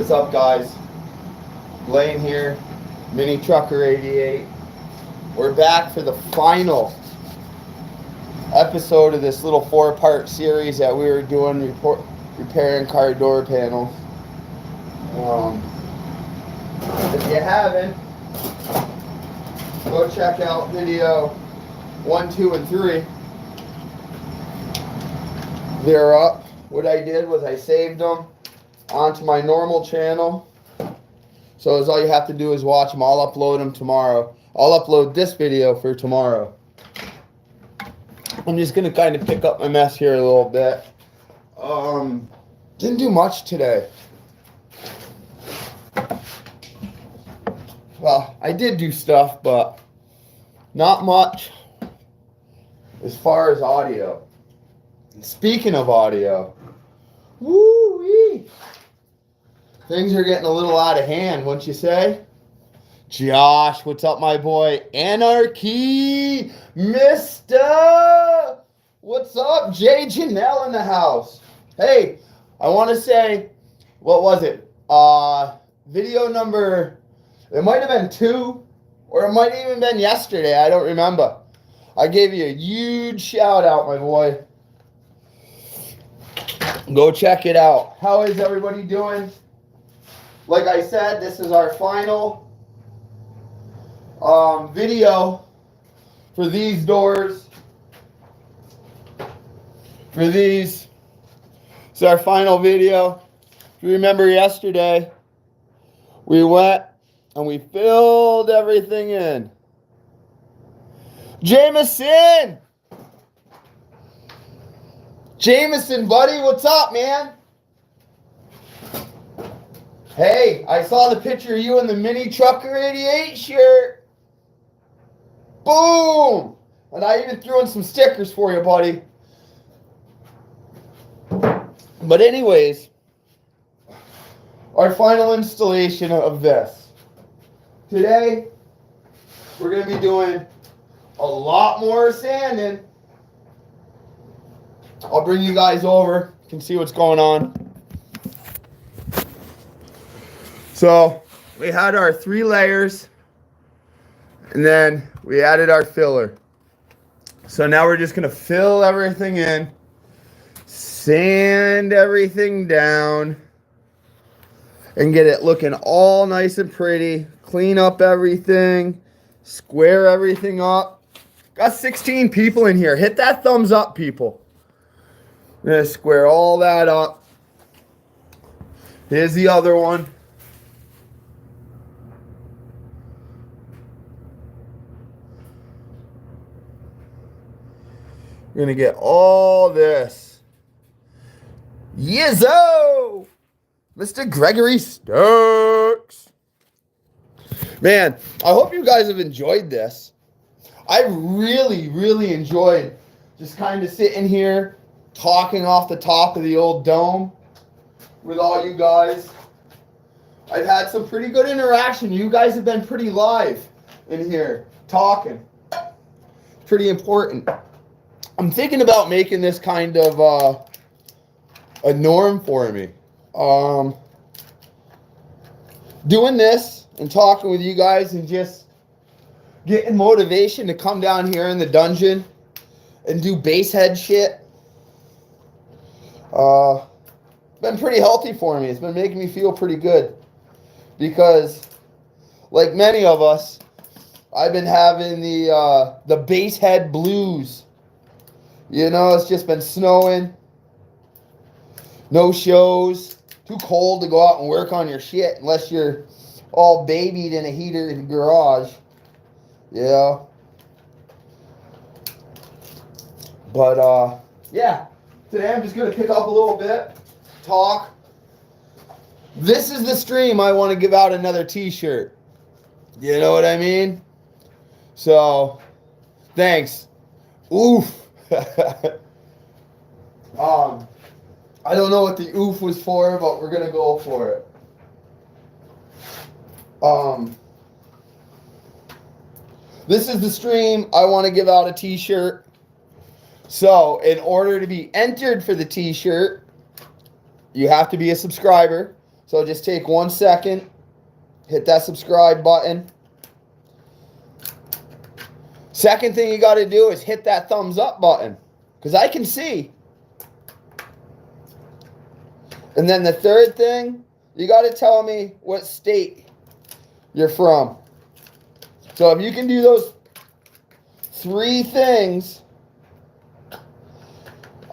What's up, guys? Blaine here, Mini Trucker 88. We're back for the final episode of this little 4-part series that we were doing, repairing car door panels. If you haven't, go check out video 1, 2, and 3. They're up. What I did was I saved them onto my normal channel. So all you have to do is watch them. I'll upload them tomorrow. I'll upload this video for tomorrow. I'm just going to kind of pick up my mess here a little bit. Didn't do much today. Well, I did do stuff, but not much as far as audio. And speaking of audio, woo-wee, things are getting a little out of hand, wouldn't you say? Josh, what's up, my boy? Anarchy, Mister. What's up? Jay Janelle in the house. Hey, I want to say, what was it? Video number, it might have been 2, or it might have even been yesterday. I don't remember. I gave you a huge shout out, my boy. Go check it out. How is everybody doing? Like I said, this is our final video for these doors. For these, it's our final video. If you remember yesterday, we went and we filled everything in. Jameson! Jameson, buddy, what's up, man? Hey, I saw the picture of you in the Mini Trucker 88 shirt. Boom! And I even threw in some stickers for you, buddy. But anyways, our final installation of this. Today, we're going to be doing a lot more sanding. I'll bring you guys over. You can see what's going on. So, we had our 3 layers, and then we added our filler. So now we're just going to fill everything in, sand everything down, and get it looking all nice and pretty. Clean up everything, square everything up. Got 16 people in here. Hit that thumbs up, people. I'm going to square all that up. Here's the other one. We're going to get all this. Yizzo! Mr. Gregory Stokes. Man, I hope you guys have enjoyed this. I really, really enjoyed just kind of sitting here talking off the top of the old dome with all you guys. I've had some pretty good interaction. You guys have been pretty live in here talking. Pretty important. I'm thinking about making this kind of a norm for me. Doing this and talking with you guys and just getting motivation to come down here in the dungeon and do base head shit. Been pretty healthy for me. It's been making me feel pretty good because, like many of us, I've been having the base head blues. You know, it's just been snowing, no shows, too cold to go out and work on your shit unless you're all babied in a heater in the garage. Yeah. But yeah. Today I'm just going to pick up a little bit, talk. This is the stream I want to give out another t-shirt. You know what I mean? So, thanks. Oof. I don't know what the oof was for, but we're going to go for it. This is the stream I want to give out a t-shirt. So, in order to be entered for the t-shirt, you have to be a subscriber. So just take 1 second, hit that subscribe button. Second thing you got to do is hit that thumbs up button, because I can see. And then the third thing, you got to tell me what state you're from. So if you can do those 3 things,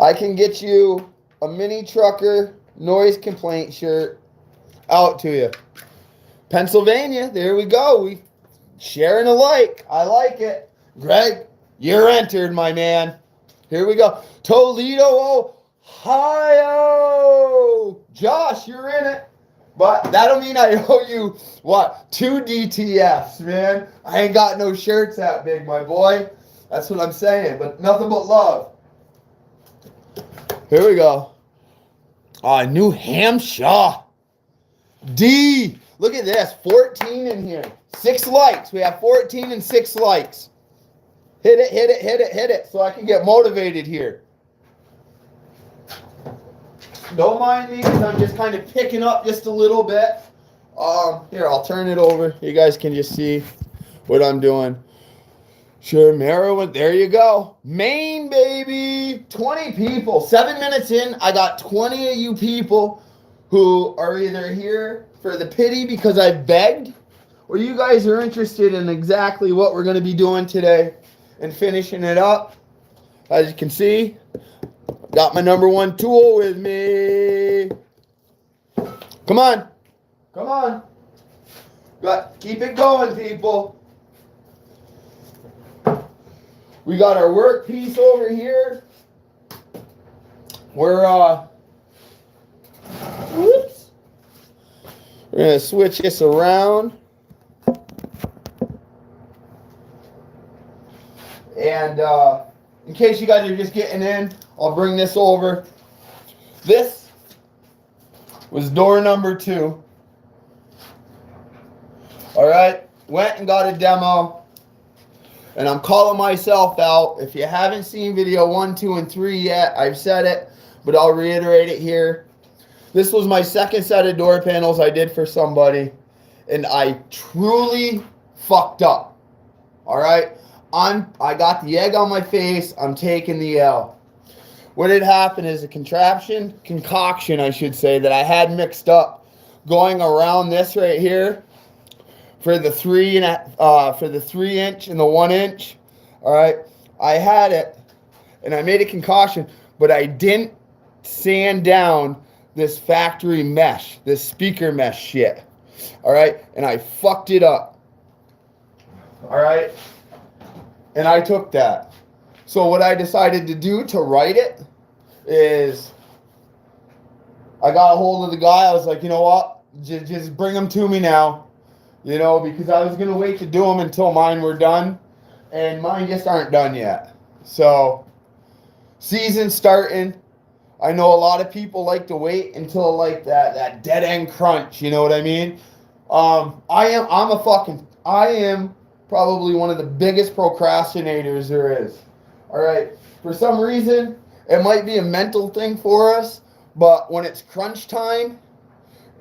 I can get you a mini trucker noise complaint shirt out to you. Pennsylvania, there we go. We sharing alike. I like it. Greg, you're entered, my man. Here we go. Toledo, Ohio. Josh, you're in it. But that'll mean I owe you, what, 2 DTFs, man. I ain't got no shirts that big, my boy. That's what I'm saying. But nothing but love. Here we go. New Hampshire. D. Look at this. 14 in here. 6 likes. We have 14 and 6 likes. Hit it, hit it, hit it, hit it, so I can get motivated here. Don't mind me, because I'm just kind of picking up just a little bit. Here, I'll turn it over. You guys can just see what I'm doing. Sure, Maryland, there you go. Maine, baby. 20 people. 7 minutes in, I got 20 of you people who are either here for the pity because I begged, or you guys are interested in exactly what we're going to be doing today and finishing it up. As you can see, got my number 1 tool with me. Come on. Come on. Keep it going, people. We got our work piece over here. We're going to switch this around. And in case you guys are just getting in, I'll bring this over. This was door number 2. All right, went and got a demo. And I'm calling myself out. If you haven't seen video 1, 2, and 3 yet, I've said it, but I'll reiterate it here. This was my second set of door panels I did for somebody, and I truly fucked up. All right? I got the egg on my face. I'm taking the L. What had happened is a concoction, I should say, that I had mixed up going around this right here for the 3 inch and the 1 inch. All right, I had it, and I made a concoction, but I didn't sand down this factory mesh, this speaker mesh shit. All right, and I fucked it up. All right. And I took that. So what I decided to do to write it is I got a hold of the guy. I was like, you know what? Just bring them to me now. You know, because I was going to wait to do them until mine were done. And mine just aren't done yet. So, season's starting. I know a lot of people like to wait until like that dead end crunch. You know what I mean? I am probably one of the biggest procrastinators there is. All right. For some reason, it might be a mental thing for us, but when it's crunch time,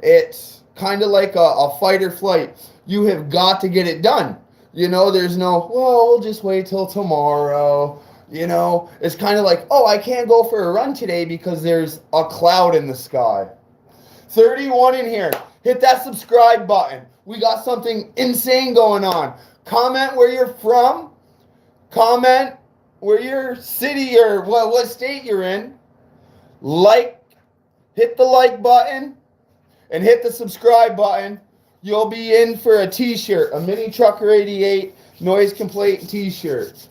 it's kind of like a fight or flight. You have got to get it done. You know, there's no, well, we'll just wait till tomorrow. You know, it's kind of like, oh, I can't go for a run today because there's a cloud in the sky. 31 in here. Hit that subscribe button. We got something insane going on. Comment where you're from. Comment where your city or what state you're in. Hit the like button and hit the subscribe button. You'll be in for a t-shirt, a Mini Trucker 88 noise complaint t-shirt.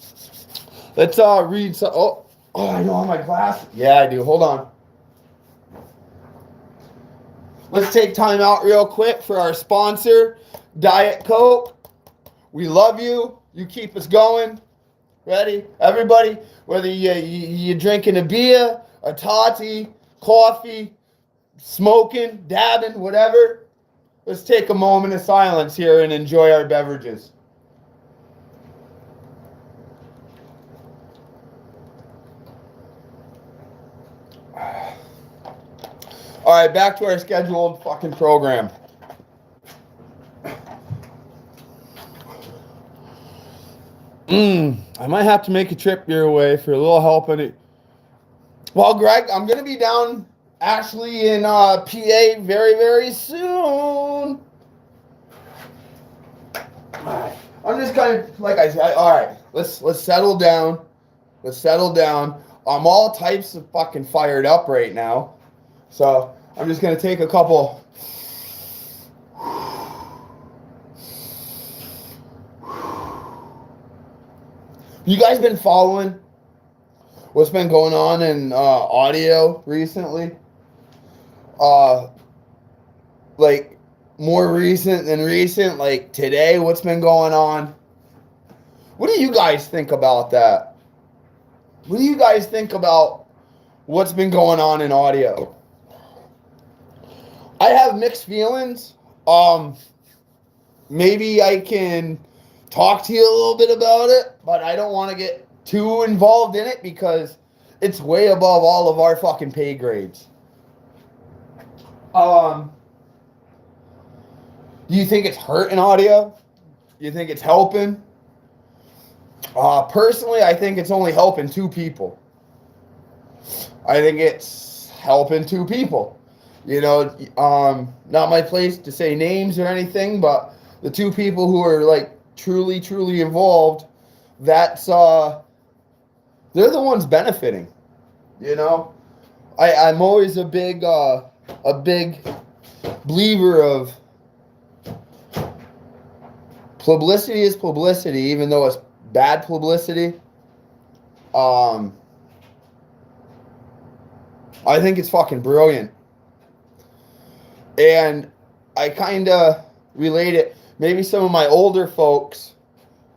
Let's read some. Oh, I don't have my glasses. Yeah, I do. Hold on. Let's take time out real quick for our sponsor, Diet Coke. We love you. You keep us going. Ready? Everybody, whether you're drinking a beer, a toddy, coffee, smoking, dabbing, whatever, let's take a moment of silence here and enjoy our beverages. All All right, back to our scheduled fucking program. I might have to make a trip your way for a little help in it. Well, Greg, I'm going to be down actually in PA very, very soon. I'm just kind of, like I said, all right, let's settle down. Let's settle down. I'm all types of fucking fired up right now. So I'm just going to take a couple. You guys been following what's been going on in audio recently? Like more recent than recent, like today, what's been going on? What do you guys think about that? What do you guys think about what's been going on in audio? I have mixed feelings. Maybe I can talk to you a little bit about it, but I don't want to get too involved in it because it's way above all of our fucking pay grades. Do you think it's hurting audio? Do you think it's helping? Personally, I think it's only helping two people. I think it's helping two people. You know, not my place to say names or anything, but the two people who are like truly, truly involved, that's they're the ones benefiting. You know, I'm always a big believer of publicity is publicity, even though it's bad publicity. I think it's fucking brilliant. And I kind of relate it. Maybe some of my older folks.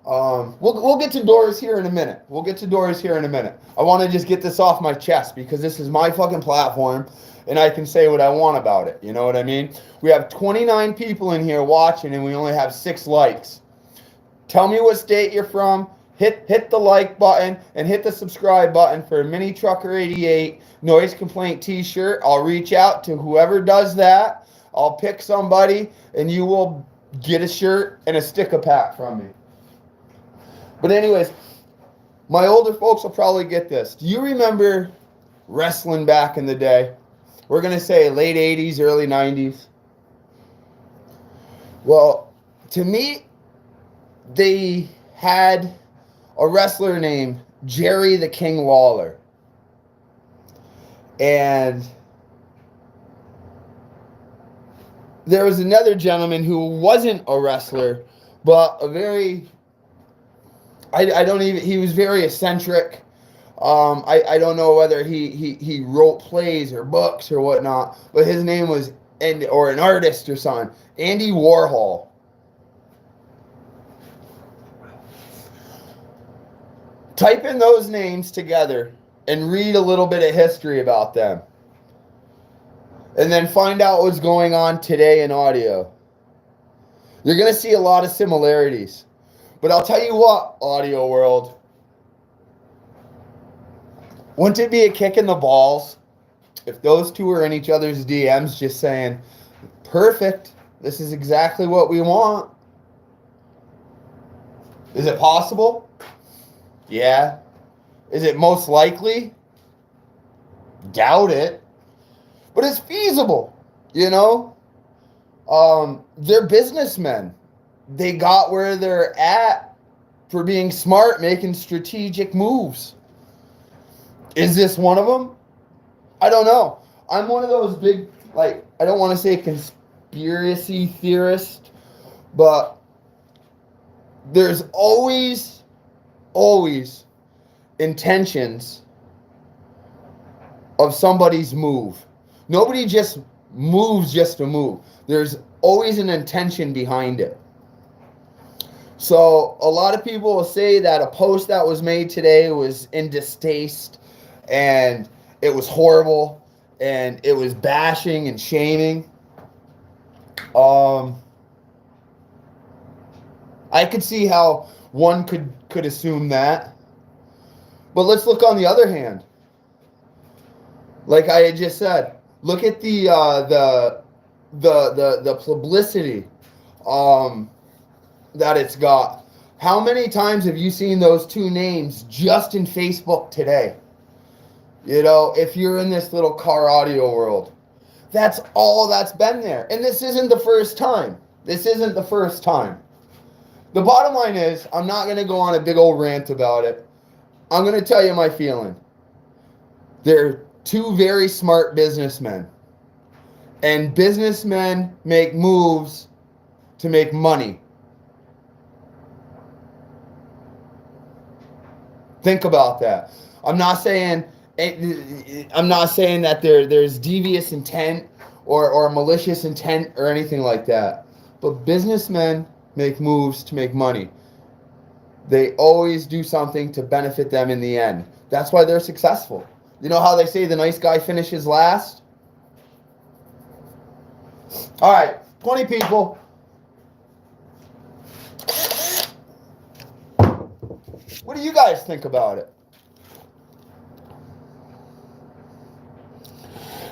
We'll get to Doors here in a minute. We'll get to Doors here in a minute. I want to just get this off my chest because this is my fucking platform, and I can say what I want about it. You know what I mean? We have 29 people in here watching, and we only have 6 likes. Tell me what state you're from. Hit the like button and hit the subscribe button for Mini Trucker 88 Noise Complaint t-shirt. I'll reach out to whoever does that. I'll pick somebody, and you will get a shirt and a sticker pack from me. But anyways, my older folks will probably get this. Do you remember wrestling back in the day? We're going to say late 80s, early 90s. Well, to me, they had a wrestler named Jerry the King Lawler. And there was another gentleman who wasn't a wrestler, but a very, he was very eccentric. I don't know whether he wrote plays or books or whatnot, but his name was, or an artist or something, Andy Warhol. Type in those names together and read a little bit of history about them. And then find out what's going on today in audio. You're going to see a lot of similarities. But I'll tell you what, audio world. Wouldn't it be a kick in the balls if those two were in each other's DMs just saying, perfect, this is exactly what we want? Is it possible? Yeah. Is it most likely? Doubt it. But it's feasible, you know? They're businessmen. They got where they're at for being smart, making strategic moves. Is this one of them? I don't know. I'm one of those big, like, I don't want to say conspiracy theorist, but there's always intentions of somebody's move. Nobody just moves just to move. There's always an intention behind it. So a lot of people will say that a post that was made today was in distaste and it was horrible and it was bashing and shaming. I could see how one could assume that. But let's look on the other hand. Like I had just said, Look at the publicity that it's got. How many times have you seen those two names just in Facebook today? You know, if you're in this little car audio world, that's all that's been there. And this isn't the first time. This isn't the first time. The bottom line is, I'm not going to go on a big old rant about it. I'm going to tell you my feeling. They're two very smart businessmen. And businessmen make moves to make money. Think about that. I'm not saying that there's devious intent or malicious intent or anything like that. But businessmen make moves to make money. They always do something to benefit them in the end. That's why they're successful. You know how they say the nice guy finishes last? All right, 20 people. What do you guys think about it?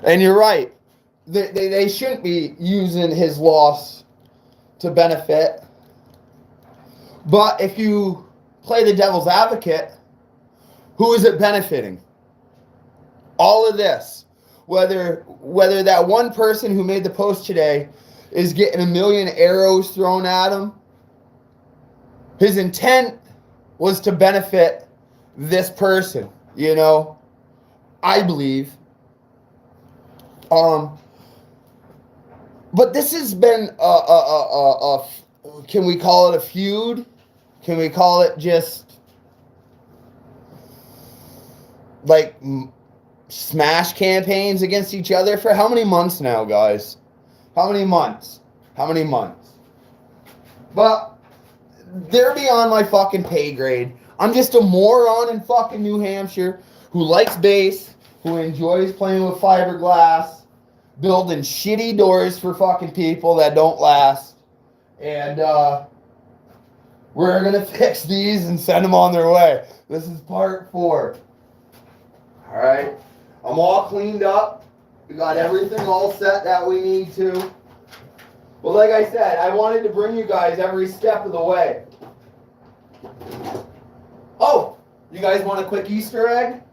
And you're right. They shouldn't be using his loss to benefit. But if you play the devil's advocate, who is it benefiting? All of this. Whether that one person who made the post today is getting a million arrows thrown at him, his intent was to benefit this person, you know, I believe. But this has been can we call it a feud? Can we call it just like smash campaigns against each other for how many months now, guys? How many months? But they're beyond my fucking pay grade. I'm just a moron in fucking New Hampshire who likes bass, who enjoys playing with fiberglass, building shitty doors for fucking people that don't last. And we're going to fix these and send them on their way. This is part 4. All right. I'm all cleaned up. We got everything all set that we need to. Well, like I said, I wanted to bring you guys every step of the way. Oh, you guys want a quick Easter egg?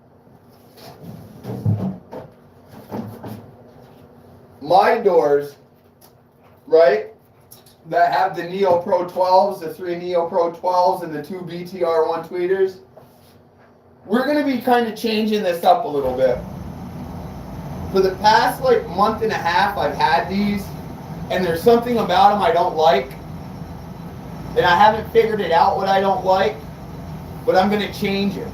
My doors, right, that have the Neo Pro 12s, the 3 Neo Pro 12s, and the 2 BTR1 tweeters, we're going to be kind of changing this up a little bit. For the past like month and a half, I've had these, and there's something about them I don't like, and I haven't figured it out what I don't like, but I'm going to change it.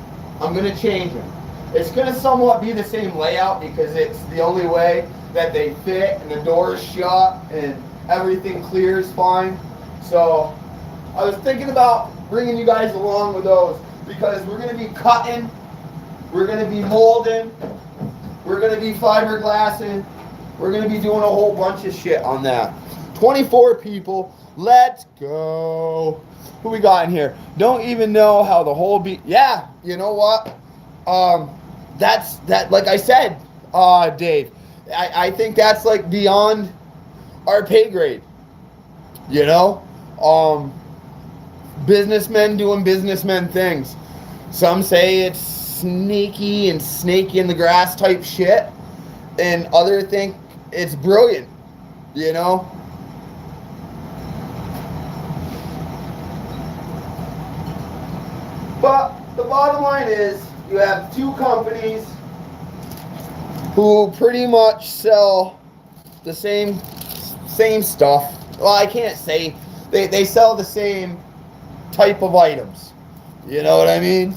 It's going to somewhat be the same layout because it's the only way that they fit, and the door is shut, and everything clears fine. So I was thinking about bringing you guys along with those because we're going to be cutting, we're going to be molding, we're going to be fiberglassing, we're going to be doing a whole bunch of shit on that. 24 people, let's go. Who we got in here? Don't even know how the whole yeah, you know what? That's like I said, Dave, I think that's like beyond our pay grade. You know? Businessmen doing businessmen things. Some say it's sneaky and snakey in the grass type shit, and others think it's brilliant, you know? But the bottom line is you have two companies who pretty much sell the same stuff. Well, I can't say they sell the same type of items. You know what I mean?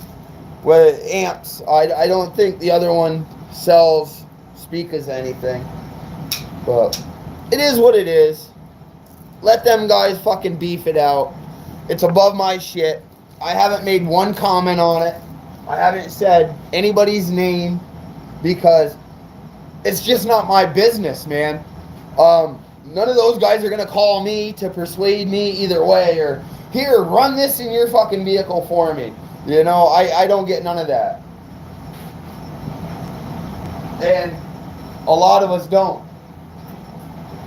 With amps, I don't think the other one sells speakers anything. But it is what it is. Let them guys fucking beef it out. It's above my shit. I haven't made one comment on it. I haven't said anybody's name because it's just not my business, man. None of those guys are going to call me to persuade me either way or, here, run this in your fucking vehicle for me. You know, I don't get none of that. And A lot of us don't.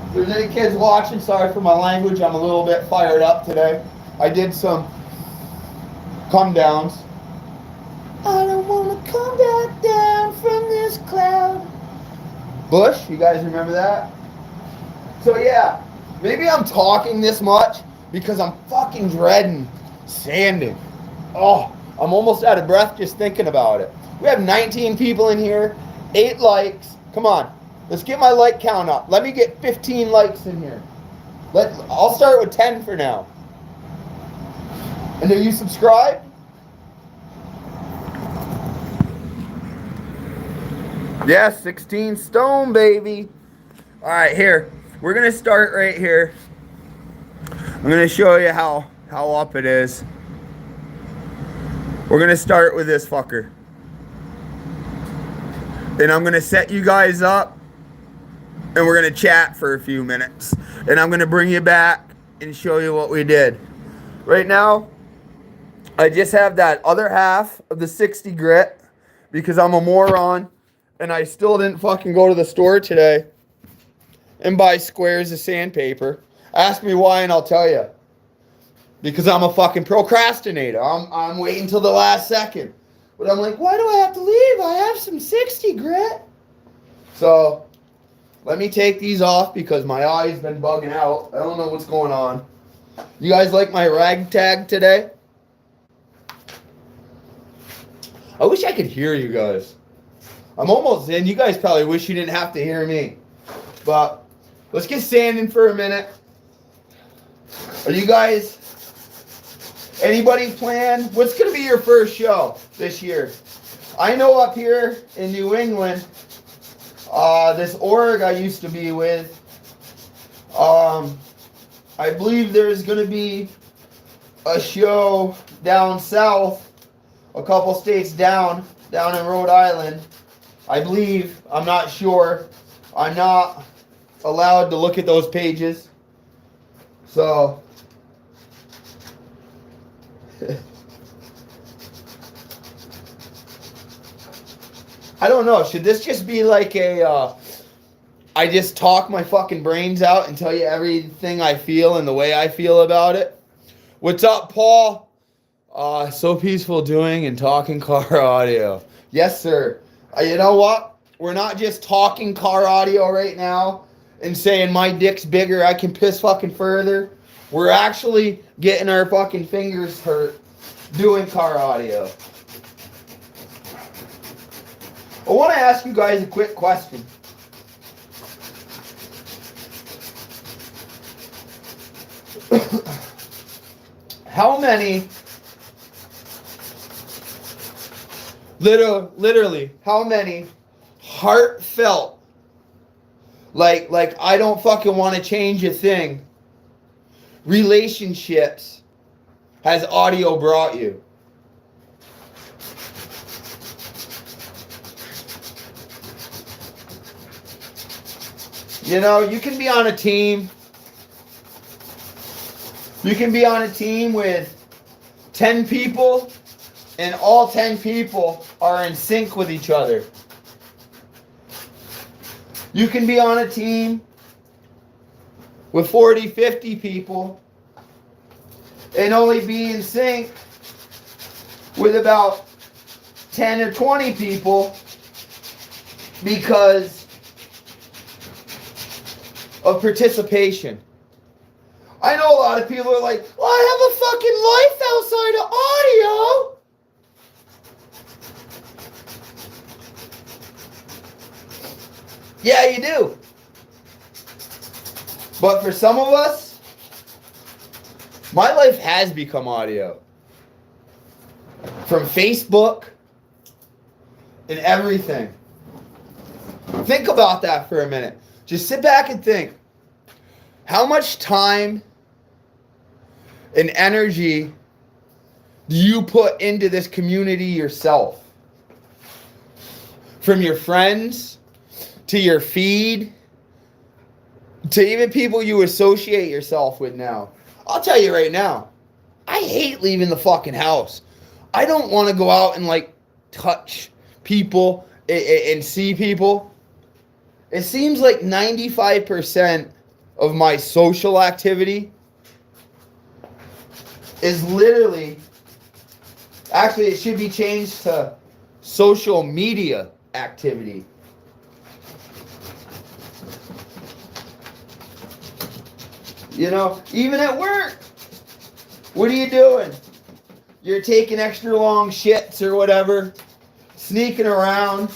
If there's any kids watching, sorry for my language. I'm a little bit fired up today. I did some come downs. I don't want to come back down from this cloud. Bush, you guys remember that? So yeah, maybe I'm talking this much because I'm fucking dreading sanding. Oh, I'm almost out of breath just thinking about it. We have 19 people in here, 8 likes. Come on, let's get my like count up. Let me get 15 likes in here. I'll start with 10 for now. And are you subscribed? Yes, 16 stone, baby. All right, here. We're going to start right here. I'm going to show you how up it is. We're going to start with this fucker. And I'm going to set you guys up. And we're going to chat for a few minutes. And I'm going to bring you back and show you what we did. Right now, I just have that other half of the 60 grit because I'm a moron. And I still didn't fucking go to the store today and buy squares of sandpaper. Ask me why and I'll tell you. Because I'm a fucking procrastinator. I'm waiting till the last second. But I'm like, why do I have to leave? I have some 60 grit. So, let me take these off because my eye's been bugging out. I don't know what's going on. You guys like my ragtag today? I wish I could hear you guys. I'm almost in. You guys probably wish you didn't have to hear me. But let's get sanding for a minute. Are you guys, anybody plan? What's going to be your first show this year? I know up here in New England, this org I used to be with, I believe there's going to be a show down south, a couple states down in Rhode Island. I believe, I'm not sure. I'm not allowed to look at those pages. So, I don't know. Should this just be like a, I just talk my fucking brains out and tell you everything I feel and the way I feel about it? What's up, Paul? So peaceful doing and talking car audio. Yes, sir. You know what? We're not just talking car audio right now and saying my dick's bigger, I can piss fucking further. We're actually getting our fucking fingers hurt doing car audio. I want to ask you guys a quick question. How many, literally, how many heartfelt, like I don't fucking want to change a thing, relationships has audio brought you? You know, you can be on a team. You can be on a team with 10 people and all 10 people are in sync with each other. You can be on a team with 40, 50 people and only be in sync with about 10 or 20 people because of participation. I know a lot of people are like, well, I have a fucking life outside of audio. Yeah, you do. But for some of us, my life has become audio. From Facebook and everything. Think about that for a minute. Just sit back and think. How much time and energy do you put into this community yourself? From your friends, to your feed, to even people you associate yourself with now. I'll tell you right now, I hate leaving the fucking house. I don't want to go out and like touch people and see people. It seems like 95% of my social activity is literally, actually it should be changed to social media activity. You know, even at work, what are you doing? You're taking extra long shits or whatever, sneaking around.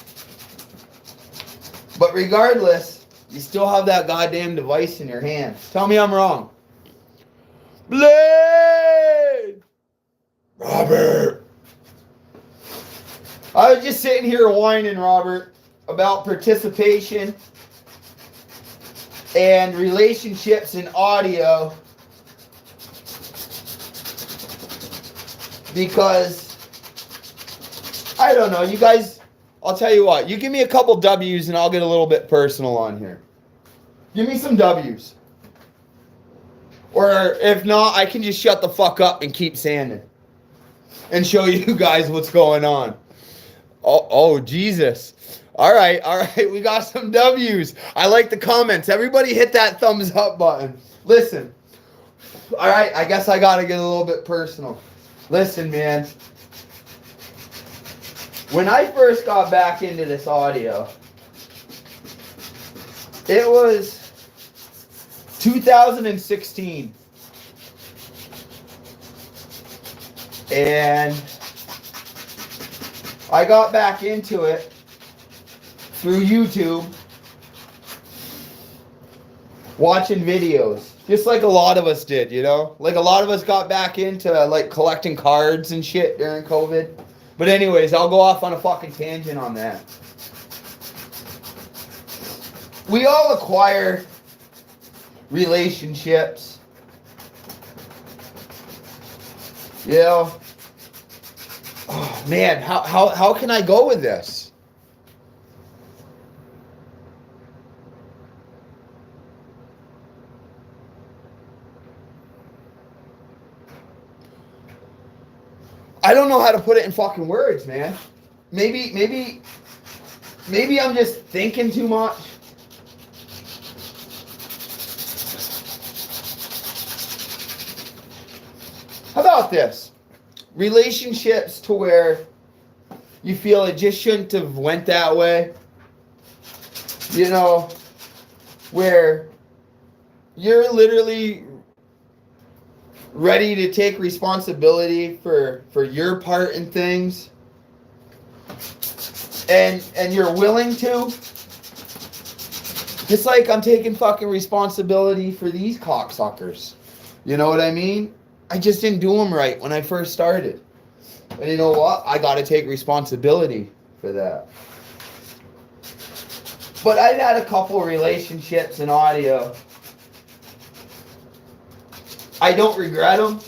But regardless, you still have that goddamn device in your hand. Tell me I'm wrong. Blade! Robert! I was just sitting here whining, Robert, about participation and relationships in audio because, I don't know, you guys, I'll tell you what, you give me a couple W's and I'll get a little bit personal on here. Give me some W's. Or if not, I can just shut the fuck up and keep sanding and show you guys what's going on. Oh, Jesus. All right, we got some W's. I like the comments. Everybody hit that thumbs up button. Listen, all right, I guess I got to get a little bit personal. Listen, man. When I first got back into this audio, it was 2016. And I got back into it through YouTube, watching videos, just like a lot of us did, you know? Like a lot of us got back into like collecting cards and shit during COVID. But anyways, I'll go off on a fucking tangent on that. We all acquire relationships. You know? Oh man, how can I go with this? I don't know how to put it in fucking words, man. Maybe I'm just thinking too much. How about this? Relationships to where you feel it just shouldn't have went that way. You know, where you're literally ready to take responsibility for your part in things. And you're willing to. Just like I'm taking fucking responsibility for these cocksuckers. You know what I mean? I just didn't do them right when I first started. And you know what? I got to take responsibility for that. But I've had a couple relationships in audio. I don't regret them.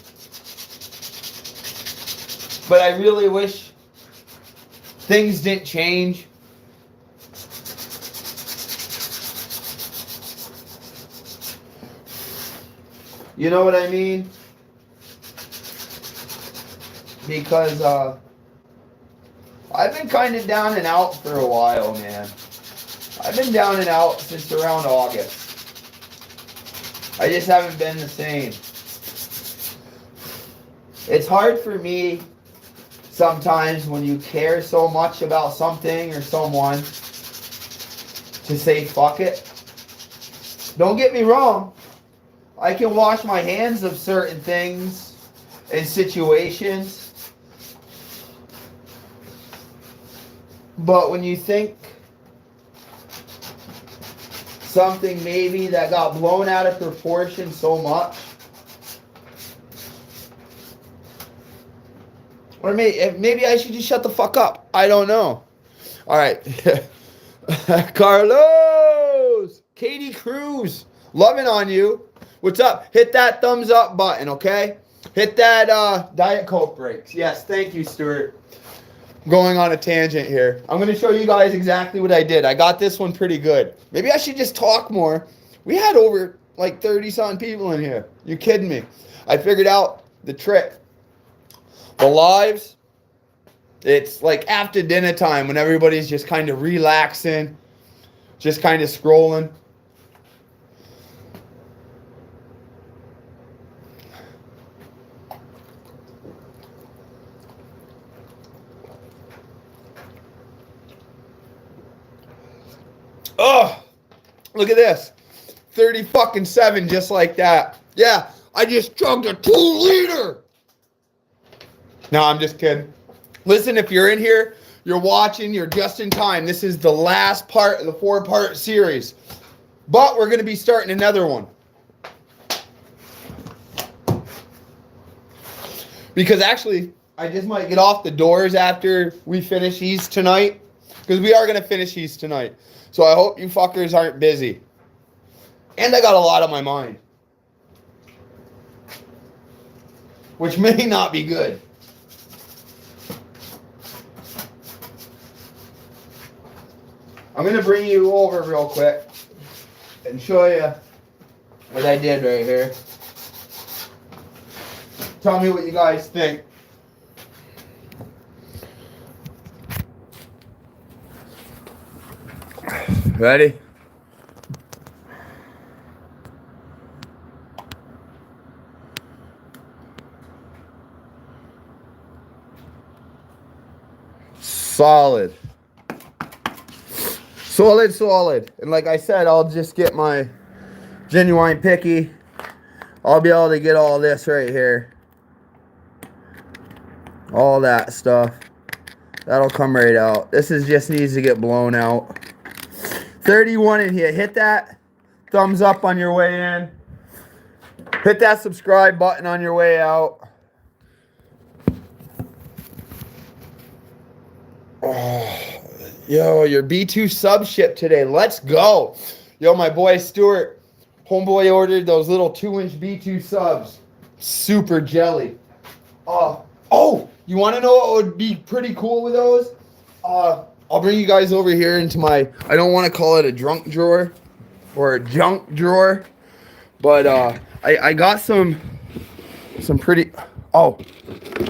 But I really wish things didn't change. You know what I mean? Because I've been kind of down and out for a while, man. I've been down and out since around August. I just haven't been the same. It's hard for me sometimes when you care so much about something or someone to say fuck it. Don't get me wrong. I can wash my hands of certain things and situations. But when you think something maybe that got blown out of proportion so much, or maybe I should just shut the fuck up. I don't know. All right. Carlos! Katie Cruz. Loving on you. What's up? Hit that thumbs up button, okay? Hit that Diet Coke breaks. Yes, thank you, Stuart. Going on a tangent here. I'm going to show you guys exactly what I did. I got this one pretty good. Maybe I should just talk more. We had over like 30-something people in here. You kidding me? I figured out the trick. The lives, it's like after dinner time when everybody's just kind of relaxing. Just kind of scrolling. Oh, look at this. 30 fucking 7 just like that. Yeah, I just chugged a 2-liter. No, I'm just kidding. Listen, if you're in here, you're watching, you're just in time. This is the last part of the 4-part series. But we're going to be starting another one. Because actually, I just might get off the doors after we finish these tonight. Because we are going to finish these tonight. So I hope you fuckers aren't busy. And I got a lot on my mind. Which may not be good. I'm going to bring you over real quick and show you what I did right here. Tell me what you guys think. Ready? Solid. Solid. And like I said, I'll just get my Genuine Picky. I'll be able to get all this right here. All that stuff. That'll come right out. This just needs to get blown out. 31 in here. Hit that thumbs up on your way in. Hit that subscribe button on your way out. Oh, yo, your B2 sub ship today. Let's go. Yo, my boy Stuart, homeboy ordered those little 2-inch B2 subs. Super jelly. Oh, you want to know what would be pretty cool with those? I'll bring you guys over here into my, I don't want to call it a drunk drawer or a junk drawer, but I got some pretty, oh,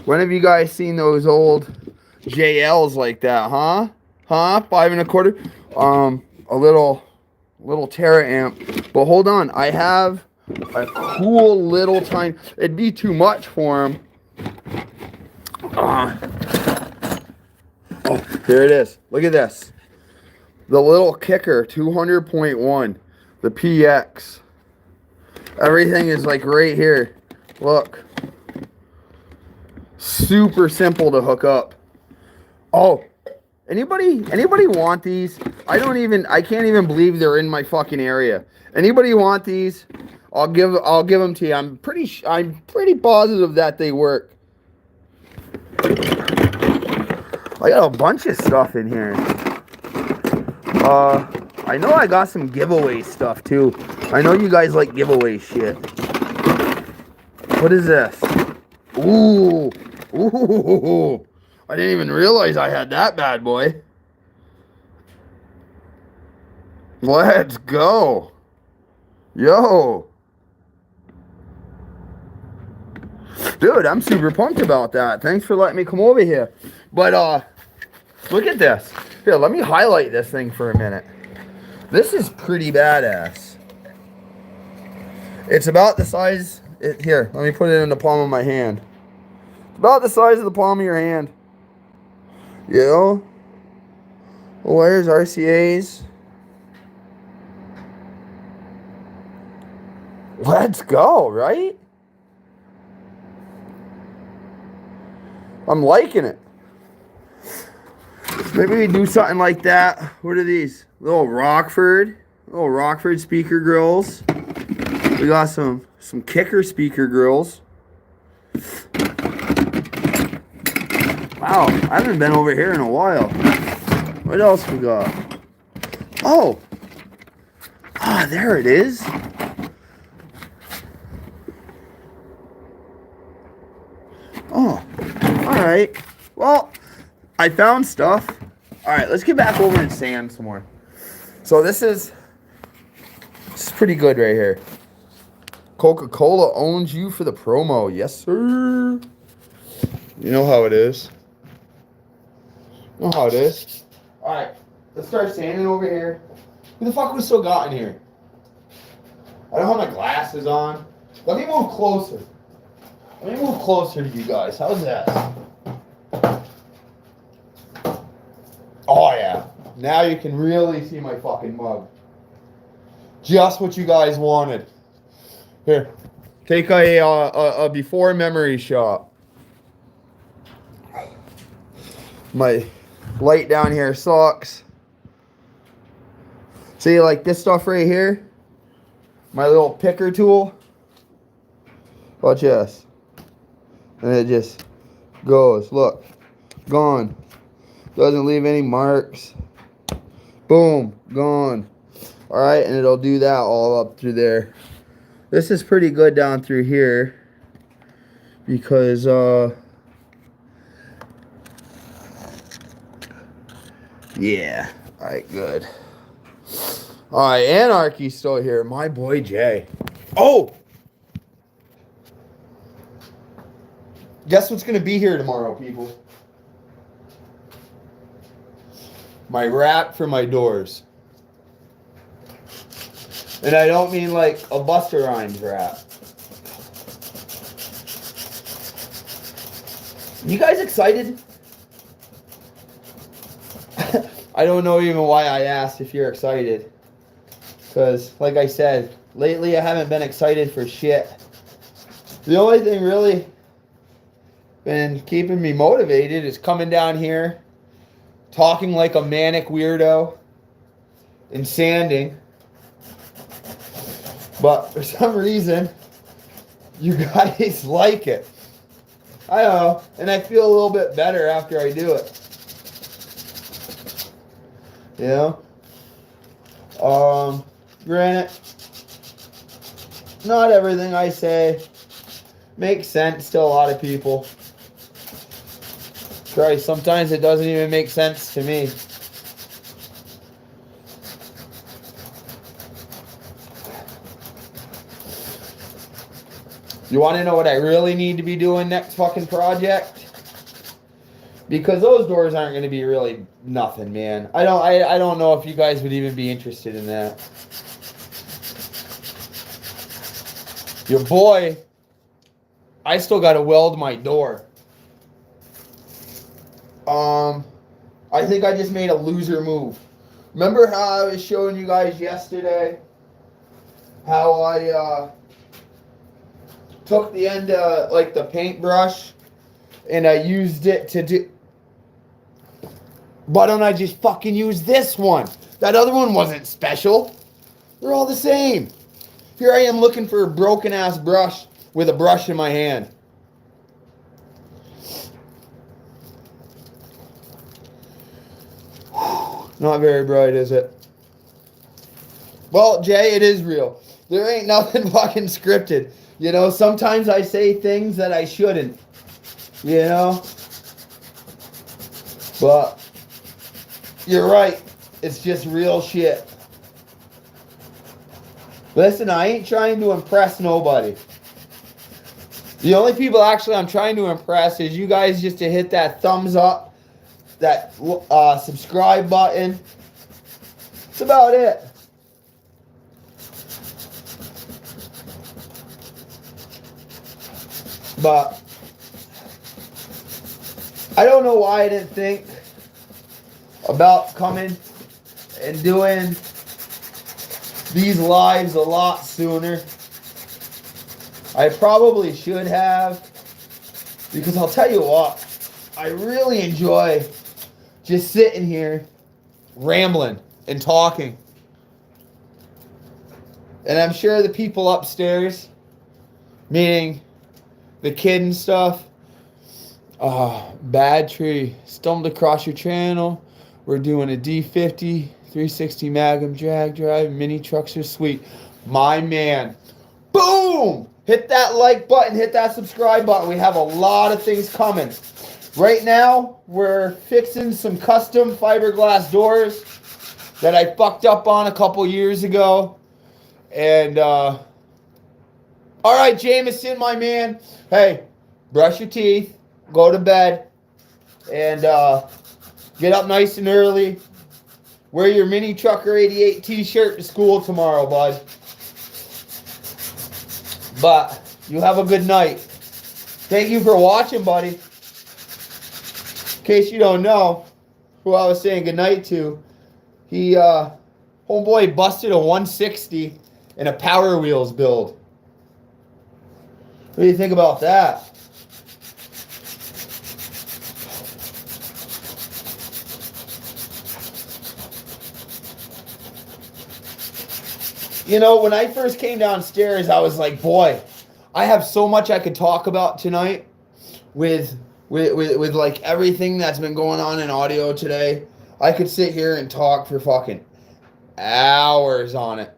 when have you guys seen those old JLs like that, huh? 5 1/4, a little Terra amp, but hold on, I have a cool little tiny, it'd be too much for them. Oh, here it is. Look at this. The little kicker, 200.1, the PX. Everything is like right here. Look. Super simple to hook up. Oh, anybody want these? I can't even believe they're in my fucking area. Anybody want these? I'll give them to you. I'm pretty positive that they work. I got a bunch of stuff in here. I know I got some giveaway stuff too. I know you guys like giveaway shit. What is this? Ooh. I didn't even realize I had that bad boy. Let's go. Yo. Dude, I'm super pumped about that. Thanks for letting me come over here. But, look at this. Here, let me highlight this thing for a minute. This is pretty badass. It's about the size... Here, let me put it in the palm of my hand. It's about the size of the palm of your hand. You know? Wires, RCAs. Let's go, right? I'm liking it. Maybe we do something like that. What are these? Little Rockford speaker grills. We got some kicker speaker grills. Wow, I haven't been over here in a while. What else we got? Oh, there it is. Oh, all right. Well, I found stuff. All right, let's get back over and sand some more. So this is pretty good right here. Coca-Cola owns you for the promo. Yes, sir. You know how it is. You know how it is. All right, let's start sanding over here. Who the fuck we still got in here? I don't have my glasses on. Let me move closer. Let me move closer to you guys. How's that? Oh, yeah. Now you can really see my fucking mug. Just what you guys wanted. Here. Take a before memory shot. My light down here sucks. See, like this stuff right here? My little picker tool. Watch this. And it just goes. Look. Gone. Doesn't leave any marks. Boom. Gone. Alright, and it'll do that all up through there. This is pretty good down through here. Because, yeah. Alright, good. Alright, Anarchy's still here. My boy Jay. Oh! Guess what's going to be here tomorrow, people? My wrap for my doors. And I don't mean like a Buster Rhymes wrap. You guys excited? I don't know even why I asked if you're excited. Because, like I said, lately I haven't been excited for shit. The only thing really been keeping me motivated is coming down here, talking like a manic weirdo, and sanding. But for some reason, you guys like it. I don't know. And I feel a little bit better after I do it. You know? Granted, not everything I say makes sense to a lot of people. Christ, sometimes it doesn't even make sense to me. You want to know what I really need to be doing next fucking project? Because those doors aren't going to be really nothing, man. I don't know if you guys would even be interested in that. Your boy, I still got to weld my door. I think I just made a loser move. Remember how I was showing you guys yesterday how I took the end of like the paintbrush and I used it to do. Why don't I just fucking use this one? That other one wasn't special. They're all the same. Here I am looking for a broken ass brush with a brush in my hand. Not very bright, is it? Well, Jay, it is real. There ain't nothing fucking scripted. You know, sometimes I say things that I shouldn't. You know? But you're right. It's just real shit. Listen, I ain't trying to impress nobody. The only people actually I'm trying to impress is you guys just to hit that thumbs up, that subscribe button. That's about it. But I don't know why I didn't think about coming and doing these lives a lot sooner. I probably should have, because I'll tell you what, I really enjoy just sitting here rambling and talking. And I'm sure the people upstairs, meaning the kid and stuff, bad tree, stumbled across your channel. We're doing a D50 360 Magnum drag drive. Mini trucks are sweet. My man. Boom! Hit that like button. Hit that subscribe button. We have a lot of things coming. Right now, we're fixing some custom fiberglass doors that I fucked up on a couple years ago. And, all right, Jameson, my man. Hey, brush your teeth. Go to bed. And, get up nice and early. Wear your Mini Trucker 88 t-shirt to school tomorrow, bud. But you have a good night. Thank you for watching, buddy. In case you don't know who I was saying goodnight to, homeboy busted a 160 in a Power Wheels build. What do you think about that? You know, when I first came downstairs, I was like, boy, I have so much I could talk about tonight with like everything that's been going on in audio today. I could sit here and talk for fucking hours on it.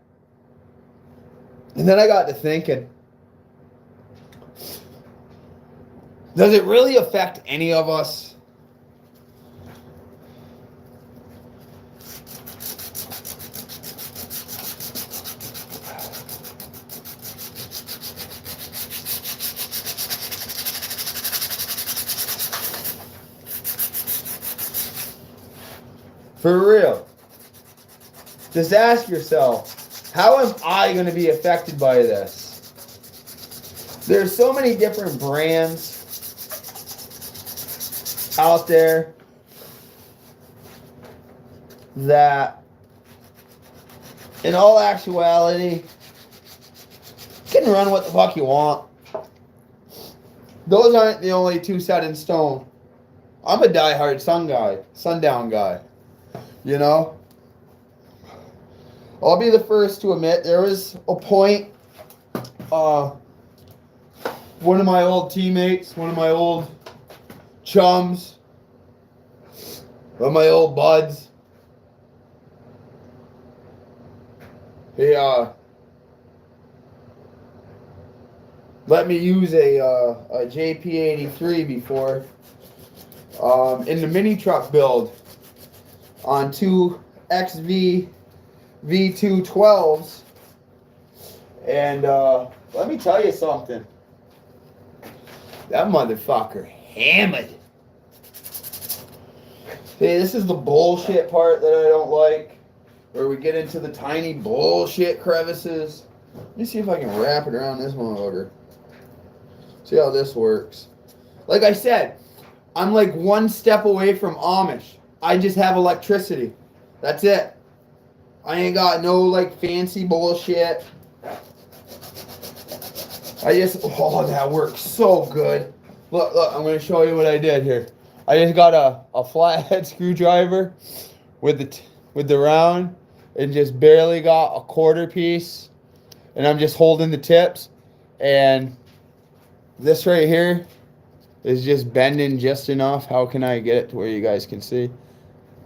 And then I got to thinking, does it really affect any of us? For real. Just ask yourself, how am I going to be affected by this? There's so many different brands out there that, in all actuality, you can run what the fuck you want. Those aren't the only two set in stone. I'm a diehard sundown guy. You know, I'll be the first to admit there was a point, one of my old teammates, one of my old chums, one of my old buds, he let me use a JP83 before in the mini truck build on two XV V212s, and let me tell you something. That motherfucker hammered. Hey, this is the bullshit part that I don't like, where we get into the tiny bullshit crevices. Let me see if I can wrap it around this motherfucker. See how this works. Like I said, I'm like one step away from Amish. I just have electricity. That's it. I ain't got no like fancy bullshit. Oh, that works so good. Look, I'm going to show you what I did here. I just got a flathead screwdriver with the round and just barely got a quarter piece. And I'm just holding the tips. And this right here is just bending just enough. How can I get it to where you guys can see?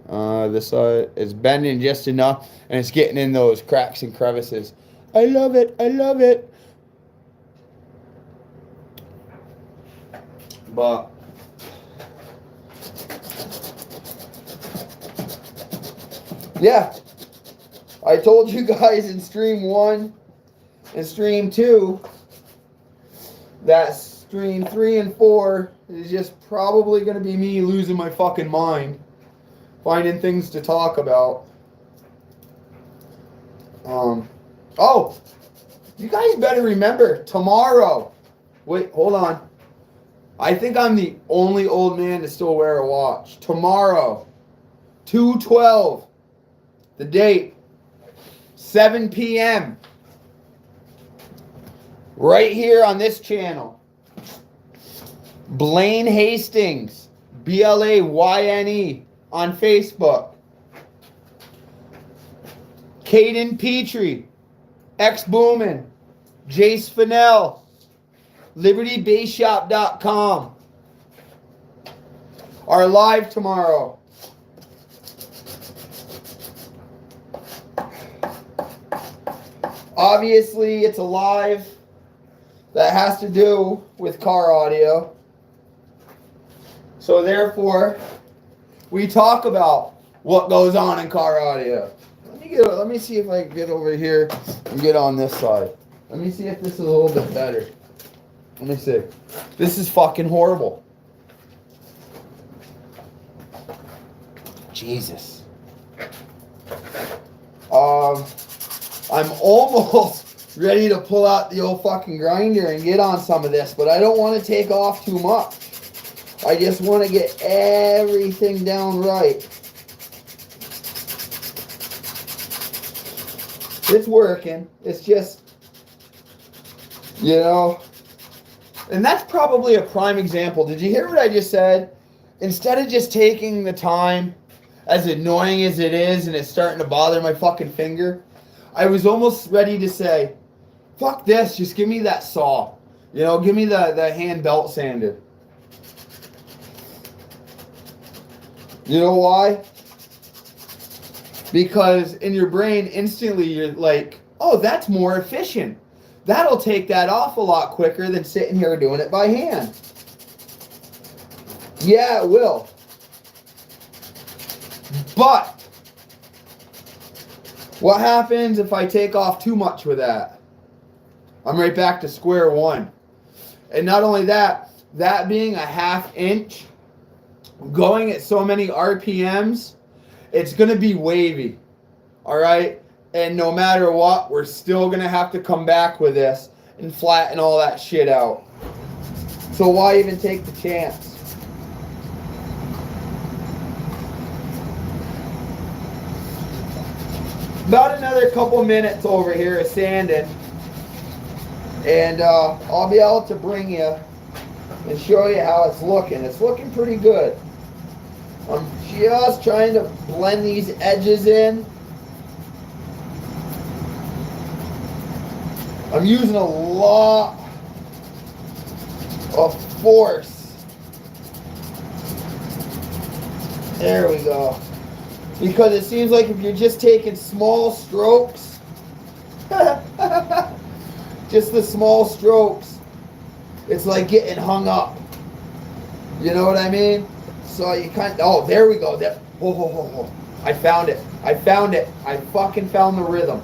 This side is bending just enough, and it's getting in those cracks and crevices. I love it. I love it. But yeah, I told you guys in stream 1 and stream 2 that stream 3 and 4 is just probably going to be me losing my fucking mind, finding things to talk about. Oh, you guys better remember tomorrow. Wait, hold on. I think I'm the only old man to still wear a watch. Tomorrow, 2/12, the date, 7 p.m. right here on this channel. Blaine Hastings, BLAYNE on Facebook. Caden Petrie, X Boomin, Jace Fennell, LibertyBaseShop.com are live tomorrow. Obviously, it's a live that has to do with car audio. So therefore, we talk about what goes on in car audio. Let me see if I can get over here and get on this side. Let me see if this is a little bit better. Let me see. This is fucking horrible. Jesus. almost ready to pull out the old fucking grinder and get on some of this, but I don't want to take off too much. I just want to get everything down right. It's working. It's just, you know, and that's probably a prime example. Did you hear what I just said? Instead of just taking the time, as annoying as it is, and it's starting to bother my fucking finger, I was almost ready to say, fuck this, just give me that saw. You know, give me the hand belt sander. You know why? Because in your brain, instantly you're like, oh, that's more efficient. That'll take that off a lot quicker than sitting here doing it by hand. Yeah, it will. But what happens if I take off too much with that? I'm right back to square one. And not only that, that being a 1/2 inch, going at so many RPMs, it's going to be wavy. All right? And no matter what, we're still going to have to come back with this and flatten all that shit out. So why even take the chance? About another couple minutes over here of sanding, and I'll be able to bring you and show you how it's looking. It's looking pretty good. I'm just trying to blend these edges in. I'm using a lot of force. There we go. Because it seems like if you're just taking small strokes, just the small strokes, it's like getting hung up. You know what I mean? So you kind of, oh, there we go. There, oh. I found it. I fucking found the rhythm.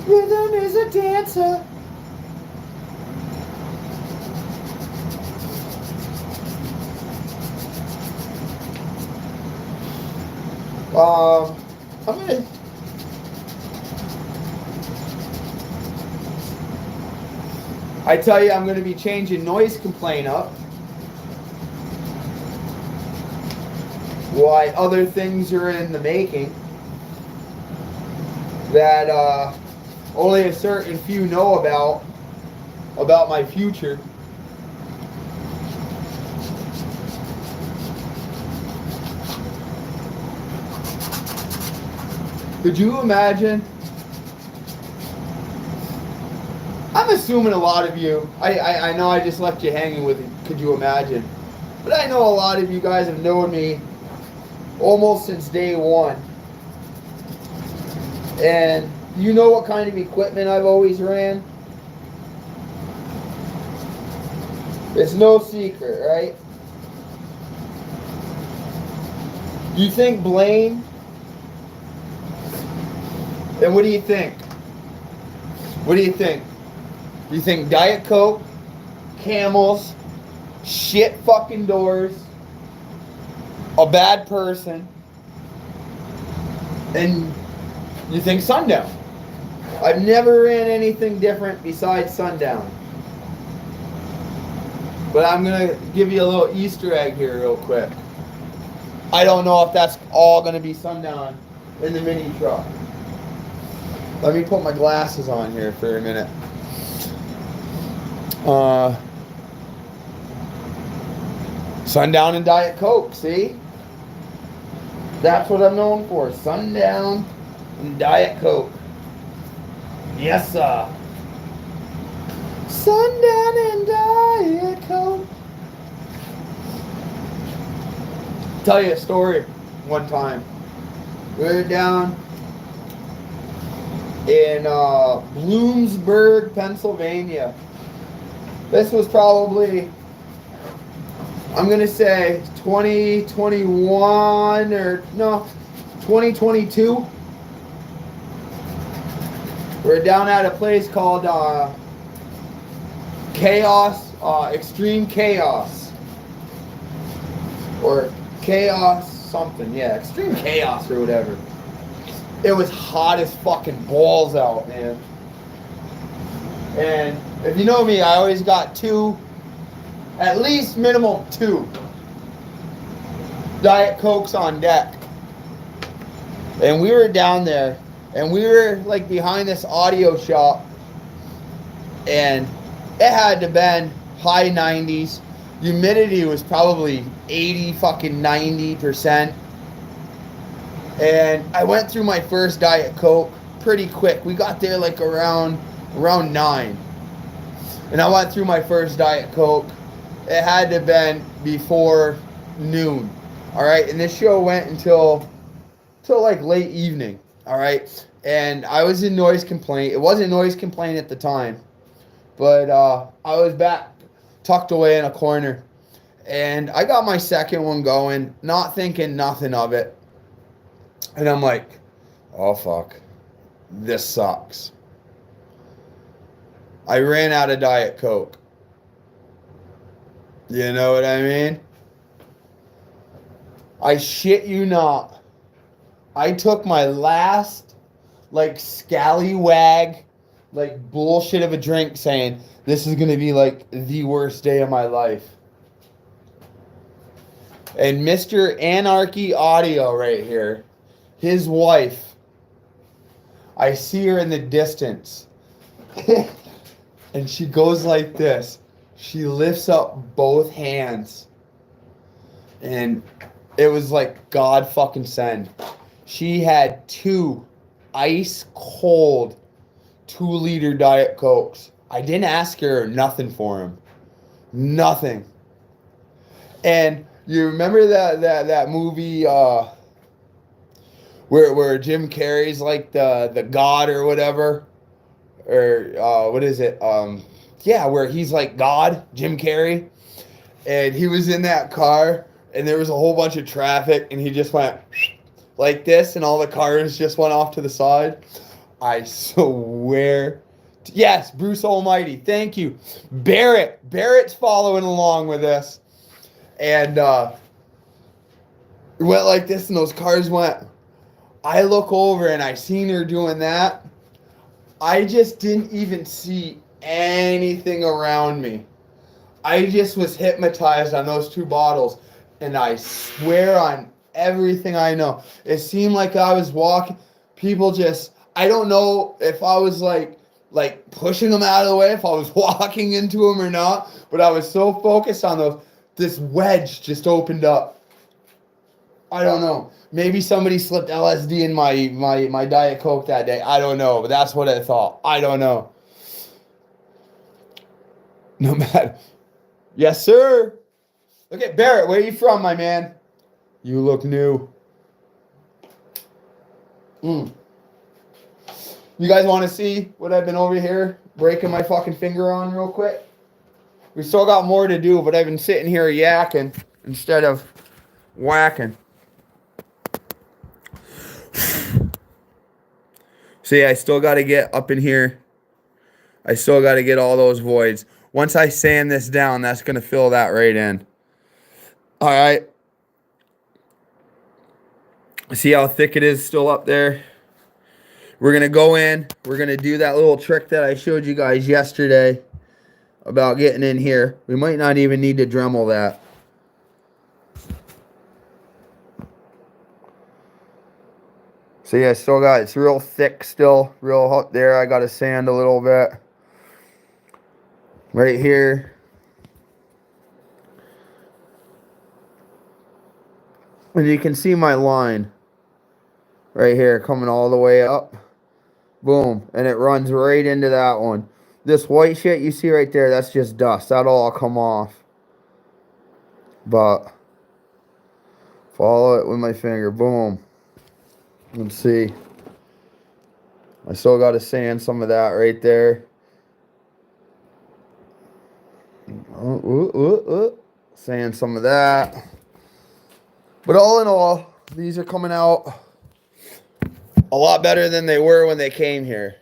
Rhythm is a dancer. I'm gonna. I tell you, I'm gonna be changing noise complaint up. Why other things are in the making that only a certain few know about my future. Could you imagine? I'm assuming a lot of you, I know I just left you hanging with it, could you imagine? But I know a lot of you guys have known me almost since day one. And you know what kind of equipment I've always ran? It's no secret, right? You think Blaine? And what do you think? What do you think? Do you think Diet Coke, Camels, shit fucking doors, a bad person, and you think Sundown? I've never ran anything different besides Sundown. But I'm going to give you a little Easter egg here real quick. I don't know if that's all going to be Sundown in the mini truck. Let me put my glasses on here for a minute. Sundown and Diet Coke, see? That's what I'm known for. Sundown and Diet Coke. Yes, sir. Sundown and Diet Coke. Tell you a story one time. We were down in Bloomsburg, Pennsylvania. This was probably, I'm going to say 2021 or no, 2022. We're down at a place called Extreme Chaos. Or Chaos something, yeah, Extreme Chaos or whatever. It was hot as fucking balls out, man. And if you know me, I always got two, at least minimum two Diet Cokes on deck. And we were down there, and we were like behind this audio shop, and it had to been high 90s. Humidity was probably 80 fucking 90%. And I went through my first Diet Coke pretty quick. We got there like around 9. And I went through my first Diet Coke. It had to have been before noon. All right. And this show went until like late evening. All right. And I was in noise complaint. It wasn't noise complaint at the time. But I was back tucked away in a corner. And I got my second one going, not thinking nothing of it. And I'm like, oh, fuck. This sucks. I ran out of Diet Coke. You know what I mean? I shit you not. I took my last, like, scallywag, like, bullshit of a drink saying, this is going to be, like, the worst day of my life. And Mr. Anarchy Audio right here, his wife, I see her in the distance. And she goes like this. She lifts up both hands. And it was like God fucking send. She had 2 ice cold 2-liter Diet Cokes. I didn't ask her nothing for them. Nothing. And you remember that movie where Jim Carrey's like the god or whatever? Or what is it? Yeah, where he's like God, Jim Carrey. And he was in that car and there was a whole bunch of traffic and he just went like this and all the cars just went off to the side. I swear. Yes, Bruce Almighty. Thank you. Barrett's following along with this. And it went like this and those cars went. I look over and I seen her doing that. I just didn't even see anything around me. I just was hypnotized on those 2 bottles. And I swear on everything I know. It seemed like I was walking. People just, I don't know if I was like pushing them out of the way, if I was walking into them or not. But I was so focused on those. This wedge just opened up. I don't know. Maybe somebody slipped LSD in my Diet Coke that day. I don't know. But that's what I thought. I don't know. No matter. Yes, sir. Look at Barrett. Where are you from, my man? You look new. You guys want to see what I've been over here breaking my fucking finger on real quick? We still got more to do, but I've been sitting here yakking instead of whacking. See, I still got to get up in here. I still got to get all those voids. Once I sand this down, that's going to fill that right in. All right. See how thick it is still up there? We're going to go in. We're going to do that little trick that I showed you guys yesterday about getting in here. We might not even need to Dremel that. See, I still got, it's real thick still, real hot there. I got to sand a little bit. Right here. And you can see my line right here coming all the way up. Boom. And it runs right into that one. This white shit you see right there, that's just dust. That'll all come off. But follow it with my finger. Boom. Let's see. I still got to sand some of that right there. Sand some of that. But all in all, these are coming out a lot better than they were when they came here.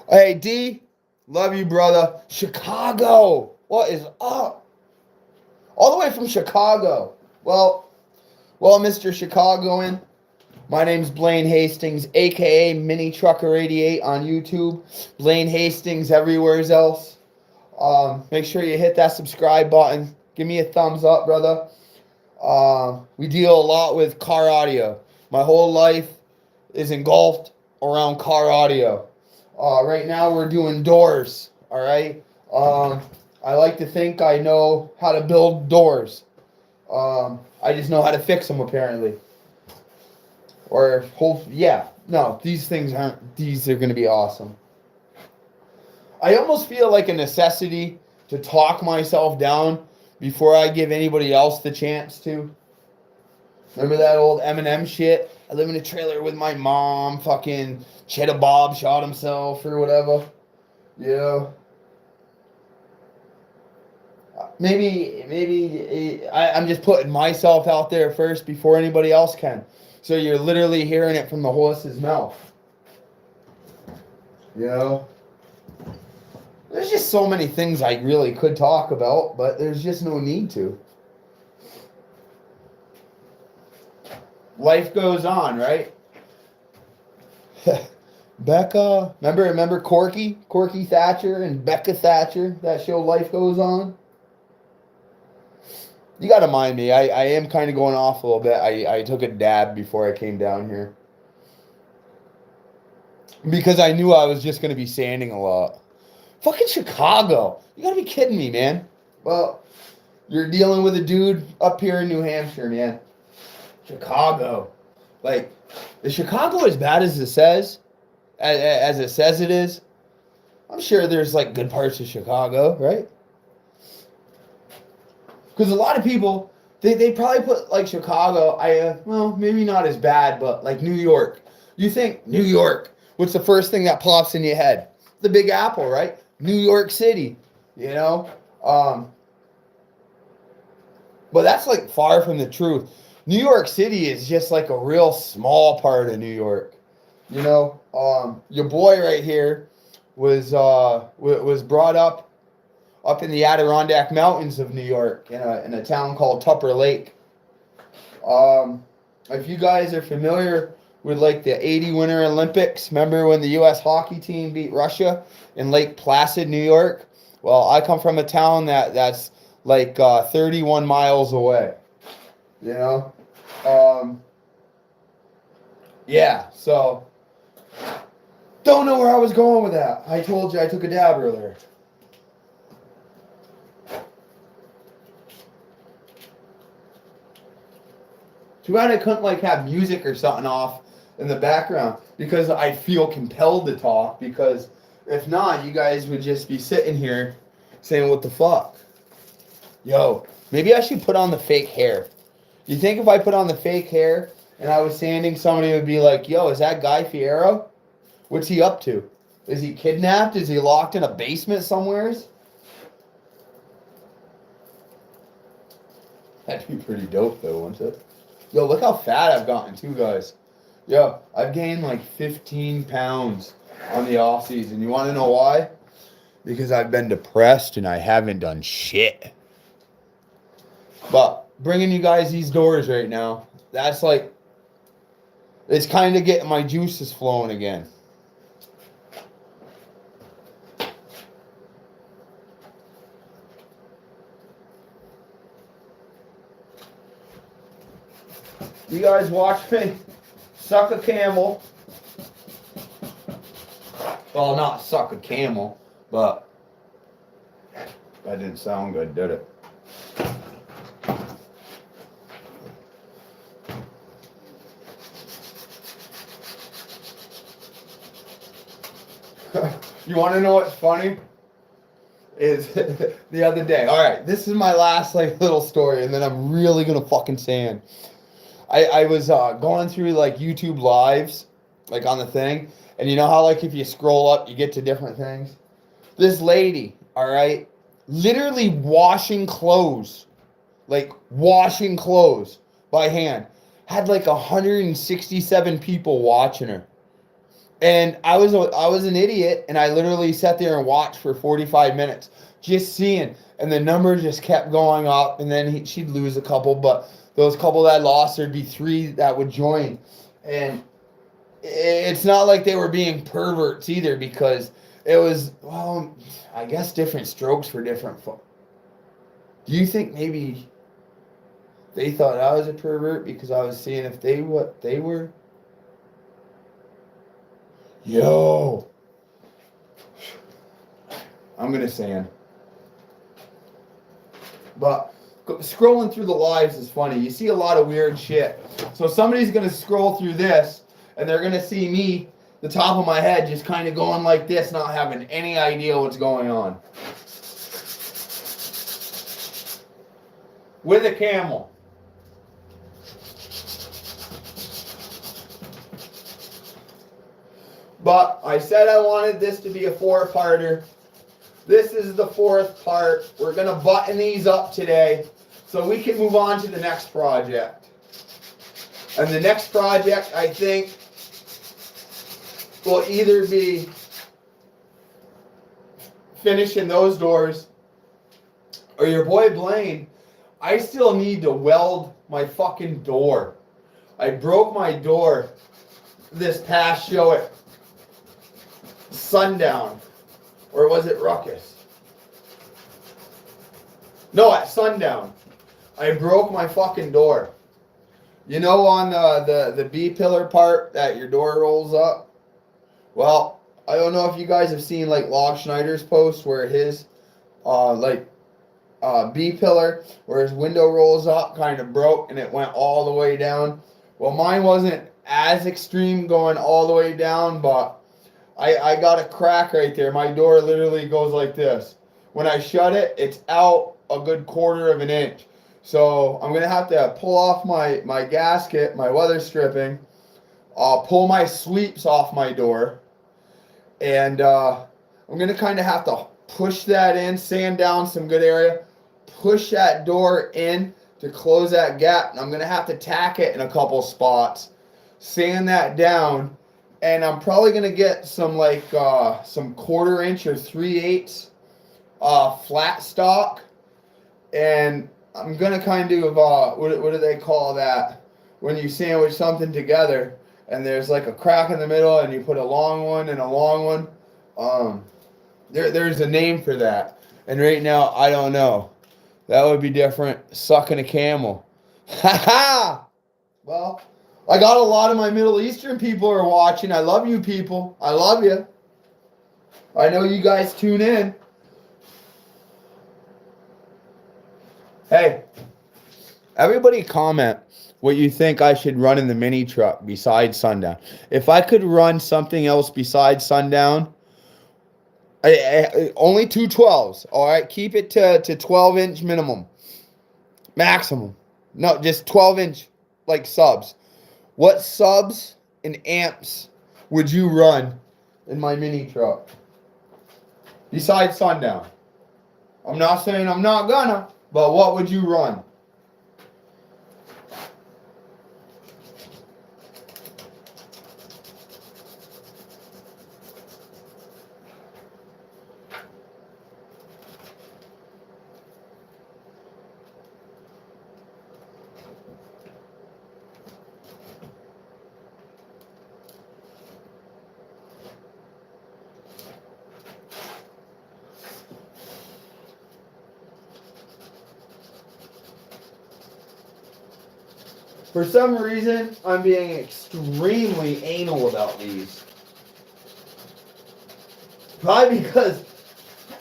Hey, D, love you, brother. Chicago, what is up? All the way from Chicago. Well, Mr. Chicagoan, My name's Blaine Hastings, aka Mini Trucker 88 on YouTube. Blaine Hastings everywhere else. Make sure you hit that subscribe button. Give me a thumbs up, brother. We deal a lot with car audio. My whole life is engulfed around car audio. Right now we're doing doors. All right. I like to think I know how to build doors. I just know how to fix them apparently. Or yeah. No, these things aren't. These are going to be awesome. I almost feel like a necessity to talk myself down before I give anybody else the chance to. Remember that old Eminem shit? I live in a trailer with my mom. Fucking Cheddar Bob shot himself or whatever. Yeah. Maybe I'm just putting myself out there first before anybody else can. So you're literally hearing it from the horse's mouth. You know? There's just so many things I really could talk about, but there's just no need to. Life goes on, right? Becca, remember Corky Thatcher and Becca Thatcher, that show Life Goes On? You gotta mind me, I am kind of going off a little bit. I took a dab before I came down here. Because I knew I was just going to be sanding a lot. Fucking Chicago. You gotta be kidding me, man. Well, you're dealing with a dude up here in New Hampshire, man. Chicago. Like, is Chicago as bad as it says? As it says it is? I'm sure there's, like, good parts of Chicago, right? Because a lot of people, they probably put, like, Chicago, well, maybe not as bad, but, like, New York. You think, New York, what's the first thing that pops in your head? The Big Apple, right? New York City, you know? But that's, like, far from the truth. New York City is just, like, a real small part of New York. You know? Your boy right here was brought up in the Adirondack Mountains of New York in a town called Tupper Lake. If you guys are familiar with like the '80 Winter Olympics, remember when the U.S. hockey team beat Russia in Lake Placid, New York? Well, I come from a town that's like 31 miles away. You know? Yeah, so don't know where I was going with that. I told you I took a dab earlier. Too bad I couldn't like have music or something off in the background because I feel compelled to talk, because if not, you guys would just be sitting here saying, what the fuck? Yo, maybe I should put on the fake hair. You think if I put on the fake hair and I was sanding, somebody would be like, yo, is that Guy Fiero? What's he up to? Is he kidnapped? Is he locked in a basement somewheres? That'd be pretty dope though, wouldn't it? Yo, look how fat I've gotten too, guys. Yo, I've gained like 15 pounds on the off season. You want to know why? Because I've been depressed and I haven't done shit. But bringing you guys these doors right now, that's like, it's kind of getting my juices flowing again. You guys watch me suck a camel. Well, not suck a camel, but that didn't sound good, did it? You want to know what's funny? Is the other day. All right, this is my last like little story, and then I'm really gonna fucking sand. I was going through like YouTube lives, like on the thing, and you know how like if you scroll up, you get to different things. This lady, all right, literally washing clothes by hand, had like 167 people watching her. And I was an idiot, and I literally sat there and watched for 45 minutes, just seeing, and the number just kept going up, and then she'd lose a couple, but those couple that lost, there'd be 3 that would join, And it's not like they were being perverts either, because it was, well, I guess different strokes for different folks. Do you think maybe they thought I was a pervert because I was seeing if what they were? Yo, I'm gonna sand. But scrolling through the lives is funny. You see a lot of weird shit. So somebody's gonna scroll through this, and they're gonna see me, the top of my head, just kind of going like this, not having any idea what's going on. With a camel. But I said I wanted this to be a 4-parter. This is the 4th part. We're going to button these up today so we can move on to the next project. And the next project, I think, will either be finishing those doors, or your boy Blaine, I still need to weld my fucking door. I broke my door this past show at Sundown. Or was it Ruckus? No, at Sundown. I broke my fucking door. You know, on the B-pillar part that your door rolls up? Well, I don't know if you guys have seen like Log Schneider's post where his B-pillar, where his window rolls up, kind of broke and it went all the way down. Well, mine wasn't as extreme going all the way down, but I got a crack right there. My door literally goes like this. When I shut it, it's out a good 1/4 of an inch. So I'm going to have to pull off my gasket, my weather stripping, pull my sweeps off my door, and I'm going to kind of have to push that in, sand down some good area, push that door in to close that gap, and I'm going to have to tack it in a couple spots, sand that down, and I'm probably going to get some like some 1/4 inch or 3/8 flat stock, and I'm going to kind of, what do they call that? When you sandwich something together and there's like a crack in the middle and you put a long one and a long one. There's a name for that. And right now, I don't know. That would be different. Sucking a camel. Ha ha! Well, I got a lot of my Middle Eastern people are watching. I love you people. I love you. I know you guys tune in. Hey, everybody comment what you think I should run in the mini truck besides Sundown. If I could run something else besides Sundown, only 212s, all right? Keep it to 12-inch minimum. Maximum. No, just 12-inch, like, subs. What subs and amps would you run in my mini truck besides Sundown? I'm not saying I'm not gonna, but what would you run? For some reason, I'm being extremely anal about these. Probably because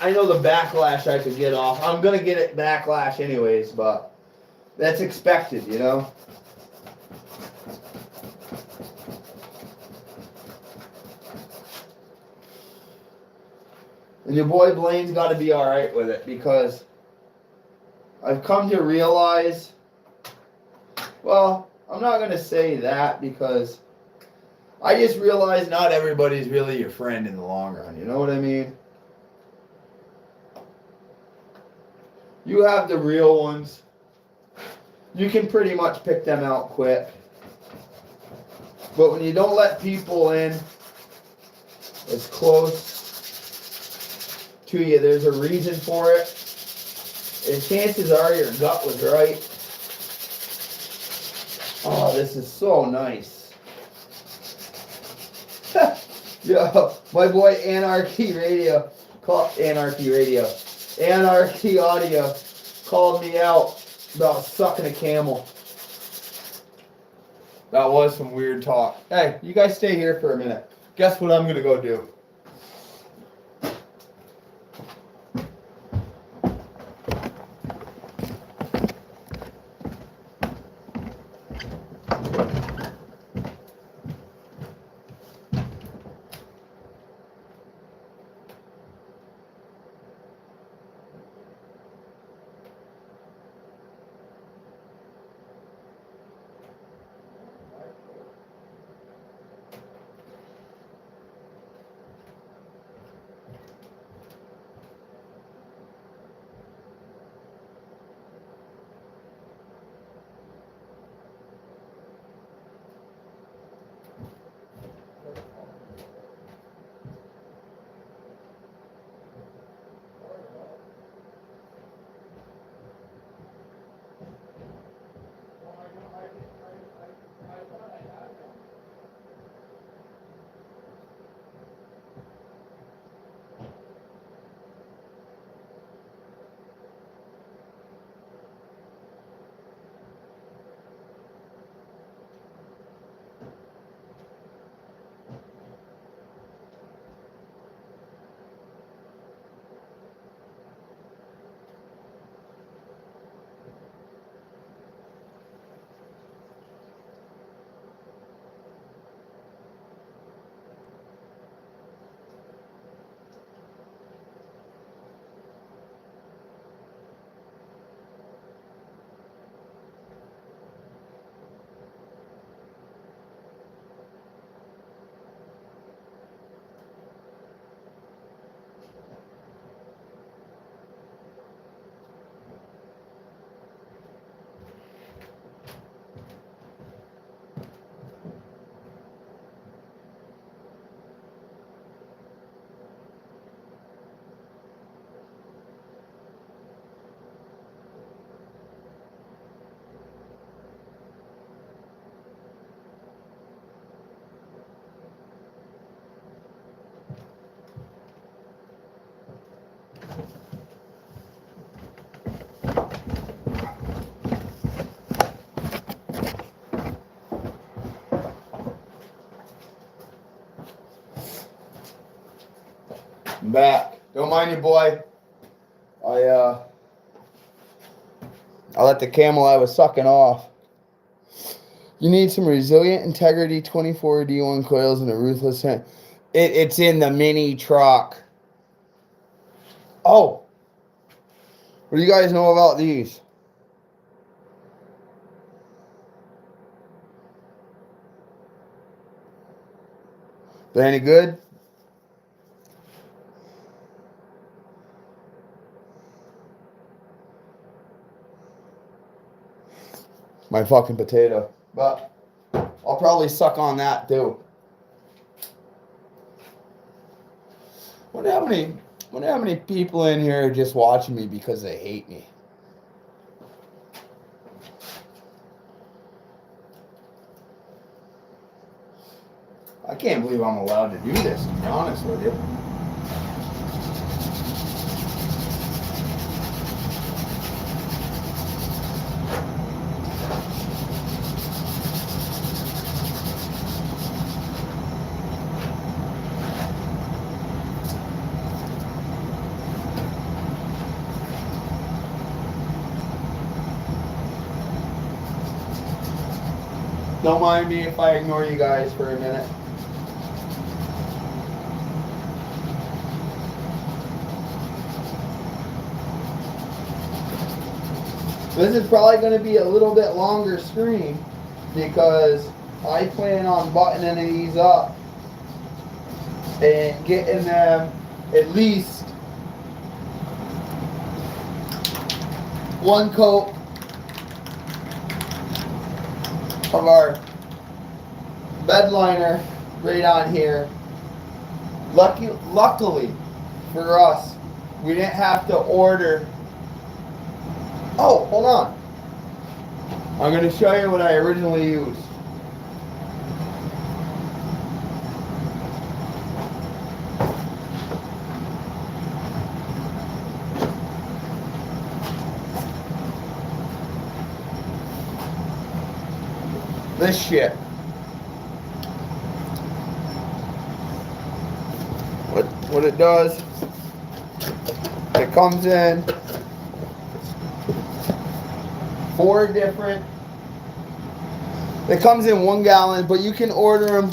I know the backlash I could get off. I'm going to get it backlash anyways, but that's expected, you know? And your boy Blaine's got to be alright with it, because I've come to realize, well, I'm not going to say that, because I just realized not everybody's really your friend in the long run. You know what I mean? You have the real ones. You can pretty much pick them out quick. But when you don't let people in as close to you, there's a reason for it. And chances are your gut was right. Oh, this is so nice. Yeah, my boy Anarchy Radio, Anarchy Radio, Anarchy Audio called me out about sucking a camel. That was some weird talk. Hey, you guys stay here for a minute. Guess what I'm gonna go do? I'm back. Don't mind you, boy. I let the camel I was sucking off. You need some resilient integrity 24 D1 coils and a ruthless hand. It's in the mini truck. Oh. What do you guys know about these? They any good? My fucking potato. But I'll probably suck on that too. Wonder how many people in here are just watching me because they hate me. I can't believe I'm allowed to do this, to be honest with you. Don't mind me if I ignore you guys for a minute. This is probably going to be a little bit longer stream because I plan on buttoning these up and getting them at least one coat of our bed liner right on here. Luckily for us, we didn't have to order. Oh, hold on. I'm going to show you what I originally used. this shit. What it does, it comes in 4 different. It comes in 1 gallon, but you can order them.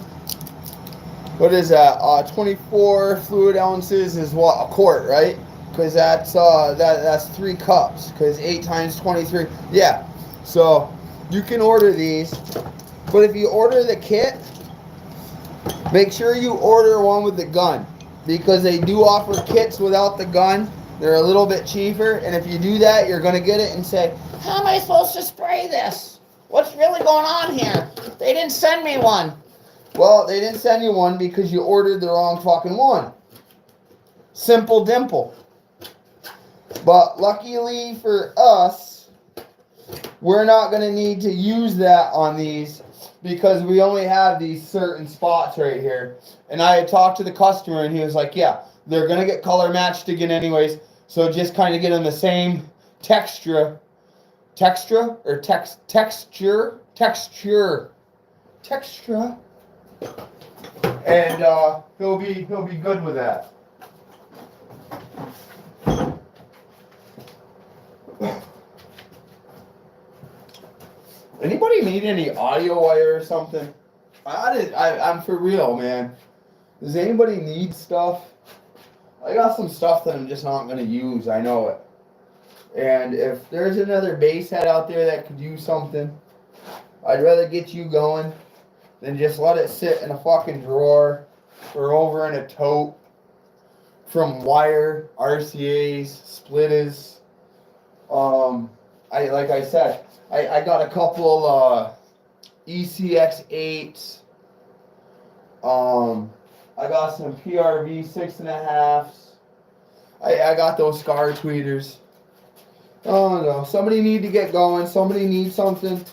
What is that? 24 fluid ounces is what, a quart, right? Because that's 3 cups. Because 8 times 23, yeah. So you can order these, but if you order the kit, make sure you order one with the gun, because they do offer kits without the gun. They're a little bit cheaper, and if you do that, you're gonna get it and say, "How am I supposed to spray this? What's really going on here? They didn't send me one." Well, they didn't send you one because you ordered the wrong fucking one. Simple dimple. But luckily for us, we're not going to need to use that on these, because we only have these certain spots right here. And I had talked to the customer, and he was like, yeah, they're going to get color matched again anyways, so just kind of get them the same texture. Texture? And he'll be good with that. Anybody need any audio wire or something? I'm for real, man. Does anybody need stuff? I got some stuff that I'm just not gonna use. I know it. And if there's another bass head out there that could use something, I'd rather get you going than just let it sit in a fucking drawer or over in a tote from wire, RCAs, splitters. Like I said, I got a couple ECX8s. I got some PRV 6.5s. I got those Scar tweeters. Oh no, somebody need to get going. Somebody needs something.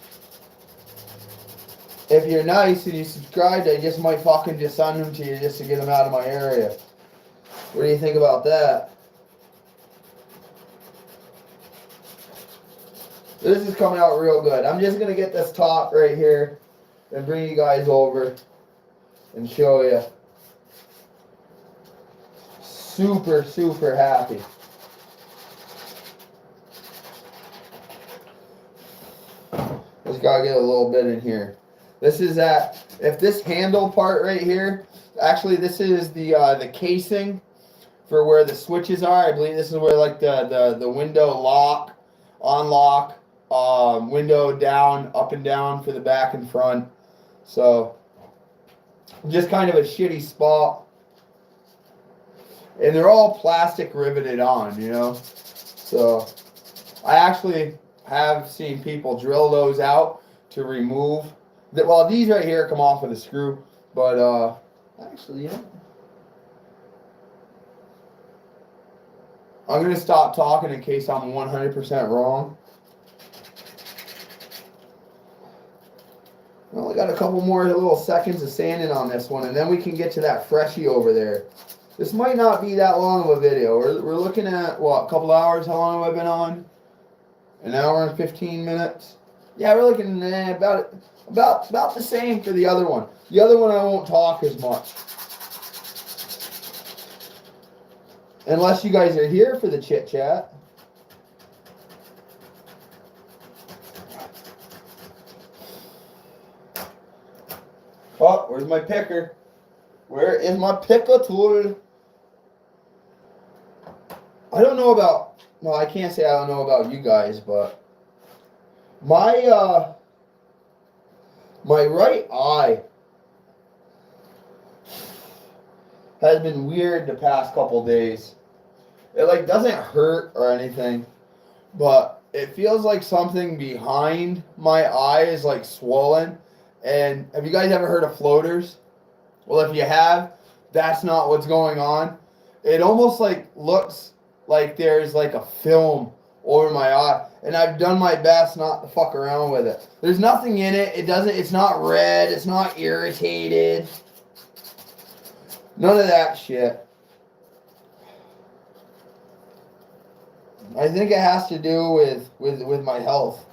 If you're nice and you subscribed, I just might fucking just send them to you just to get them out of my area. What do you think about that? This is coming out real good. I'm just going to get this top right here and bring you guys over and show you. Super, super happy. Just got to get a little bit in here. This is that, if this handle part right here, actually this is the casing for where the switches are. I believe this is where like the window lock, unlock, window down, up and down for the back and front. So just kind of a shitty spot. And they're all plastic riveted on, you know. So I actually have seen people drill those out to remove. Well, these right here come off with a screw, but actually, yeah. I'm going to stop talking in case I'm 100% wrong. I only got a couple more little seconds of sanding on this one, and then we can get to that freshie over there. This might not be that long of a video. We're looking at, what, a couple hours? How long have I been on? An hour and 15 minutes? Yeah, we're looking at about the same for the other one. The other one I won't talk as much. Unless you guys are here for the chit chat. Oh, where's my picker? Where is my picker tool? I don't know about, well, I can't say I don't know about you guys, but my my right eye has been weird the past couple days. It like doesn't hurt or anything, but it feels like something behind my eye is like swollen. And have you guys ever heard of floaters? Well, if you have, that's not what's going on. It almost like looks like there's like a film over my eye, and I've done my best not to fuck around with it. There's nothing in it. It's not red. It's not irritated. None of that shit. I think it has to do with my health.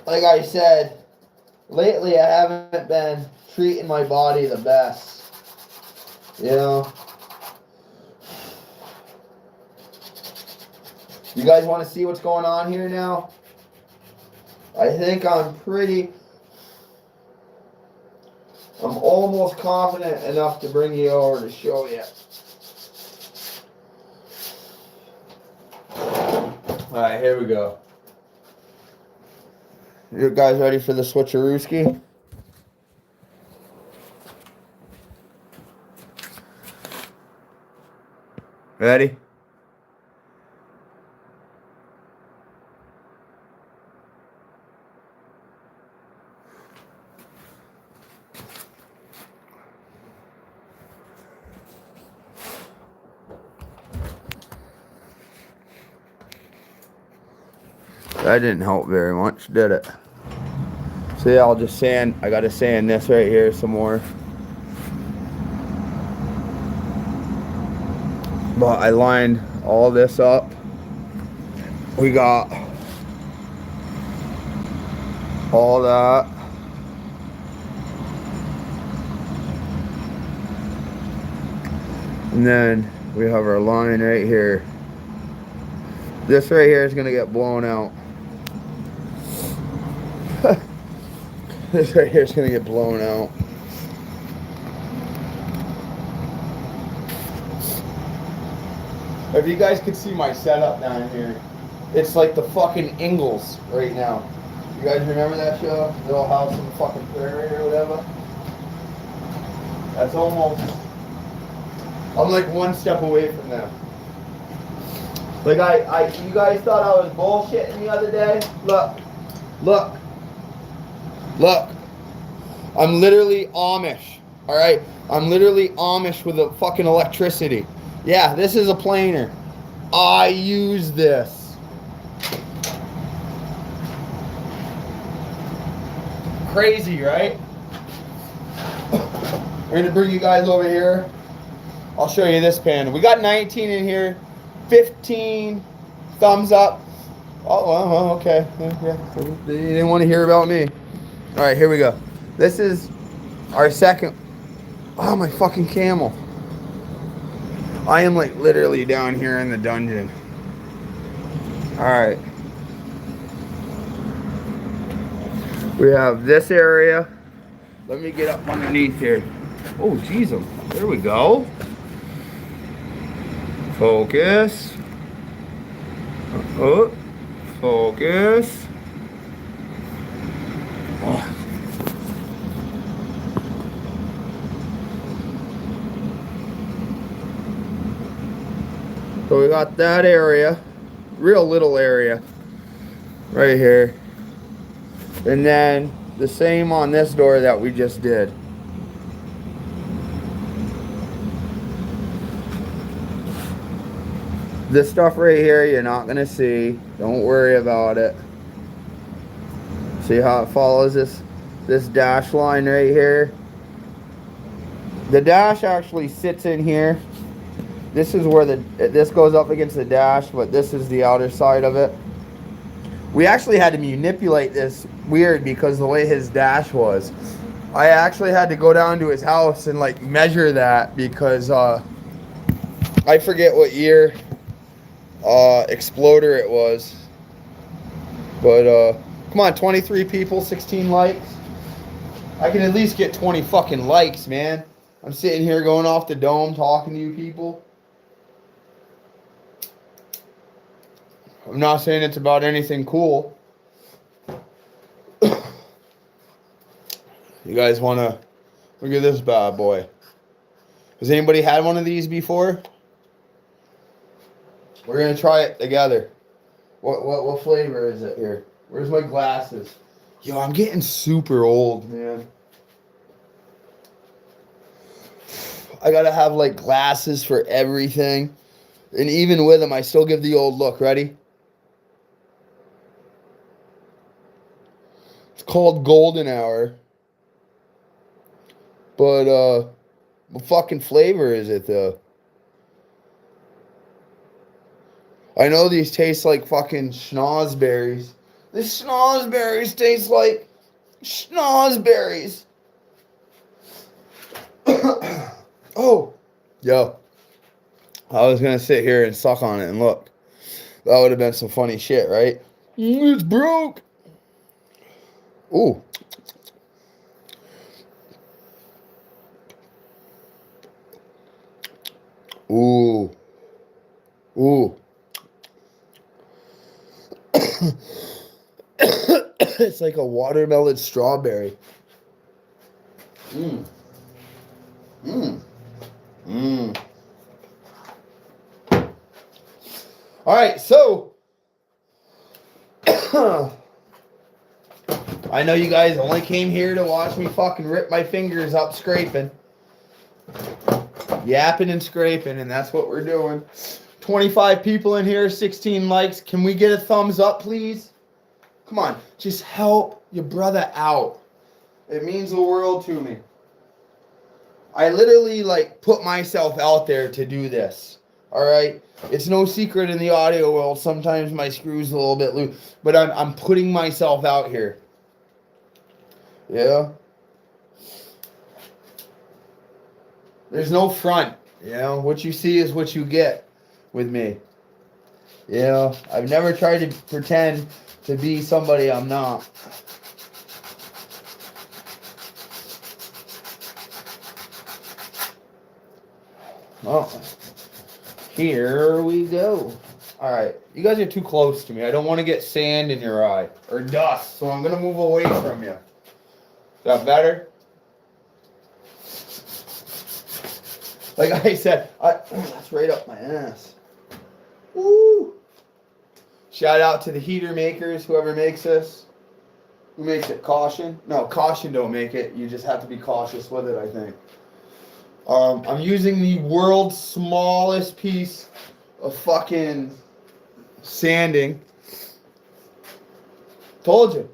like I said, lately I haven't been treating my body the best. You know? You guys want to see what's going on here now? I think I'm almost confident enough to bring you over to show you. Alright, here we go. You guys ready for the switcherooski? Ready? That didn't help very much, did it? See, I'll just sand. I gotta sand this right here some more. But I lined all this up. We got all that. And then we have our line right here. This right here is gonna get blown out. This right here is gonna get blown out. If you guys could see my setup down here, it's like the fucking Ingalls right now. You guys remember that show? Little House on the fucking Prairie or whatever? That's almost... I'm like one step away from them. Like you guys thought I was bullshitting the other day? Look. I'm literally Amish. Alright? I'm literally Amish with the fucking electricity. Yeah, this is a planer. I use this. Crazy, right? We're gonna bring you guys over here. I'll show you this panel. We got 19 in here. 15 thumbs up. Oh, well, okay. Yeah. You didn't want to hear about me. All right, here we go. This is our second. Oh, my fucking camel. I am like literally down here in the dungeon. All right. We have this area. Let me get up underneath here. Oh, jeez. There we go. Focus. Oh, focus. Oh. So we got that area, real little area, right here. And then the same on this door that we just did. This stuff right here you're not gonna see. Don't worry about it. See how it follows this dash line right here? The dash actually sits in here. This is where this goes up against the dash, but this is the outer side of it. We actually had to manipulate this weird because the way his dash was. I actually had to go down to his house and like measure that because I forget what year Exploder it was. But come on, 23 people, 16 likes. I can at least get 20 fucking likes, man. I'm sitting here going off the dome talking to you people. I'm not saying it's about anything cool. You guys want to look at this bad boy? Has anybody had one of these before? We're gonna try it together. What flavor is it here? Where's my glasses? Yo, I'm getting super old, man. I gotta have like glasses for everything. And even with them, I still give the old look. Ready? It's called Golden Hour. But, what fucking flavor is it, though? I know these taste like fucking schnozberries. The schnozberries taste like schnozberries. Oh, yo. I was going to sit here and suck on it and look. That would have been some funny shit, right? It's broke. Ooh. Ooh. Ooh. It's like a watermelon strawberry. Mmm. Mmm. Mmm. All right, so I know you guys only came here to watch me fucking rip my fingers up scraping. Yapping and scraping, and that's what we're doing. 25 people in here, 16 likes. Can we get a thumbs up, please? Come on, just help your brother out. It means the world to me. I literally like put myself out there to do this. All right, it's no secret in the audio world. Sometimes my screw's a little bit loose, but I'm putting myself out here. Yeah. There's no front. You know, what you see is what you get with me. You know, I've never tried to pretend to be somebody I'm not. Oh, here we go. All right, you guys are too close to me. I don't want to get sand in your eye or dust, so I'm going to move away from you. Is that better? Like I said, that's right up my ass. Woo! Shout out to the heater makers, whoever makes this. Who makes it? Caution? No, Caution don't make it. You just have to be cautious with it, I think. I'm using the world's smallest piece of fucking sanding. Told you.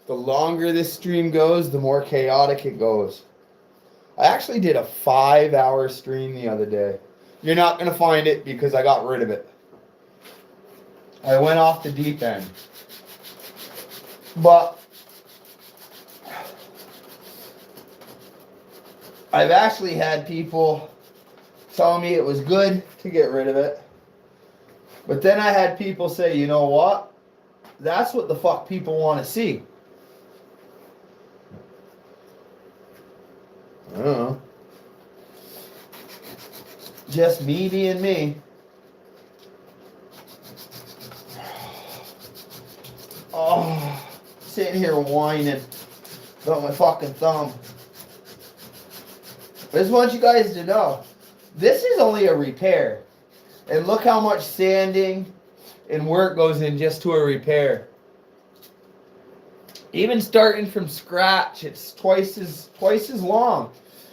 The longer this stream goes, the more chaotic it goes. I actually did a 5-hour stream the other day. You're not going to find it because I got rid of it. I went off the deep end. But I've actually had people tell me it was good to get rid of it. But then I had people say, you know what? That's what the fuck people want to see. I don't know. Just me being me. Oh, sitting here whining about my fucking thumb. I just want you guys to know, this is only a repair. And look how much sanding and work goes in just to a repair. Even starting from scratch, it's twice as long.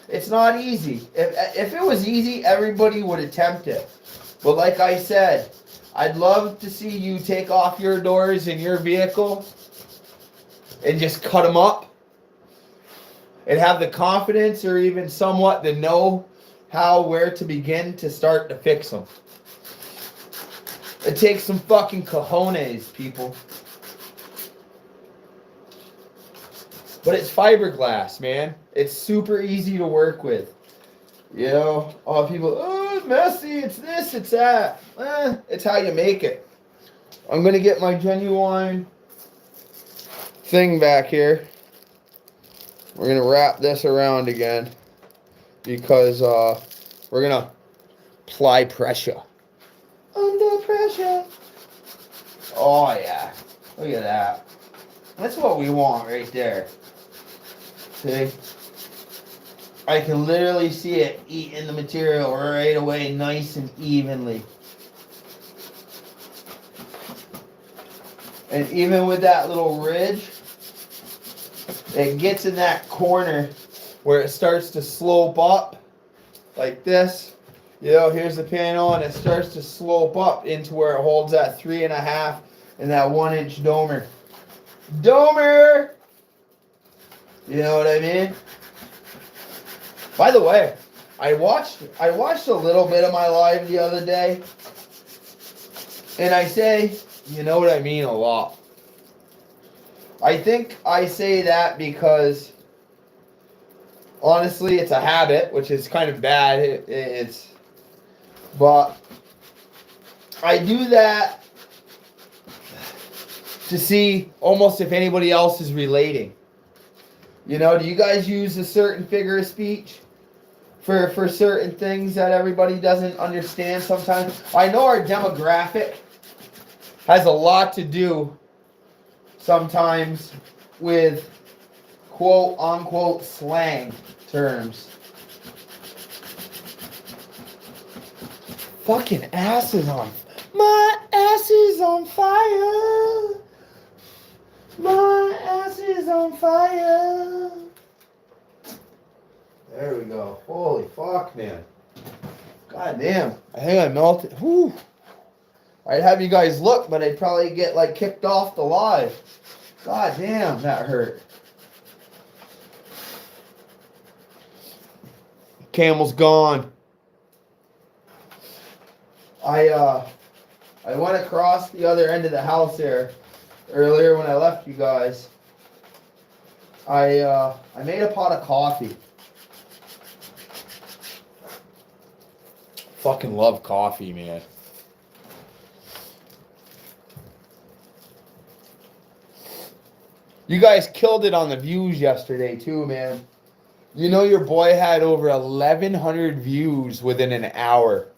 It's not easy. If it was easy, everybody would attempt it. But like I said, I'd love to see you take off your doors in your vehicle and just cut them up and have the confidence or even somewhat the where to begin to start to fix them. It takes some fucking cojones, people. But it's fiberglass, man. It's super easy to work with. You know, all people, oh, it's messy, it's this, it's that. It's how you make it. I'm going to get my genuine thing back here. We're going to wrap this around again because we're going to apply pressure. Under pressure. Oh, yeah. Look at that. That's what we want right there. See? I can literally see it eating the material right away, nice and evenly. And even with that little ridge, it gets in that corner where it starts to slope up like this. You know, here's the panel, and it starts to slope up into where it holds that 3.5 and that 1-inch domer. Domer! You know what I mean? By the way, I watched a little bit of my live the other day, and I say, you know what I mean, a lot. I think I say that because honestly, it's a habit, which is kind of bad. But I do that to see almost if anybody else is relating. You know, do you guys use a certain figure of speech for certain things that everybody doesn't understand sometimes? I know our demographic has a lot to do sometimes with quote unquote slang terms. Fucking ass is on. My ass is on fire. My ass is on fire. There we go. Holy fuck, man. God damn. I think I melted. Whew. I'd have you guys look, but I'd probably get like kicked off the live. God damn, that hurt. Camel's gone. I went across the other end of the house there earlier when I left you guys. I made a pot of coffee. Fucking love coffee, man. You guys killed it on the views yesterday too, man. You know your boy had over 1,100 views within an hour.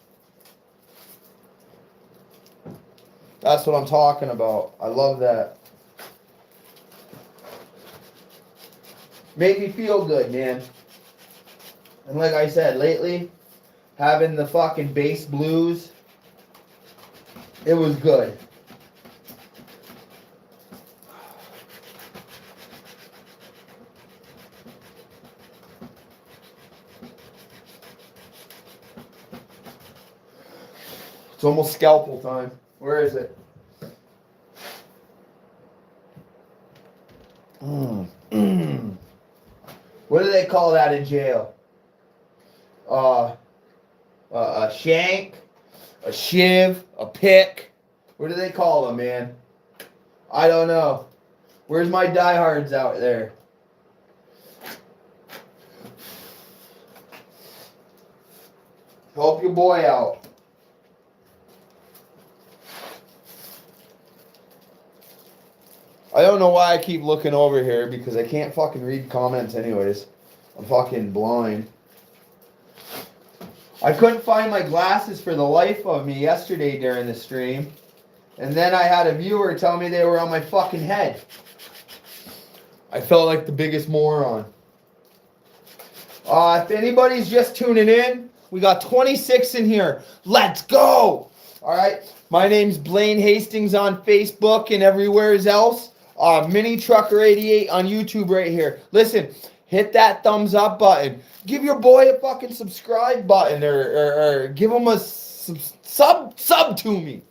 That's what I'm talking about. I love that. Made me feel good, man. And like I said, lately, having the fucking bass blues, it was good. It's almost scalpel time. Where is it? What do they call that in jail? A shank, a shiv, a pick. What do they call them, man? I don't know. Where's my diehards out there? Help your boy out. I don't know why I keep looking over here because I can't fucking read comments anyways. I'm fucking blind. I couldn't find my glasses for the life of me yesterday during the stream. And then I had a viewer tell me they were on my fucking head. I felt like the biggest moron. If anybody's just tuning in, we got 26 in here. Let's go! Alright, my name's Blaine Hastings on Facebook and everywhere else. Mini Trucker 88 on YouTube right here. Listen, hit that thumbs up button. Give your boy a fucking subscribe button or give him a sub to me.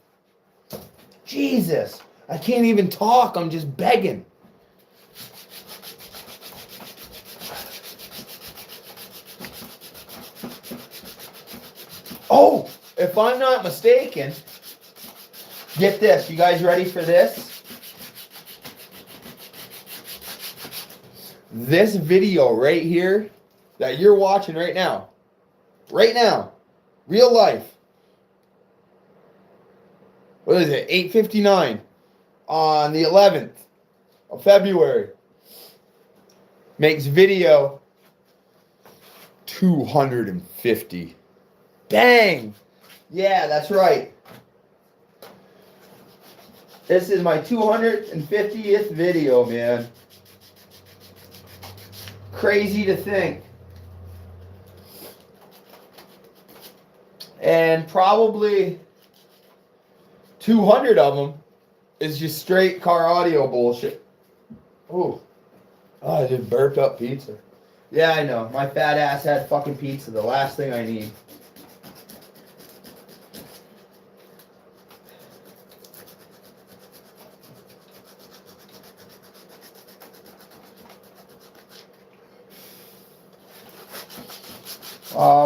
Jesus, I can't even talk. I'm just begging. Oh, if I'm not mistaken, get this. You guys ready for this? This video right here that you're watching right now, real life. What is it? 8:59 on the 11th of February. Makes video 250. Bang! Yeah, that's right. This is my 250th video, man. Crazy to think. And probably 200 of them is just straight car audio bullshit. Oh, I just burped up pizza. Yeah, I know. My fat ass had fucking pizza. The last thing I need.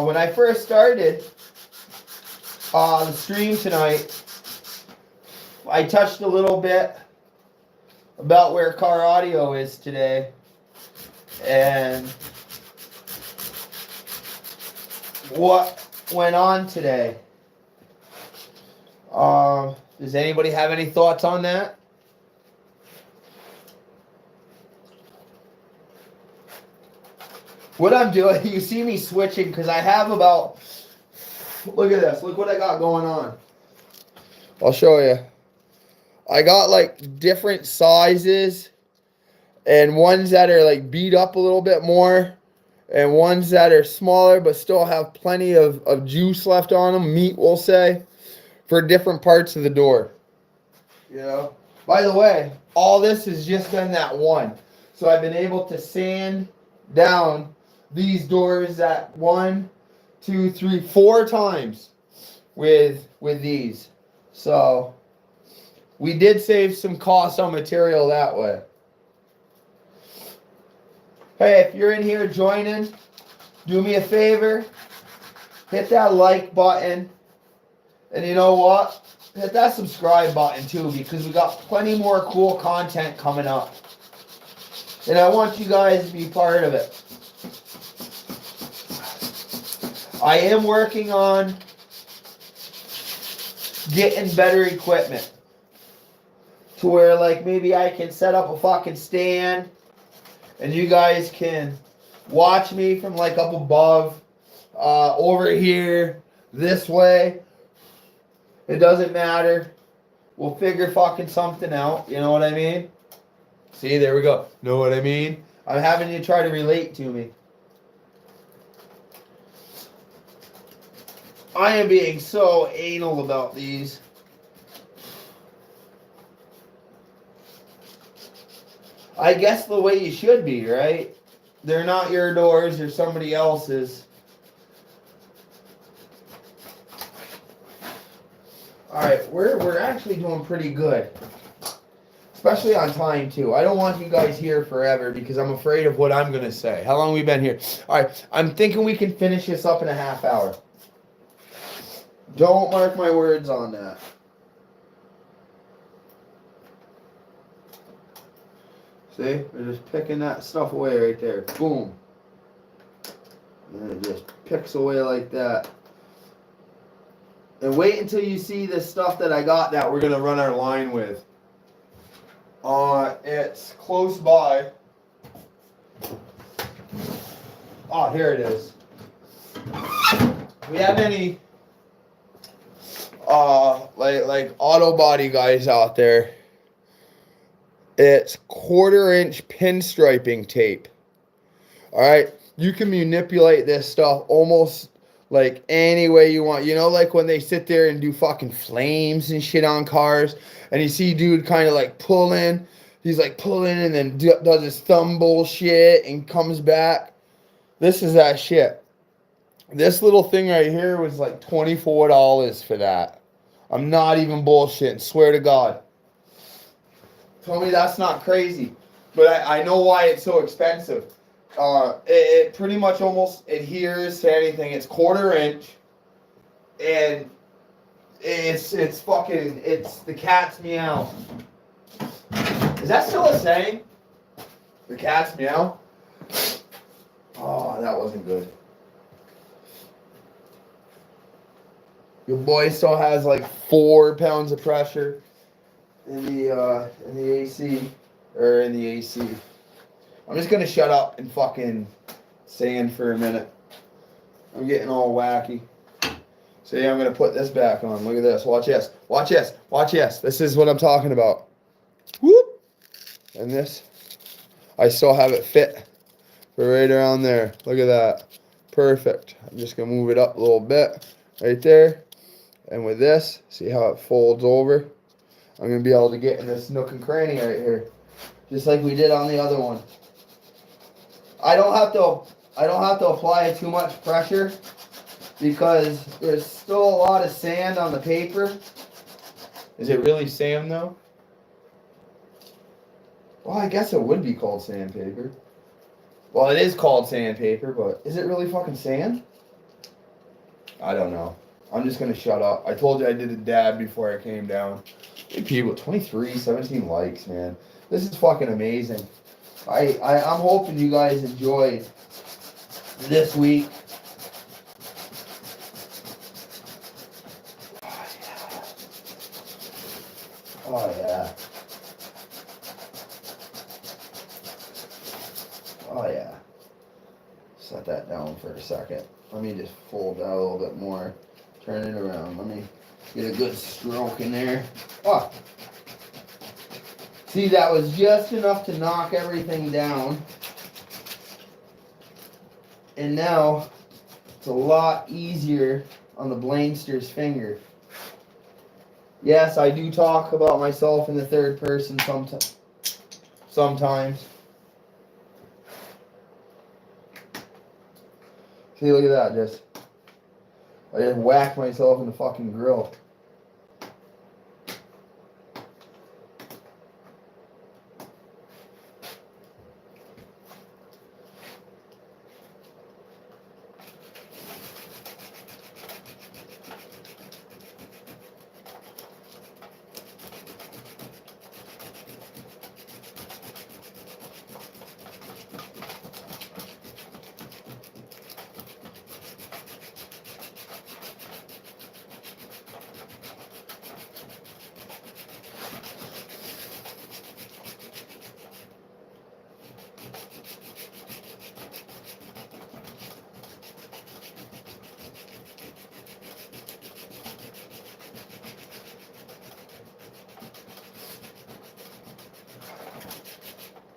When I first started the stream tonight, I touched a little bit about where car audio is today and what went on today. Does anybody have any thoughts on that? What I'm doing, you see me switching because I have about, look at this, look what I got going on. I'll show you. I got like different sizes and ones that are like beat up a little bit more and ones that are smaller but still have plenty of juice left on them, meat we'll say, for different parts of the door. You know? By the way, all this has just been that one. So I've been able to sand down these doors at 1, 2, 3, 4 times with these. So we did save some costs on material that way. Hey, if you're in here joining, do me a favor, hit that like button, and you know what? Hit that subscribe button too, because we got plenty more cool content coming up. And I want you guys to be part of it. I am working on getting better equipment to where like maybe I can set up a fucking stand and you guys can watch me from like up above, over here, this way. It doesn't matter. We'll figure fucking something out. You know what I mean? See, there we go. Know what I mean? I'm having you try to relate to me. I am being so anal about these. I guess the way you should be, right? They're not your doors, they're somebody else's. Alright, we're actually doing pretty good. Especially on time too. I don't want you guys here forever because I'm afraid of what I'm gonna say. How long have we been here? Alright, I'm thinking we can finish this up in a half hour. Don't mark my words on that. See? We're just picking that stuff away right there. Boom. And it just picks away like that. And wait until you see this stuff that I got that we're going to run our line with. It's close by. Oh, here it is. We have any like auto body guys out there? It's 1/4-inch pinstriping tape. All right, you can manipulate this stuff almost like any way you want. You know, like when they sit there and do fucking flames and shit on cars, and you see dude kind of like pulling. He's like pulling and then does his thumb bullshit and comes back. This is that shit. This little thing right here was like $24 for that. I'm not even bullshitting. Swear to God. Tell me that's not crazy. But I know why it's so expensive. It pretty much almost adheres to anything. It's 1/4-inch. And it's fucking, it's the cat's meow. Is that still a saying? The cat's meow? Oh, that wasn't good. Your boy still has like 4 pounds of pressure in the AC, or in the AC. I'm just gonna shut up and fucking sand for a minute. I'm getting all wacky. So yeah, I'm gonna put this back on. Look at this. Watch this. Watch this. Watch this. This is what I'm talking about. Whoop. And this, I still have it fit for right around there. Look at that. Perfect. I'm just gonna move it up a little bit right there. And with this, see how it folds over? I'm going to be able to get in this nook and cranny right here. Just like we did on the other one. I don't have to apply too much pressure because there's still a lot of sand on the paper. Is it really sand though? Well, I guess it would be called sandpaper. Well, it is called sandpaper, but is it really fucking sand? I don't know. I'm just going to shut up. I told you I did a dab before I came down. Hey, people, 23, 17 likes, man. This is fucking amazing. I'm hoping you guys enjoyed this week. Oh yeah. Oh yeah. Set that down for a second. Let me just fold that a little bit more. Turn it around. Let me get a good stroke in there. Oh. See, that was just enough to knock everything down. And now it's a lot easier on the Blankster's finger. Yes, I do talk about myself in the third person sometimes. See, look at that. I just whacked myself in the fucking grill.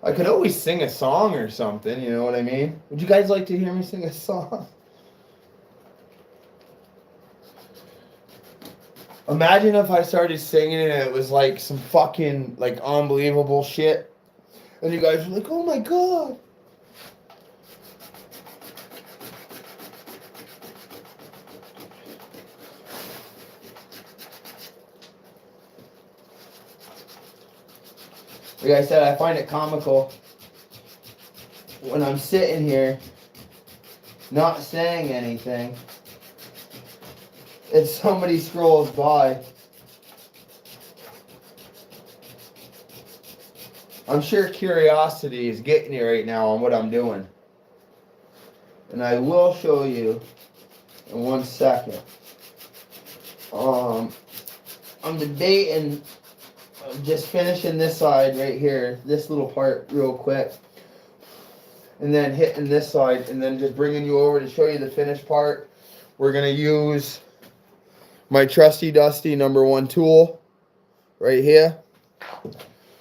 I could always sing a song or something, you know what I mean? Would you guys like to hear me sing a song? Imagine if I started singing and it was like some fucking like unbelievable shit. And you guys were like, oh my god. Like I said, I find it comical when I'm sitting here not saying anything and somebody scrolls by. I'm sure curiosity is getting you right now on what I'm doing. And I will show you in 1 second. I'm debating just finishing this side right here, this little part real quick, and then hitting this side, and then just bringing you over to show you the finished part. We're going to use my trusty dusty #1 tool right here.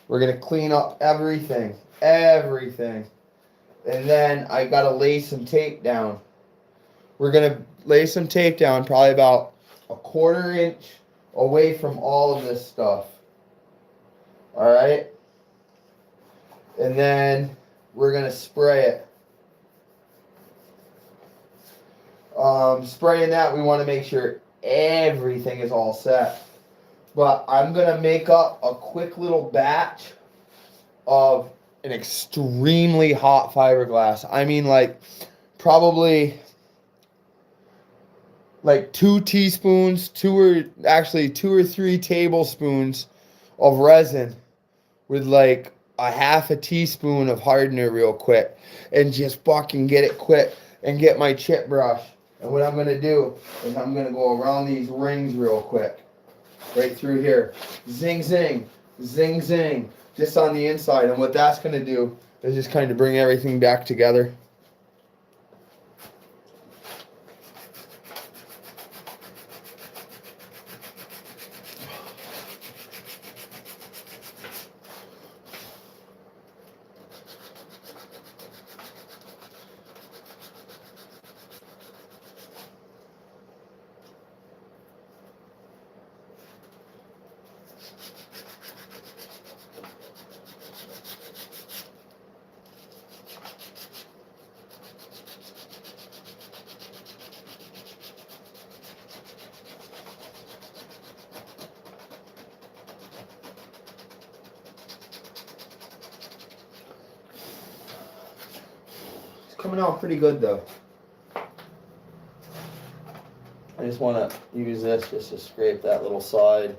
We're going to clean up everything, and then I got to lay some tape down. We're going to lay some tape down probably about a 1/4 inch away from all of this stuff. Alright? And then we're going to spray it. Spraying that, we want to make sure everything is all set. But I'm going to make up a quick little batch of an extremely hot fiberglass. I mean, like, probably like 2 teaspoons, 2 or 3 tablespoons of resin with like a 1/2 teaspoon of hardener real quick, and just fucking get it quick and get my chip brush. And what I'm going to do is I'm going to go around these rings real quick. Right through here. Zing, zing. Zing, zing. Just on the inside. And what that's going to do is just kind of bring everything back together. Coming out pretty good though. I just want to use this just to scrape that little side.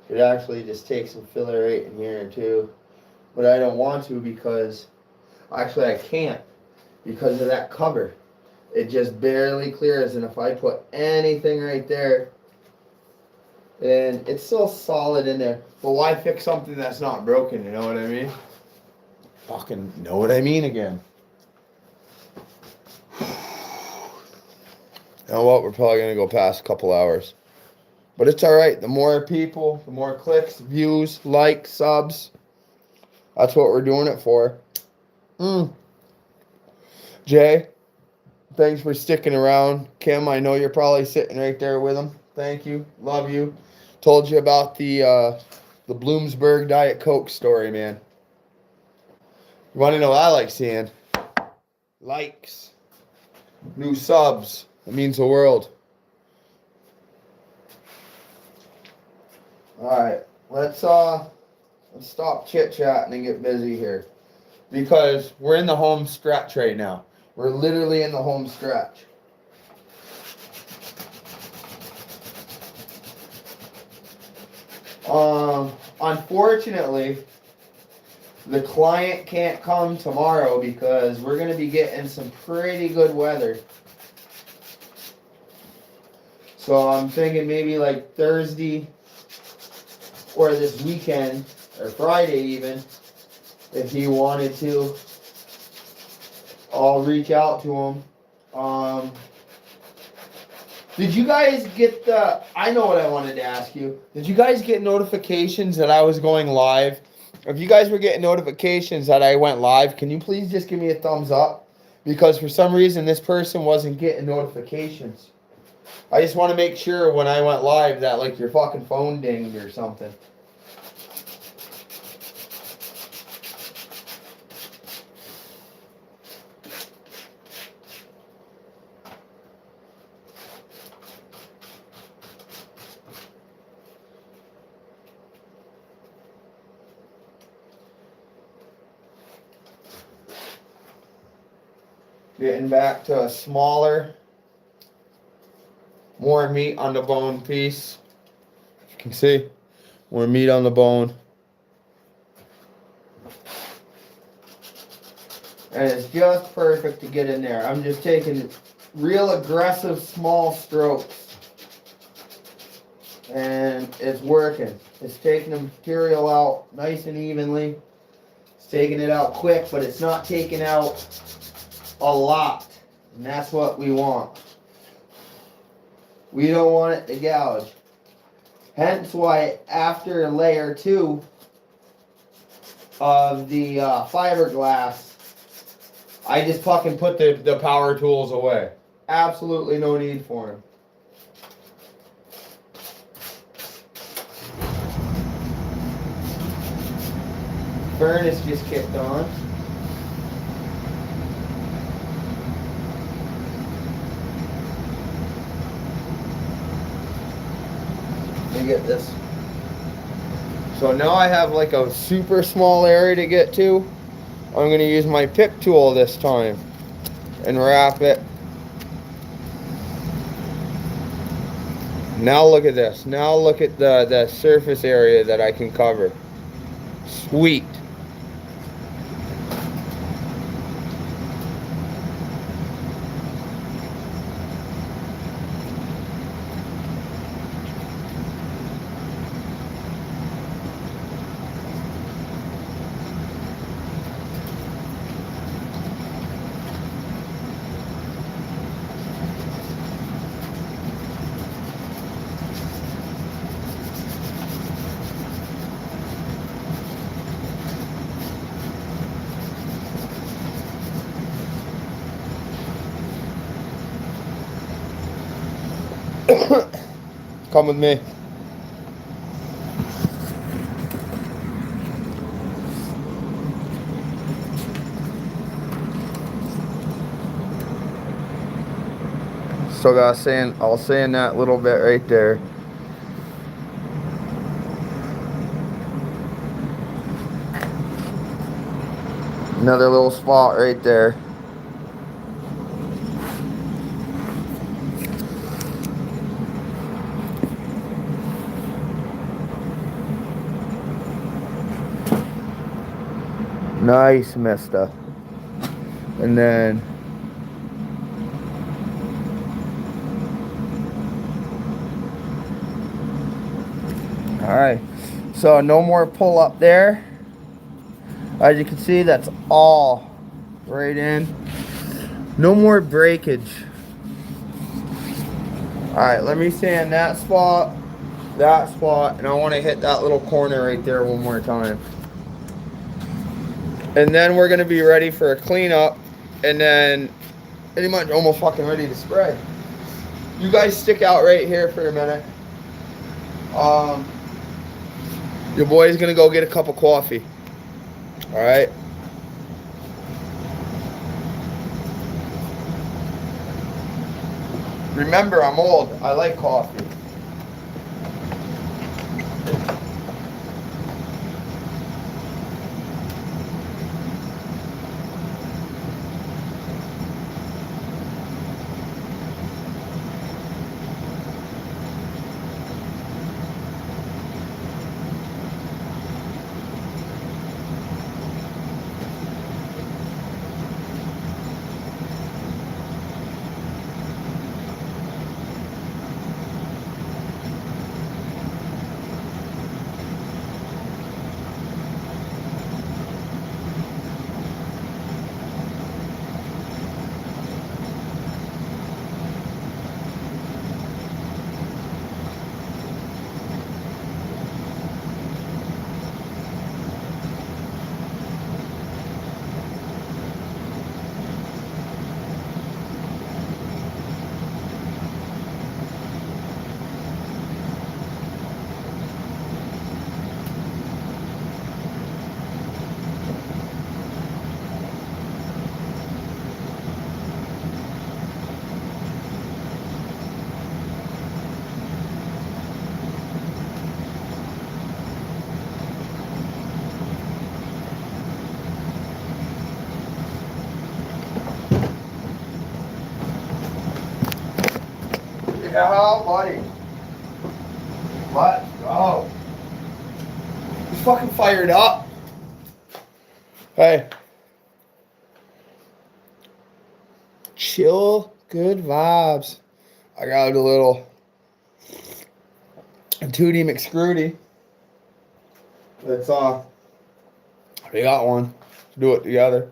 Could actually just take some filler right in here too. But I don't want to because, actually I can't because of that cover. It just barely clears, and if I put anything right there, then it's still solid in there. But why fix something that's not broken, you know what I mean? Fucking know what I mean again. You know what? We're probably going to go past a couple hours. But it's alright. The more people, the more clicks, views, likes, subs. That's what we're doing it for. Jay, thanks for sticking around. Kim, I know you're probably sitting right there with him. Thank you. Love you. Told you about the Bloomsburg Diet Coke story, man. You want to know what I like seeing? Likes. New subs. It means the world. Alright, let's stop chit-chatting and get busy here. Because we're in the home stretch right now. We're literally in the home stretch. Unfortunately, the client can't come tomorrow because we're going to be getting some pretty good weather. So I'm thinking maybe like Thursday or this weekend, or Friday even, if he wanted to, I'll reach out to him. Did you guys get I know what I wanted to ask you. Did you guys get notifications that I was going live? If you guys were getting notifications that I went live, can you please just give me a thumbs up? Because for some reason this person wasn't getting notifications. I just want to make sure when I went live that like your fucking phone dinged or something. Getting back to a smaller, more meat on the bone piece. You can see more meat on the bone. And it's just perfect to get in there. I'm just taking real aggressive small strokes. And it's working. It's taking the material out nice and evenly. It's taking it out quick, but it's not taking out a lot. And that's what we want. We don't want it to gouge. Hence why after layer 2 of the fiberglass, I just fucking put the power tools away. Absolutely no need for them. Furnace just kicked on. Let me get this. So now I have like a super small area to get to. I'm going to use my pick tool this time and wrap it. Now look at this. Now look at the surface area that I can cover. Sweet. Come with me. Still got sand. I'll sand that little bit right there. Another little spot right there. Nice, mister. And then all right, so no more pull up there. As you can see, that's all right in. No more breakage. All right, let me sand that spot, and I want to hit that little corner right there one more time. And then we're gonna be ready for a cleanup, and then pretty much almost fucking ready to spray. You guys stick out right here for a minute. Your boy's gonna go get a cup of coffee. All right. Remember, I'm old. I like coffee. Yeah, buddy. Let's go. He's fucking fired up. Hey. Chill, good vibes. I got a little 2D McScrudy. That's we got one. Let's do it together.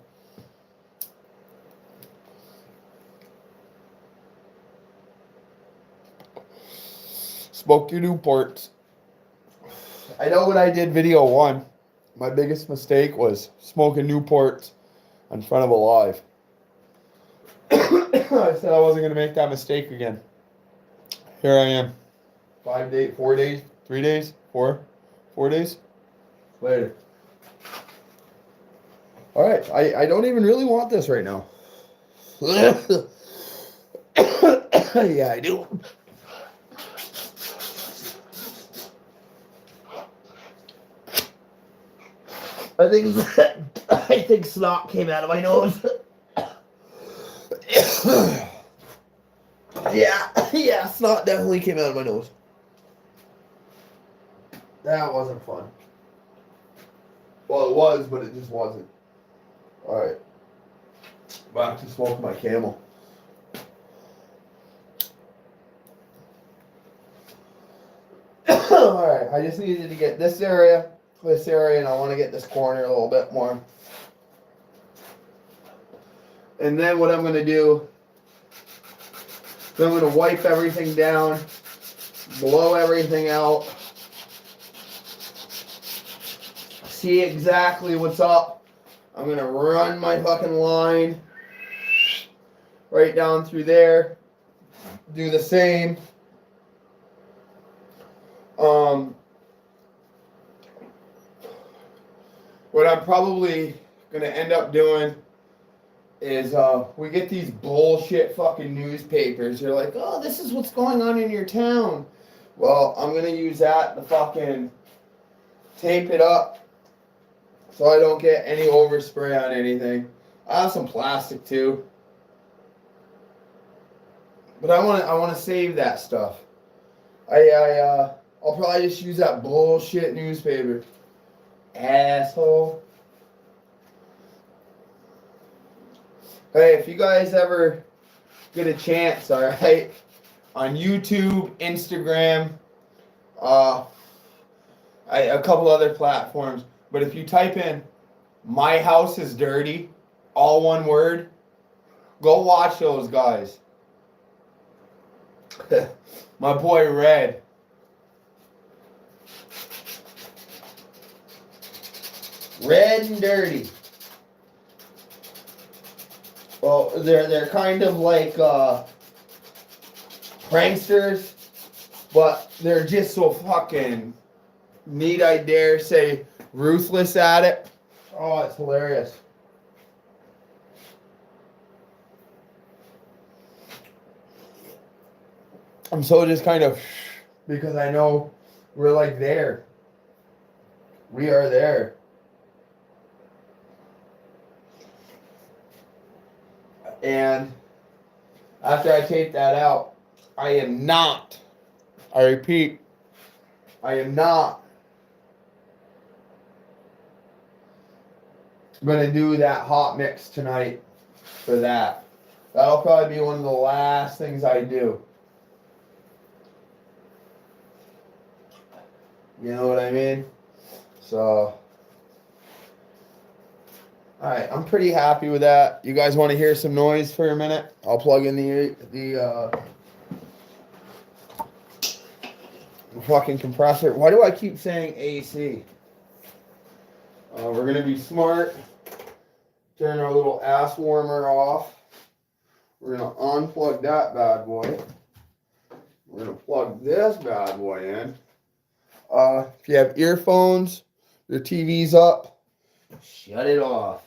Smoke your Newports. I know when I did video 1, my biggest mistake was smoking Newports in front of a live. I said I wasn't going to make that mistake again. Here I am. 5 days, 4 days, 3 days, 4 days later. All right, I don't even really want this right now. Yeah, I do. I think snot came out of my nose. yeah, snot definitely came out of my nose. That wasn't fun. Well, it was, but it just wasn't. All right. Back to smoking my Camel. All right, I just needed to get this area, and I want to get this corner a little bit more. And then what I'm going to do, I'm going to wipe everything down, blow everything out, see exactly what's up. I'm going to run my fucking line right down through there, do the same. What I'm probably going to end up doing is we get these bullshit fucking newspapers. They're like, oh, this is what's going on in your town. Well, I'm going to use that to fucking tape it up so I don't get any overspray on anything. I have some plastic too. But I want to save that stuff. I'll probably just use that bullshit newspaper. Asshole. Hey, if you guys ever get a chance, all right, on YouTube, Instagram, a couple other platforms, but if you type in "My house is dirty," all one word, go watch those guys. My boy Red. Red and dirty. Well, they're kind of like pranksters, but they're just so fucking neat, I dare say, ruthless at it. Oh, it's hilarious. I'm so just kind of because I know we're like there. We are there. And after I tape that out, I am not, I repeat, I am not going to do that hot mix tonight for that. That'll probably be one of the last things I do. You know what I mean? So, alright, I'm pretty happy with that. You guys want to hear some noise for a minute? I'll plug in the fucking compressor. Why do I keep saying AC? We're going to be smart. Turn our little ass warmer off. We're going to unplug that bad boy. We're going to plug this bad boy in. If you have earphones, your TV's up, shut it off.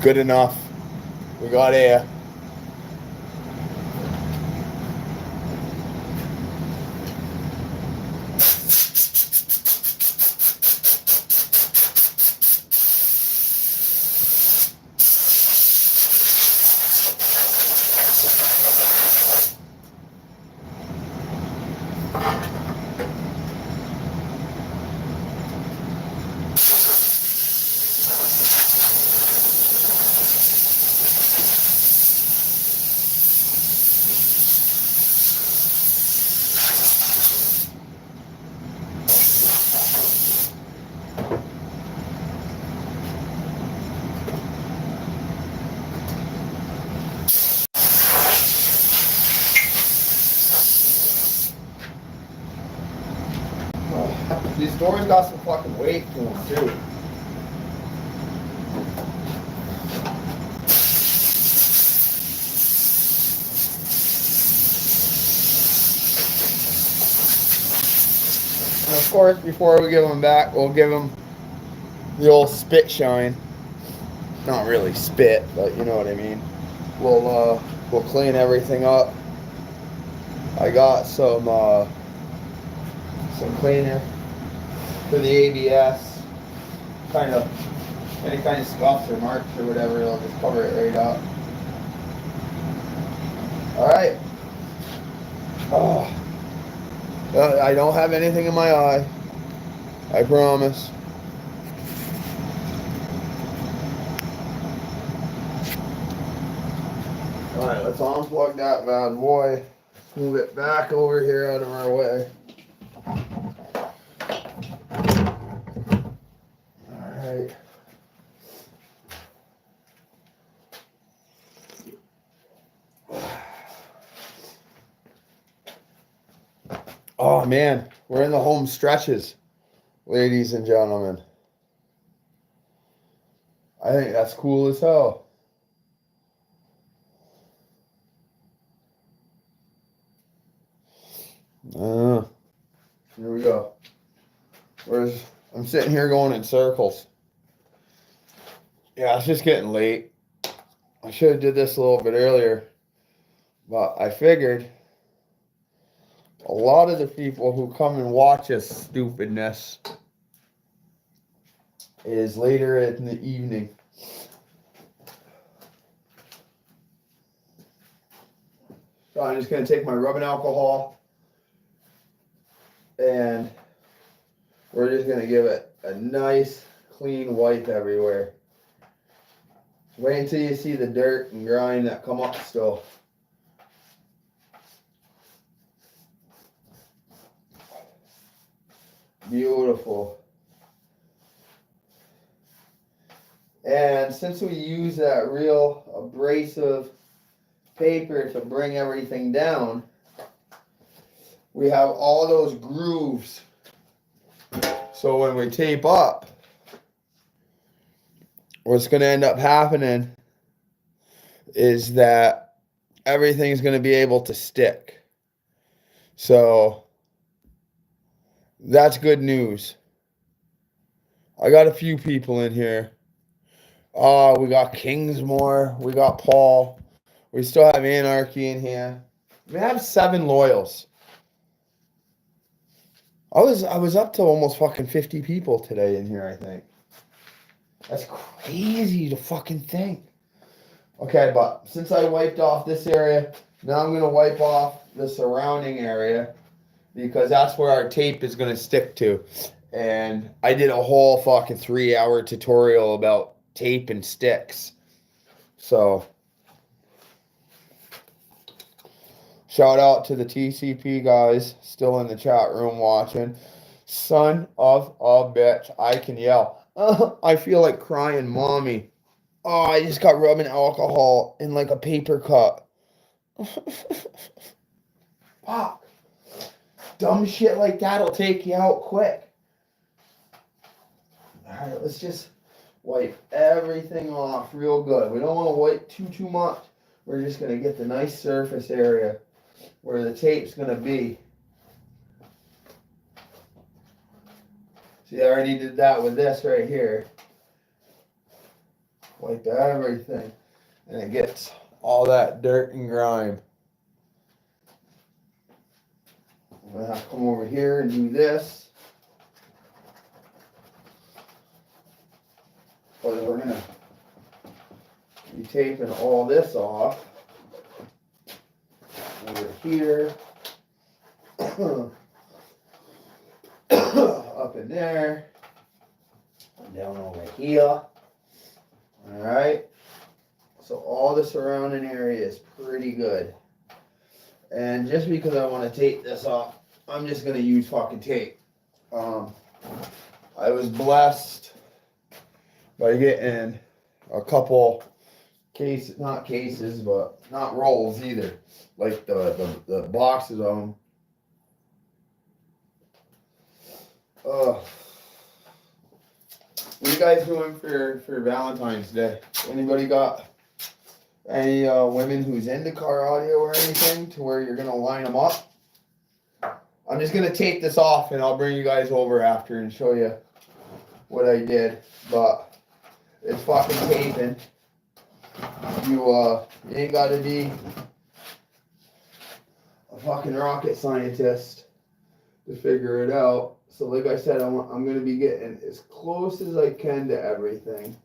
Good enough. We got air. These doors got some fucking weight to them too. And of course, before we give them back, we'll give them the old spit shine. Not really spit, but you know what I mean. We'll clean everything up. I got some cleaner for the ABS. Kind of any kind of scuffs or marks or whatever, it'll just cover it right up. Alright. Oh. I don't have anything in my eye. I promise. Alright, let's unplug that bad boy. Move it back over here out of our way. Alright. Oh man, we're in the home stretches, ladies and gentlemen. I think that's cool as hell. Here we go. I'm sitting here going in circles. Yeah, it's just getting late. I should have did this a little bit earlier, but I figured a lot of the people who come and watch us stupidness is later in the evening. So I'm just going to take my rubbing alcohol and we're just going to give it a nice clean wipe everywhere. Wait until you see the dirt and grime that come up still. Beautiful. And since we use that real abrasive paper to bring everything down, we have all those grooves. So when we tape up, what's going to end up happening is that everything is going to be able to stick. So that's good news. I got a few people in here. We got Kingsmore. We got Paul. We still have Anarchy in here. We have 7 loyals. I was up to almost fucking 50 people today in here, I think. That's crazy to fucking think. Okay, but since I wiped off this area, now I'm going to wipe off the surrounding area because that's where our tape is going to stick to. And I did a whole fucking 3-hour tutorial about tape and sticks. So, shout out to the TCP guys still in the chat room watching. Son of a bitch, I can yell. I feel like crying, mommy. Oh, I just got rubbing alcohol in like a paper cup. Fuck. Dumb shit like that'll take you out quick. Alright, let's just wipe everything off real good. We don't want to wipe too much. We're just going to get the nice surface area where the tape's going to be. See, I already did that with this right here. Wipe everything. And it gets all that dirt and grime. I'm going to have to come over here and do this. But we're going to be taping all this off. Over here. Up in there. And down over here. Alright. So all the surrounding area is pretty good. And just because I want to tape this off, I'm just going to use fucking tape. I was blessed by getting a couple cases, not cases, but not rolls either. Like the boxes of them. What are you guys doing for Valentine's Day? Anybody got any women who's into car audio or anything to where you're going to line them up? I'm just going to tape this off and I'll bring you guys over after and show you what I did. But it's fucking taping. You ain't got to be a fucking rocket scientist to figure it out. So like I said, I'm going to be getting as close as I can to everything.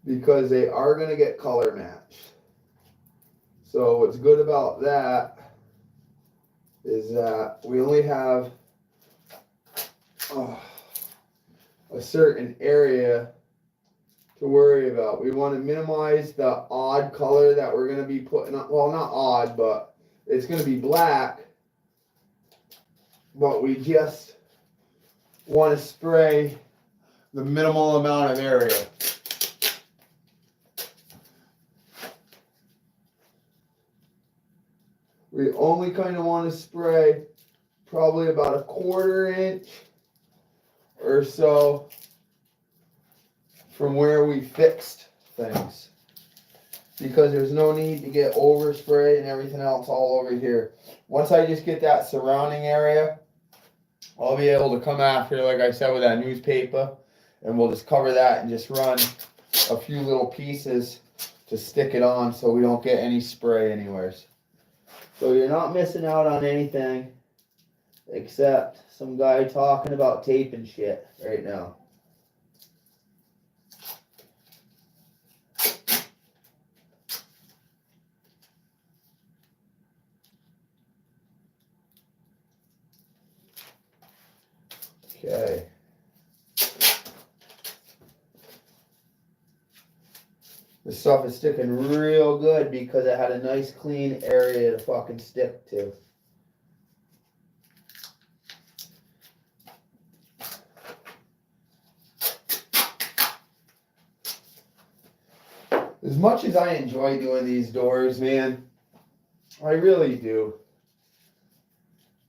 because they are going to get color matched. So what's good about that is that we only have a certain area to worry about. We want to minimize the odd color that we're going to be putting on. Well, not odd, but it's going to be black. But we just want to spray the minimal amount of area. We only kind of want to spray probably about a 1/4 inch or so from where we fixed things, because there's no need to get overspray and everything else all over here. Once I just get that surrounding area, I'll be able to come after, like I said, with that newspaper, and we'll just cover that and just run a few little pieces to stick it on so we don't get any spray anywheres. So you're not missing out on anything except some guy talking about tape and shit right now. Okay. This stuff is sticking real good because it had a nice clean area to fucking stick to. As much as I enjoy doing these doors, man, I really do.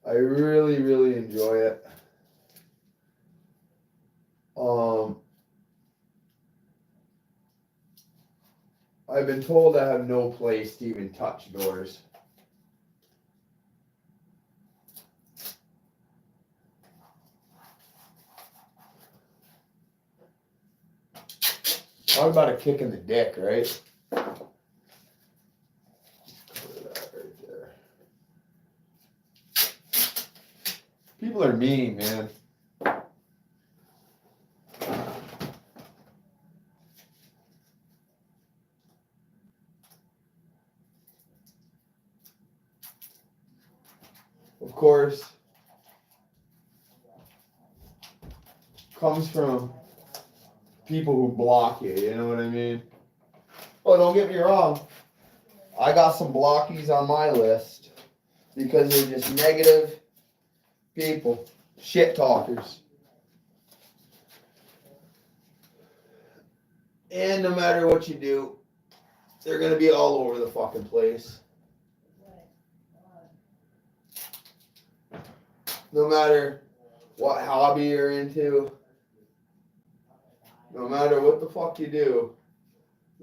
I really, really enjoy it. I've been told I have no place to even touch doors. Talk about a kick in the dick, right? Put that right there. People are mean, man. Of course, comes from people who block you know what I mean? Oh, don't get me wrong. I got some blockies on my list because they're just negative people, shit talkers. And no matter what you do, they're going to be all over the fucking place. No matter what hobby you're into, no matter what the fuck you do,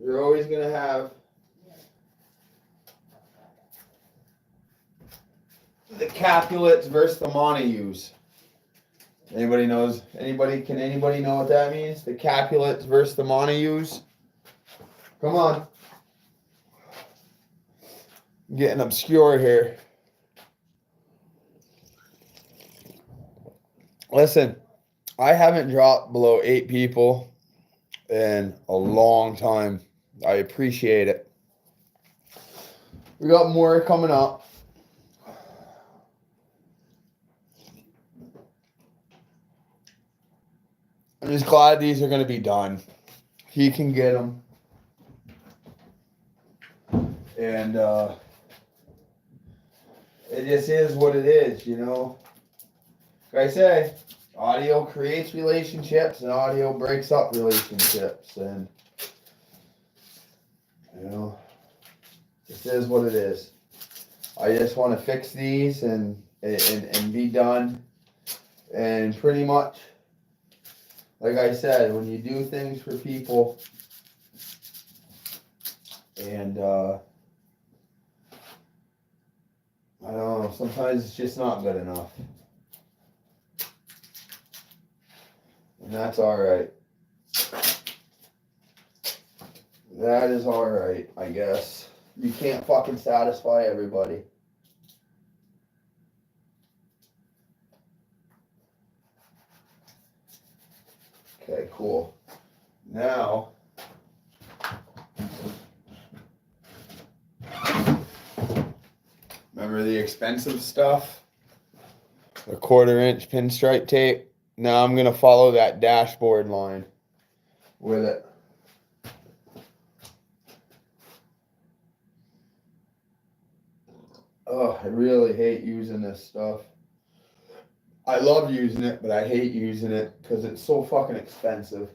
you're always going to have the Capulets versus the Montagues. Anybody knows? Can anybody know what that means? The Capulets versus the Montagues? Come on. I'm getting obscure here. Listen, I haven't dropped below 8 people in a long time. I appreciate it. We got more coming up. I'm just glad these are going to be done. He can get them. And it just is what it is, you know. Like I say, audio creates relationships and audio breaks up relationships. And, you know, this is what it is. I just want to fix these and be done. And pretty much, like I said, when you do things for people and I don't know, sometimes it's just not good enough. And that's alright. That is alright, I guess. You can't fucking satisfy everybody. Okay, cool. Now, Remember the expensive stuff? The 1/4-inch pinstripe tape. Now I'm gonna follow that dashboard line with it. Oh, I really hate using this stuff. I love using it, but I hate using it because it's so fucking expensive.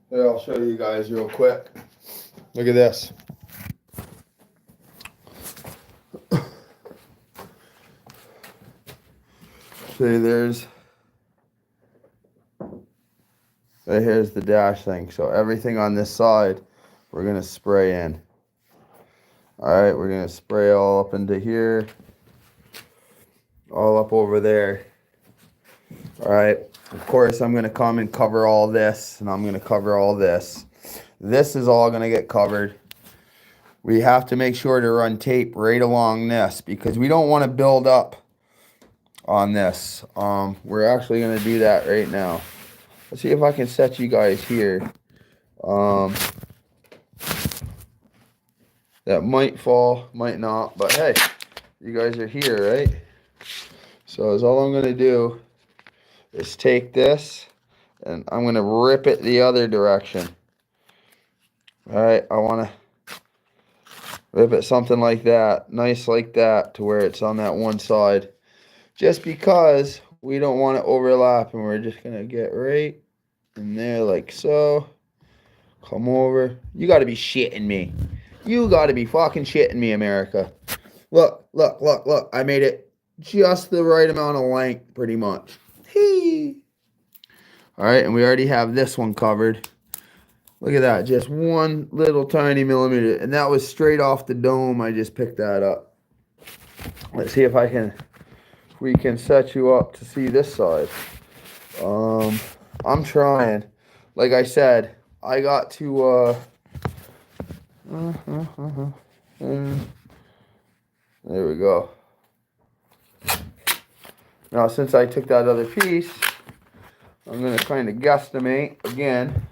Here, I'll show you guys real quick. Look at this. See, here's the dash thing. So everything on this side, we're gonna spray in. All right, we're gonna spray all up into here, all up over there. All right, of course, I'm gonna come and cover all this, and I'm gonna cover all this. This is all gonna get covered. We have to make sure to run tape right along this because we don't want to build up on this. We're actually gonna do that right now. Let's see if I can set you guys here. That might fall, might not, but hey, you guys are here, right? So all I'm gonna do is take this and I'm gonna rip it the other direction. All right, I wanna rip it something like that, nice like that, to where it's on that one side. Just because we don't want to overlap, and we're just gonna get right in there like so. Come over. You gotta be shitting me. You gotta be fucking shitting me, America. Look, look, look, look. I made it just the right amount of length, pretty much. Hee. All right, and we already have this one covered. Look at that, just one little tiny millimeter. And that was straight off the dome. I just picked that up. Let's see if we can set you up to see this side. I'm trying. Like I said, I got to, there we go. Now, since I took that other piece, I'm going to kind of guesstimate again.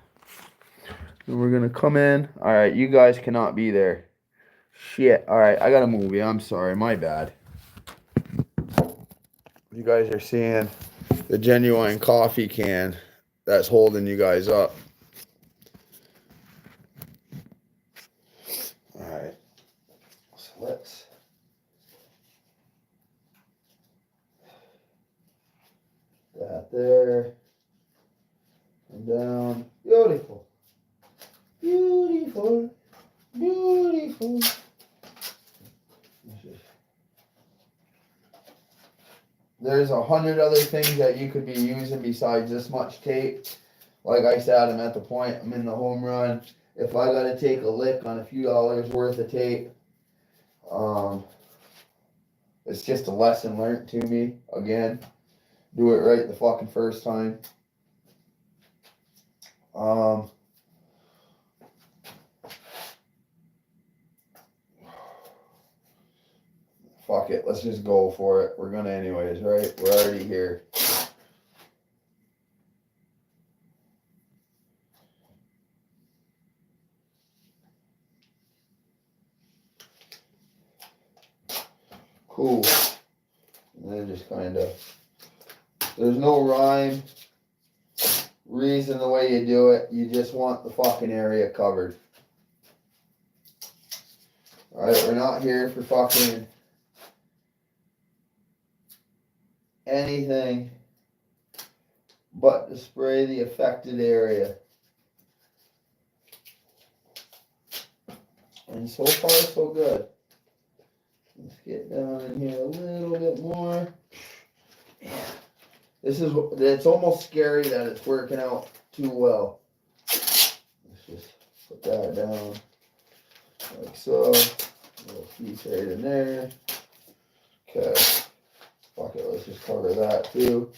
And we're going to come in. All right, you guys cannot be there. Shit. All right, I got to move you. I'm sorry. My bad. You guys are seeing the genuine coffee can that's holding you guys up. All right. So let's... that there. And down. Beautiful. Beautiful. Beautiful. There's 100 other things that you could be using besides this much tape. Like I said, I'm at the point, I'm in the home run. If I gotta take a lick on a few dollars worth of tape, it's just a lesson learned to me. Again, do it right the fucking first time. Fuck it, let's just go for it. We're gonna anyways, right? We're already here. Cool. And then just kind of, there's no rhyme, reason the way you do it. You just want the fucking area covered. Alright, we're not here for fucking anything but to spray the affected area. And so far, so good. Let's get down in here a little bit more. Yeah. It's almost scary that it's working out too well. Let's just put that down like so. A little piece right in there. Okay. Fuck it, let's just cover that too.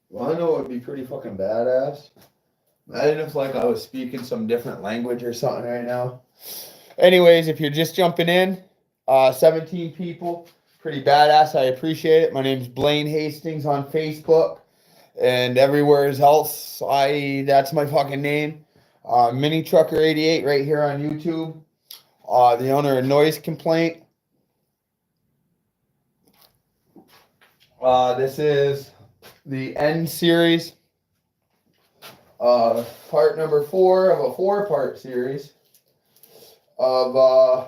Well, I know it would be pretty fucking badass. Imagine if like I was speaking some different language or something right now. Anyways, if you're just jumping in, 17 people, pretty badass. I appreciate it. My name's Blaine Hastings on Facebook and everywhere else. That's my fucking name. Mini Trucker 88 right here on YouTube. The owner of Noise Complaint. This is the End series. Part number 4 of a 4-part series of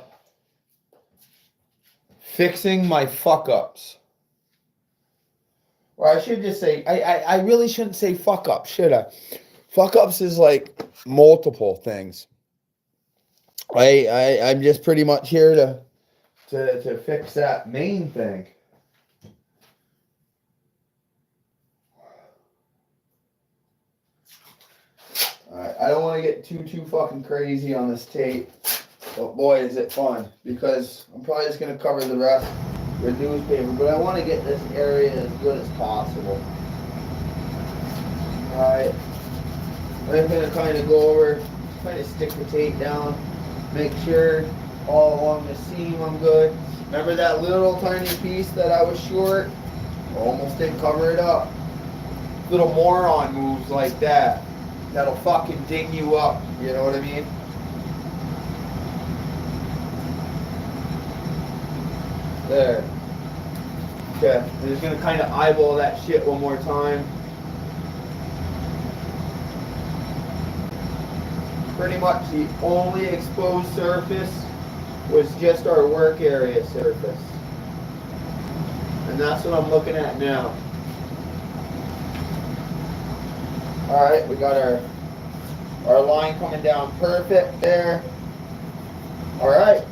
fixing my fuck ups. Or I should just say, I really shouldn't say fuck ups, should I? Fuck ups is like multiple things. I'm just pretty much here to fix that main thing. Alright, I don't want to get too fucking crazy on this tape, but boy is it fun, because I'm probably just going to cover the rest with newspaper, but I want to get this area as good as possible. Alright, I'm going to kind of go over, kind of stick the tape down, make sure all along the seam I'm good. Remember that little tiny piece that I was short? Almost didn't cover it up. Little moron moves like that. That'll fucking ding you up, you know what I mean? There. Okay, I'm just gonna kind of eyeball that shit one more time. Pretty much the only exposed surface was just our work area surface. And that's what I'm looking at now. Alright, we got our line coming down perfect there. Alright.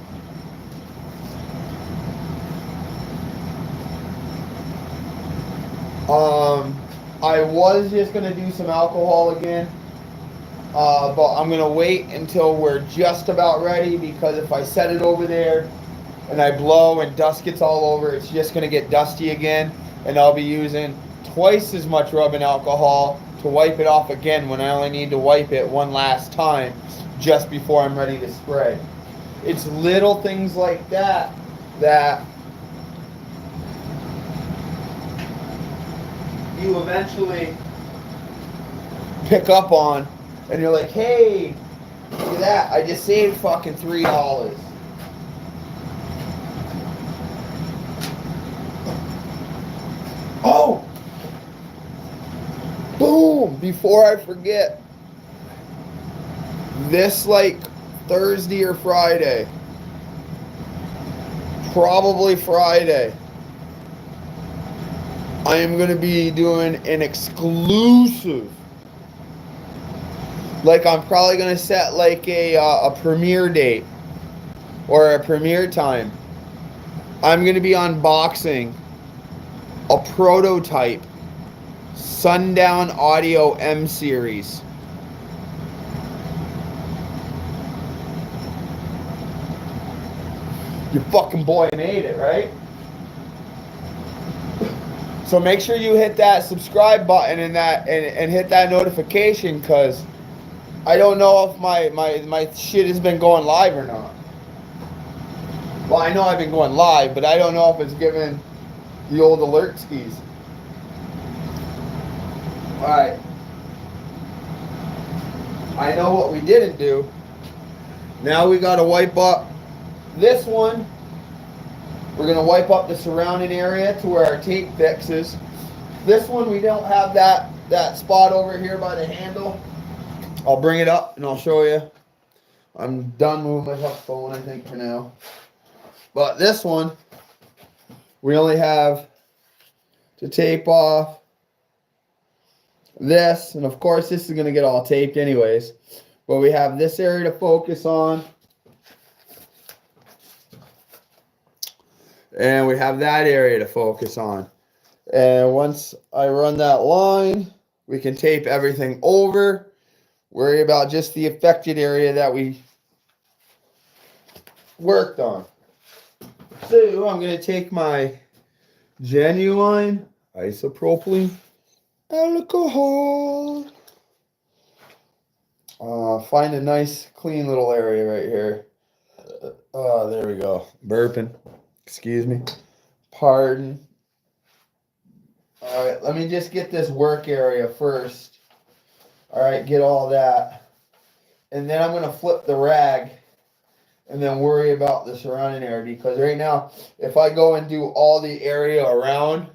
I was just going to do some alcohol again. But I'm going to wait until we're just about ready, because if I set it over there and I blow and dust gets all over, it's just going to get dusty again. And I'll be using twice as much rubbing alcohol to wipe it off again when I only need to wipe it one last time just before I'm ready to spray. It's little things like that that you eventually pick up on, and you're like, hey, look at that, I just saved fucking $3. Oh! Boom! Before I forget, this like Thursday or Friday, probably Friday, I am going to be doing an exclusive, like I'm probably going to set like a premiere date or a premiere time. I'm going to be unboxing a prototype Sundown Audio M series. Your fucking boy made it, right? So make sure you hit that subscribe button and hit that notification, because I don't know if my shit has been going live or not. Well, I know I've been going live, but I don't know if it's given The old alert skis. Alright. I know what we didn't do. Now we got to wipe up this one. We're going to wipe up the surrounding area to where our tape fixes. This one, we don't have that spot over here by the handle. I'll bring it up and I'll show you. I'm done moving my phone, I think, for now. But this one, we only have to tape off this. And of course, this is going to get all taped anyways. But we have this area to focus on. And we have that area to focus on. And once I run that line, we can tape everything over. Worry about just the affected area that we worked on. So I'm going to take my genuine isopropylene alcohol. Find a nice clean little area right here. There we go. Burping. Excuse me. Pardon. Alright, let me just get this work area first. Alright, get all that. And then I'm going to flip the rag and then worry about the surrounding area. Because right now, if I go and do all the area around,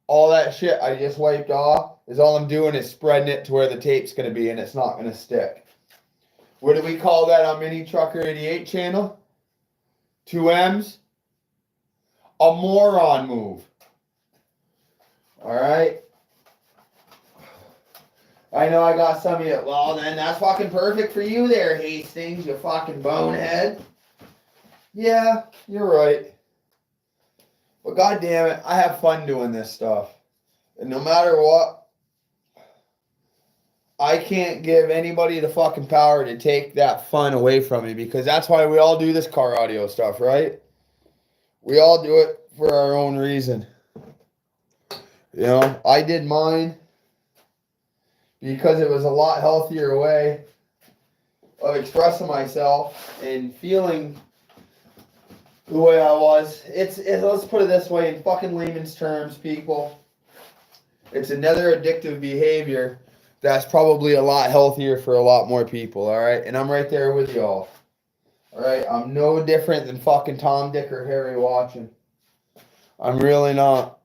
all that shit I just wiped off, is all I'm doing is spreading it to where the tape's going to be and it's not going to stick. What do we call that on Mini Trucker 88 channel? 2 M's? A moron move. Alright? I know I got some of you. Well, then that's fucking perfect for you there, Hastings, you fucking bonehead. Yeah, you're right. But god damn it, I have fun doing this stuff. And no matter what, I can't give anybody the fucking power to take that fun away from me, because that's why we all do this car audio stuff, right? We all do it for our own reason. You know, I did mine because it was a lot healthier way of expressing myself and feeling the way I was. Let's put it this way, in fucking layman's terms, people. It's another addictive behavior that's probably a lot healthier for a lot more people, all right? And I'm right there with y'all. All right? I'm no different than fucking Tom, Dick, or Harry watching. I'm really not.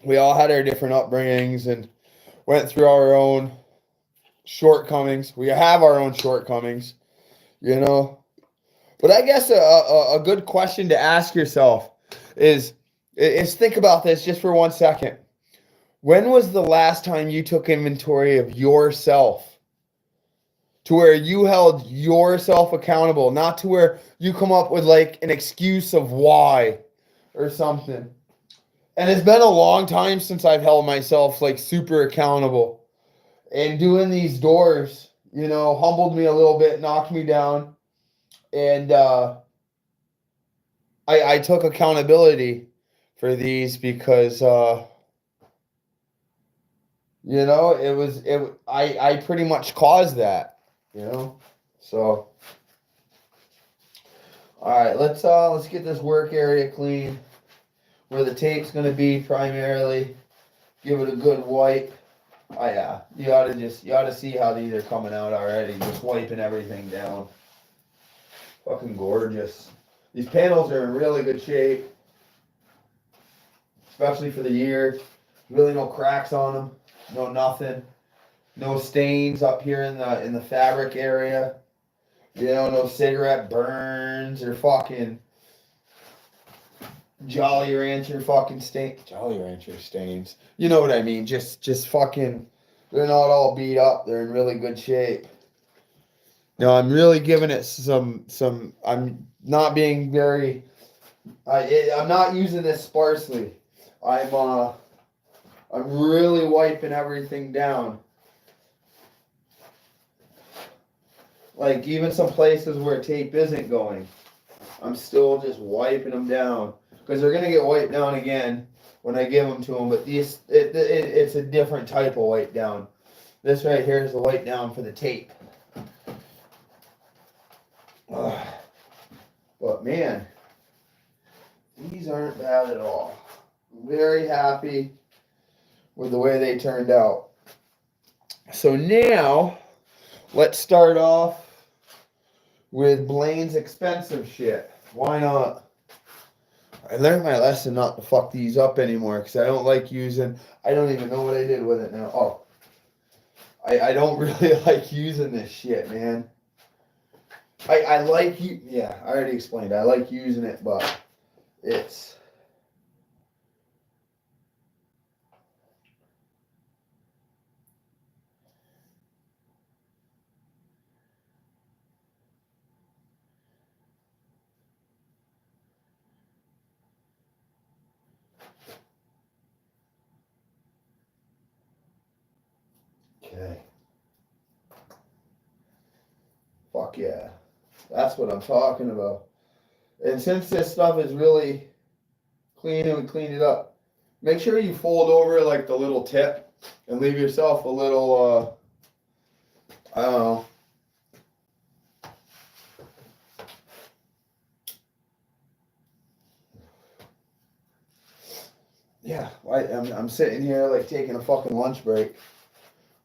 We all had our different upbringings and went through our own shortcomings. We have our own shortcomings, you know. But I guess a good question to ask yourself is think about this just for 1 second. When was the last time you took inventory of yourself to where you held yourself accountable, not to where you come up with like an excuse of why or something? And it's been a long time since I've held myself like super accountable. And doing these doors, you know, humbled me a little bit, knocked me down. And I took accountability for these because you know, I pretty much caused that, you know. So all right, let's get this work area clean where the tape's going to be primarily. Give it a good wipe. Oh yeah, you ought to see how these are coming out already, just wiping everything down. Fucking gorgeous. These panels are in really good shape, especially for the year. Really no cracks on them, no nothing, no stains up here in the fabric area. You know, no cigarette burns or fucking Jolly Rancher fucking Jolly Rancher stains. You know what I mean? Just fucking. They're not all beat up. They're in really good shape. No, I'm really giving it some. I'm not being very. I'm not using this sparsely. I'm really wiping everything down. Like even some places where tape isn't going, I'm still just wiping them down because they're gonna get wiped down again when I give them to them. But it's a different type of wipe down. This right here is the wipe down for the tape. But man, these aren't bad at all. Very happy with the way they turned out. So now, let's start off with Blaine's expensive shit. Why not? I learned my lesson not to fuck these up anymore because I don't like using, I don't even know what I did with it now. Oh, I don't really like using this shit, man. I like you, yeah, I already explained. I like using it, but it's, okay. Fuck yeah. That's what I'm talking about. And since this stuff is really clean and we cleaned it up, make sure you fold over like the little tip and leave yourself a little, I don't know. Yeah, I'm sitting here like taking a fucking lunch break.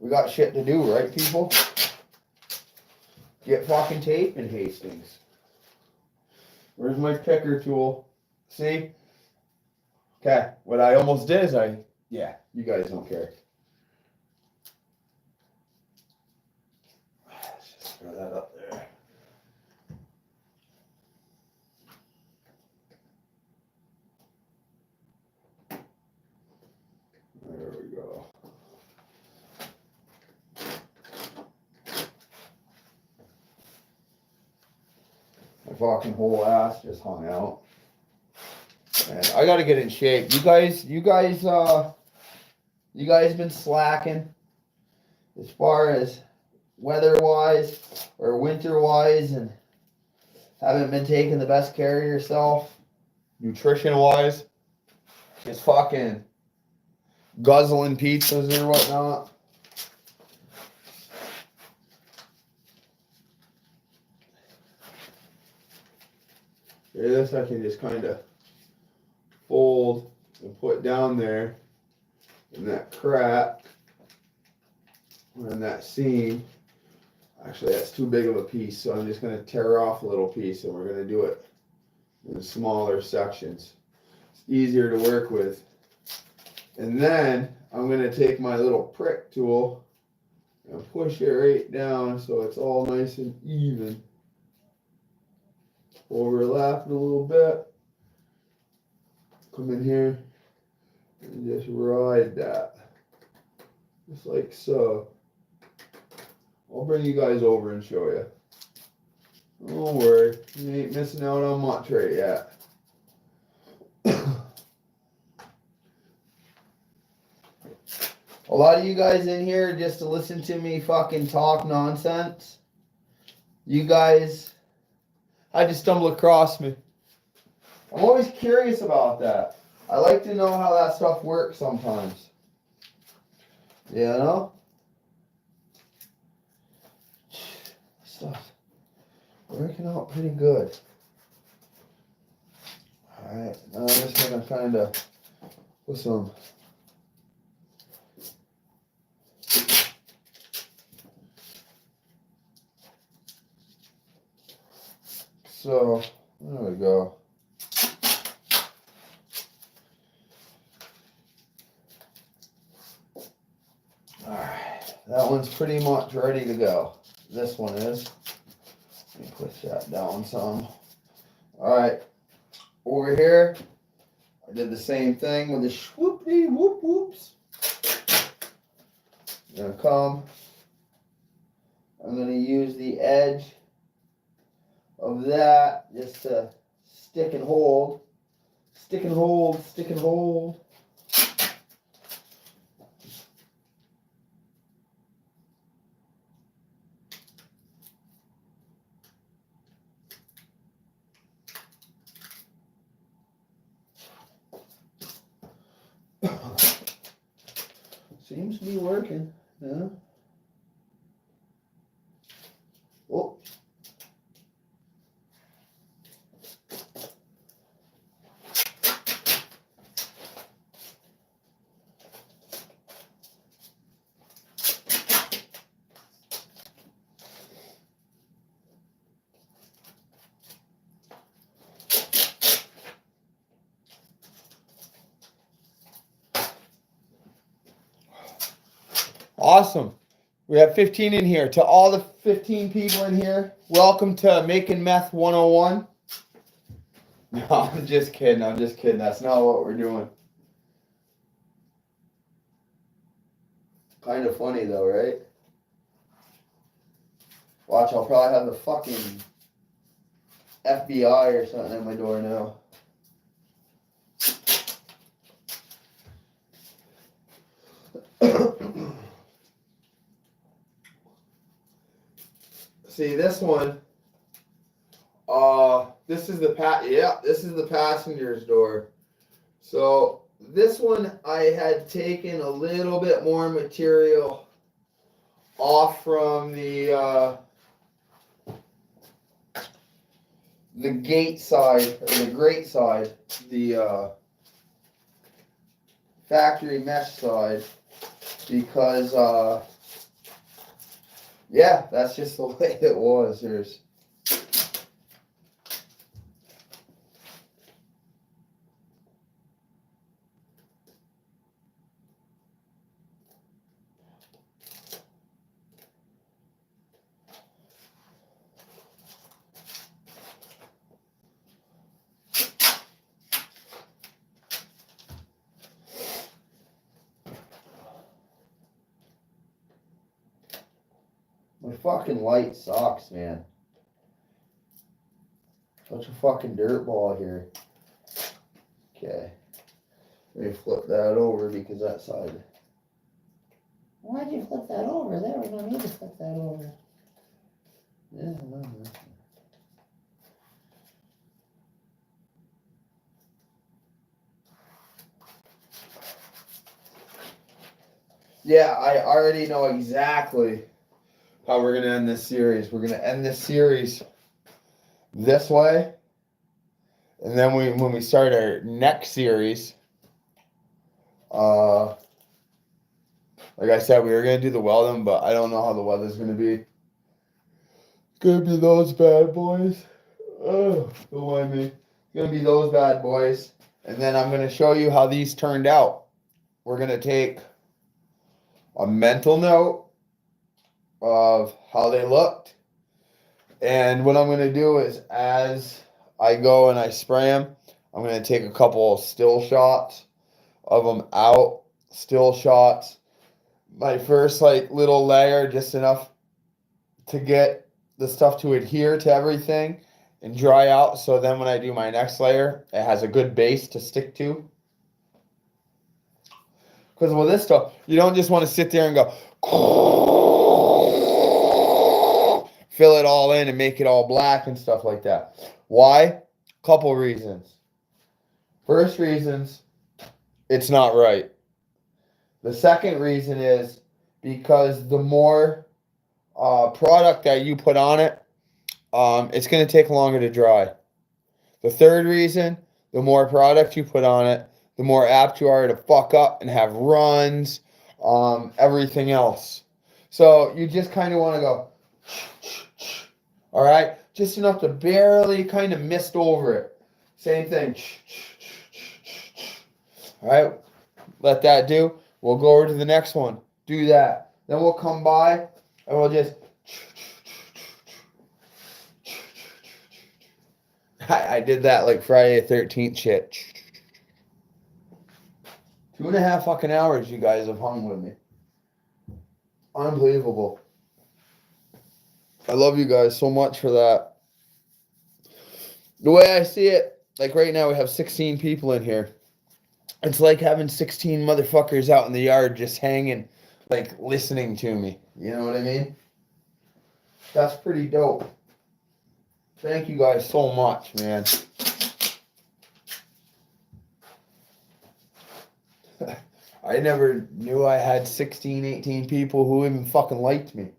We got shit to do, right, people? Get fucking tape in Hastings. Where's my picker tool? See? Okay, what I almost did is yeah, you guys don't care. Let's just throw that up there. There we go. My fucking whole ass just hung out. And I gotta get in shape. You guys been slacking as far as weather-wise or winter-wise and haven't been taking the best care of yourself, nutrition-wise. Just fucking guzzling pizzas or whatnot. Here, this I can just kind of fold and put down there in that crack and that seam. Actually, that's too big of a piece, so I'm just going to tear off a little piece and we're going to do it in smaller sections. It's easier to work with. And then I'm going to take my little prick tool and push it right down so it's all nice and even. Overlap it a little bit. Come in here and just ride that. Just like so. I'll bring you guys over and show you. Don't worry, you ain't missing out on much right yet. A lot of you guys in here just to listen to me fucking talk nonsense. You guys had to stumble across me. I'm always curious about that. I like to know how that stuff works sometimes. You know? Stuff working out pretty good. Alright, now I'm just gonna kind of put some so there we go. Alright, that one's pretty much ready to go. This one is. Let me push that down some. Alright, over here, I did the same thing with the swoopity whoop whoops. I'm gonna come. I'm gonna use the edge of that just to stick and hold. Stick and hold, stick and hold. Seems to be working, yeah. Oh. Awesome. We have 15 in here. To all the 15 people in here, welcome to Making Meth 101. No, I'm just kidding. That's not what we're doing. Kind of funny though, right? Watch, I'll probably have the fucking FBI or something at my door now. See this one. This is the passenger's door. So this one I had taken a little bit more material off from the gate side, or the grate side, the factory mesh side, because yeah, that's just the way it was. There's my fucking light sucks, man. Such a fucking dirt ball here. Okay. Let me flip that over because that side. Why'd you flip that over? There was no need to flip that over. Yeah, yeah, I already know exactly how we're going to end this series. We're going to end this series this way. And then when we start our next series, like I said, we were going to do the welding, but I don't know how the weather's going to be. It's going to be those bad boys. Oh, don't mind me. It's going to be those bad boys. And then I'm going to show you how these turned out. We're going to take a mental note of how they looked. And what I'm going to do is, as I go and I spray them, I'm going to take a couple still shots of them out. Still shots. My first little layer, just enough to get the stuff to adhere to everything and dry out. So then when I do my next layer, it has a good base to stick to. Because with this stuff, you don't just want to sit there and go fill it all in and make it all black and stuff like that. Why? Couple reasons. First reason's it's not right. The second reason is because the more product that you put on it, it's going to take longer to dry. The third reason, the more product you put on it, the more apt you are to fuck up and have runs, everything else. So you just kind of want to go, all right? Just enough to barely kind of mist over it. Same thing. All right? Let that do. We'll go over to the next one. Do that. Then we'll come by and we'll just... I did that like Friday the 13th shit. 2.5 fucking hours you guys have hung with me. Unbelievable. I love you guys so much for that. The way I see it, like right now we have 16 people in here. It's like having 16 motherfuckers out in the yard just hanging, like listening to me. You know what I mean? That's pretty dope. Thank you guys so much, man. I never knew I had 16, 18 people who even fucking liked me.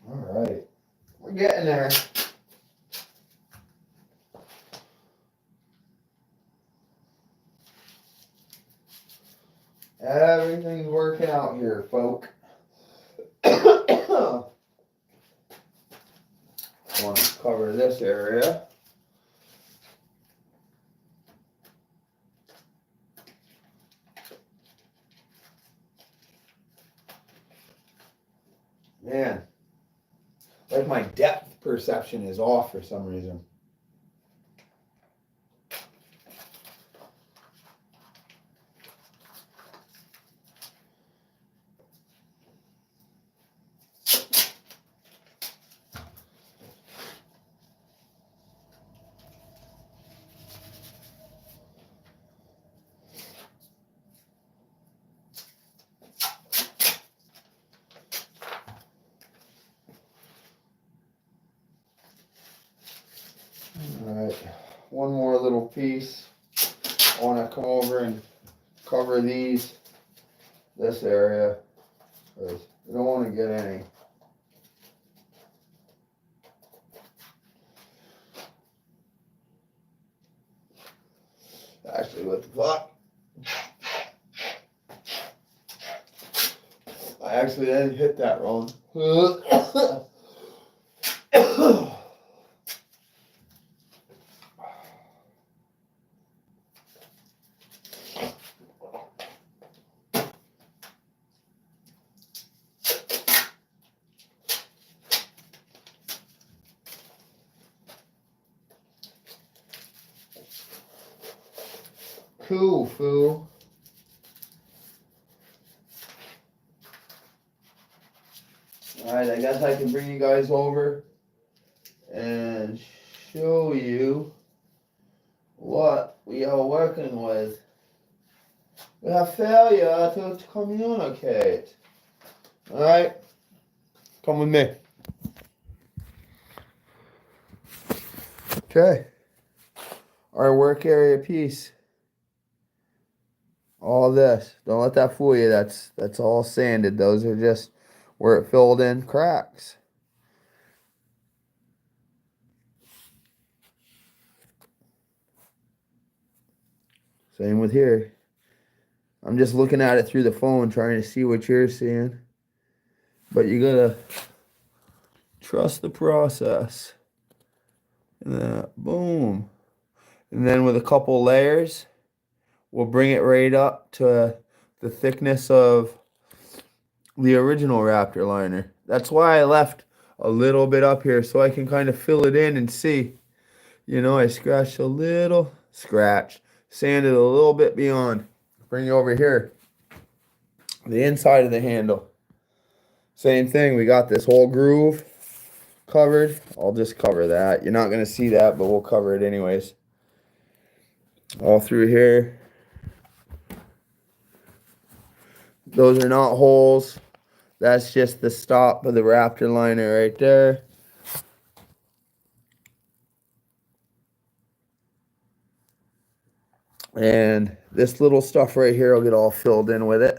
All right. We're getting there. Everything's working out here, folk. I want to cover this area. Man, like my depth perception is off for some reason. Alright, one more little piece. I want to come over and cover this area, because we don't want to get any. Actually, what the fuck? I actually didn't hit that wrong. Cool, fool. Alright, I guess I can bring you guys over and show you what we are working with. We have failure to communicate. Alright, come with me. Okay, our work area piece. All this, don't let that fool you. That's all sanded. Those are just where it filled in cracks. Same with here. I'm just looking at it through the phone trying to see what you're seeing. But you gotta trust the process. And then boom. And then with a couple layers, we'll bring it right up to the thickness of the original Raptor liner. That's why I left a little bit up here so I can kind of fill it in and see. You know, I scratched a little, sanded a little bit beyond. Bring you over here. The inside of the handle. Same thing, we got this whole groove covered. I'll just cover that. You're not going to see that, but we'll cover it anyways. All through here. Those are not holes. That's just the stop of the Raptor liner right there. And this little stuff right here will get all filled in with it.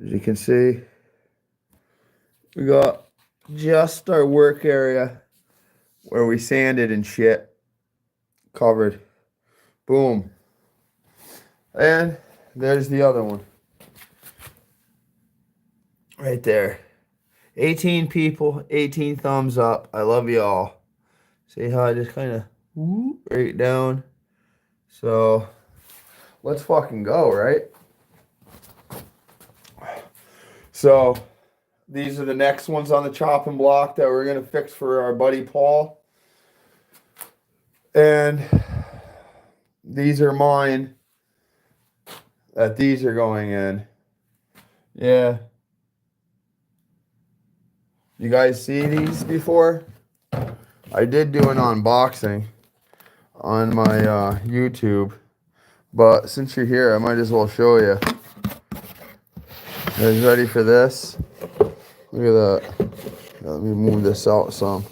As you can see, we got just our work area where we sanded and shit covered. Boom. And there's the other one. Right there. 18 people, 18 thumbs up. I love you all. See how I just kind of right down. So let's fucking go, right? So these are the next ones on the chopping block that we're going to fix for our buddy Paul. And these are mine. That these are going in. Yeah. You guys see these before? I did do an unboxing on my YouTube. But since you're here, I might as well show you. You guys ready for this? Look at that. Let me move this out some.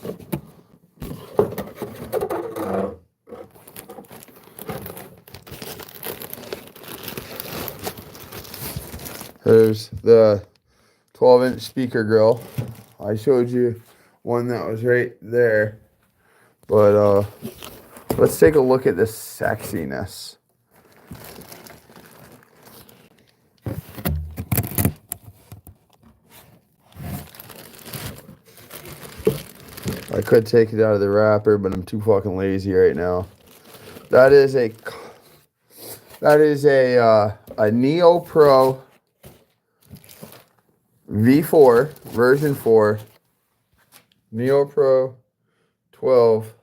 There's the 12-inch speaker grill. I showed you one that was right there. But let's take a look at this sexiness. could take it out of the wrapper, but I'm too fucking lazy right now. That is a Neo Pro V4 version 4 Neo Pro 12.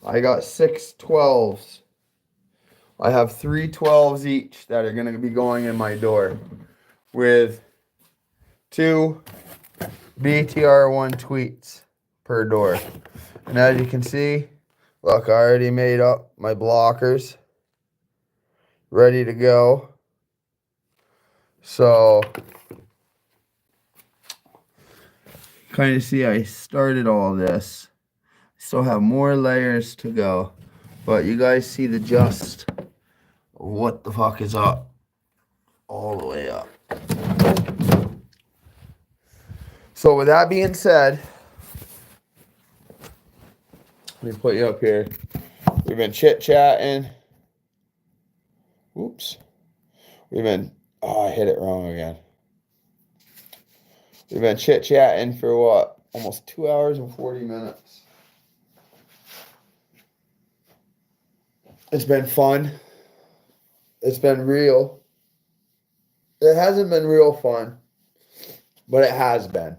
I got 6 12s. I have 3 12s each that are going to be going in my door with 2 BTR1 tweets per door. And as you can see, look, I already made up my blockers, ready to go. So, kind of see I started all this. Still have more layers to go, but you guys see the gist of what the fuck is up, all the way up. So with that being said, let me put you up here. We've been chit-chatting. Oops. Oh, I hit it wrong again. We've been chit-chatting for what? Almost 2 hours and 40 minutes. It's been fun. It's been real. It hasn't been real fun, but it has been.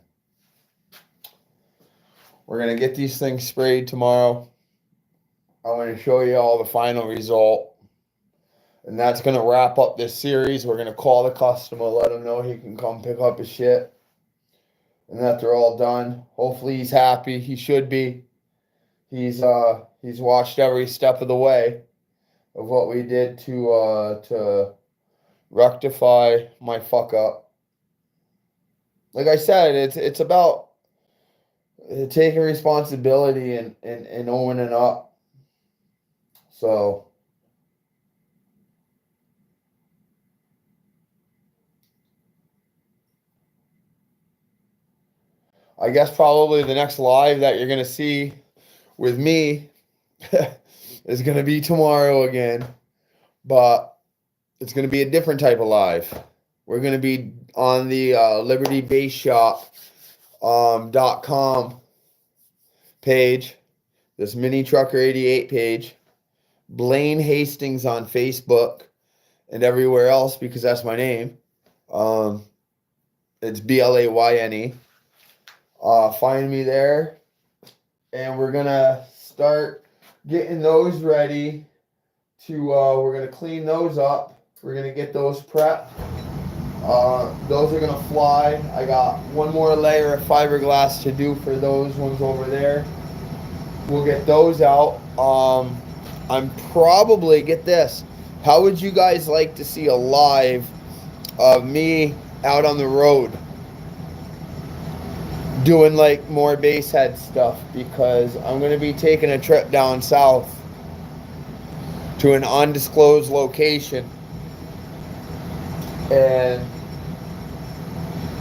We're going to get these things sprayed tomorrow. I'm going to show you all the final result. And that's going to wrap up this series. We're going to call the customer, let him know he can come pick up his shit. And that they're all done. Hopefully he's happy. He should be. He's watched every step of the way of what we did to rectify my fuck up. Like I said, it's about taking responsibility and owning up. So I guess probably the next live that you're gonna see with me is gonna be tomorrow again, but it's gonna be a different type of live. We're gonna be on the LibertyBaseShop.com page, this Mini Trucker 88 page, Blaine Hastings on Facebook and everywhere else because that's my name. It's BLAYNE. Find me there, and we're gonna start getting those ready to. We're gonna clean those up. We're gonna get those prepped. Those are gonna fly. I got one more layer of fiberglass to do for those ones over there. We'll get those out. I'm probably, get this, how would you guys like to see a live of me out on the road doing like more base head stuff? Because I'm going to be taking a trip down south to an undisclosed location, and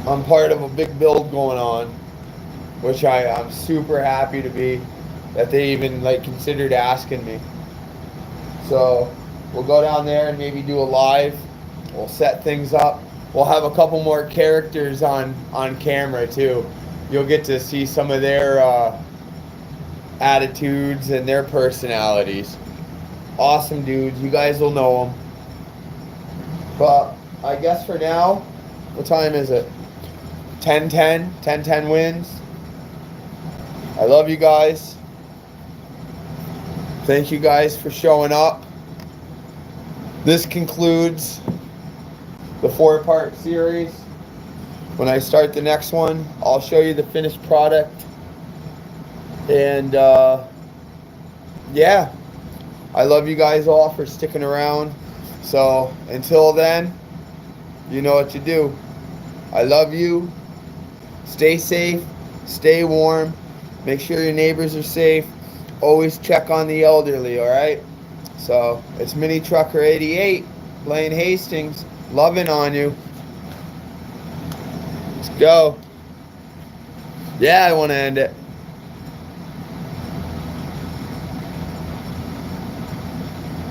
I'm part of a big build going on, which I'm super happy to be, that they even like considered asking me. So we'll go down there and maybe do a live. We'll set things up. We'll have a couple more characters on camera too. You'll get to see some of their attitudes and their personalities. Awesome dudes. You guys will know them. But I guess for now, what time is it? 10:10. 10:10 wins. I love you guys. Thank you guys for showing up. This concludes the 4-part series. When I start the next one, I'll show you the finished product. And yeah, I love you guys all for sticking around. So until then, you know what to do. I love you. Stay safe. Stay warm. Make sure your neighbors are safe. Always check on the elderly, all right? So it's Mini Trucker 88, Blaine Hastings, loving on you. Let's go. Yeah, I want to end it.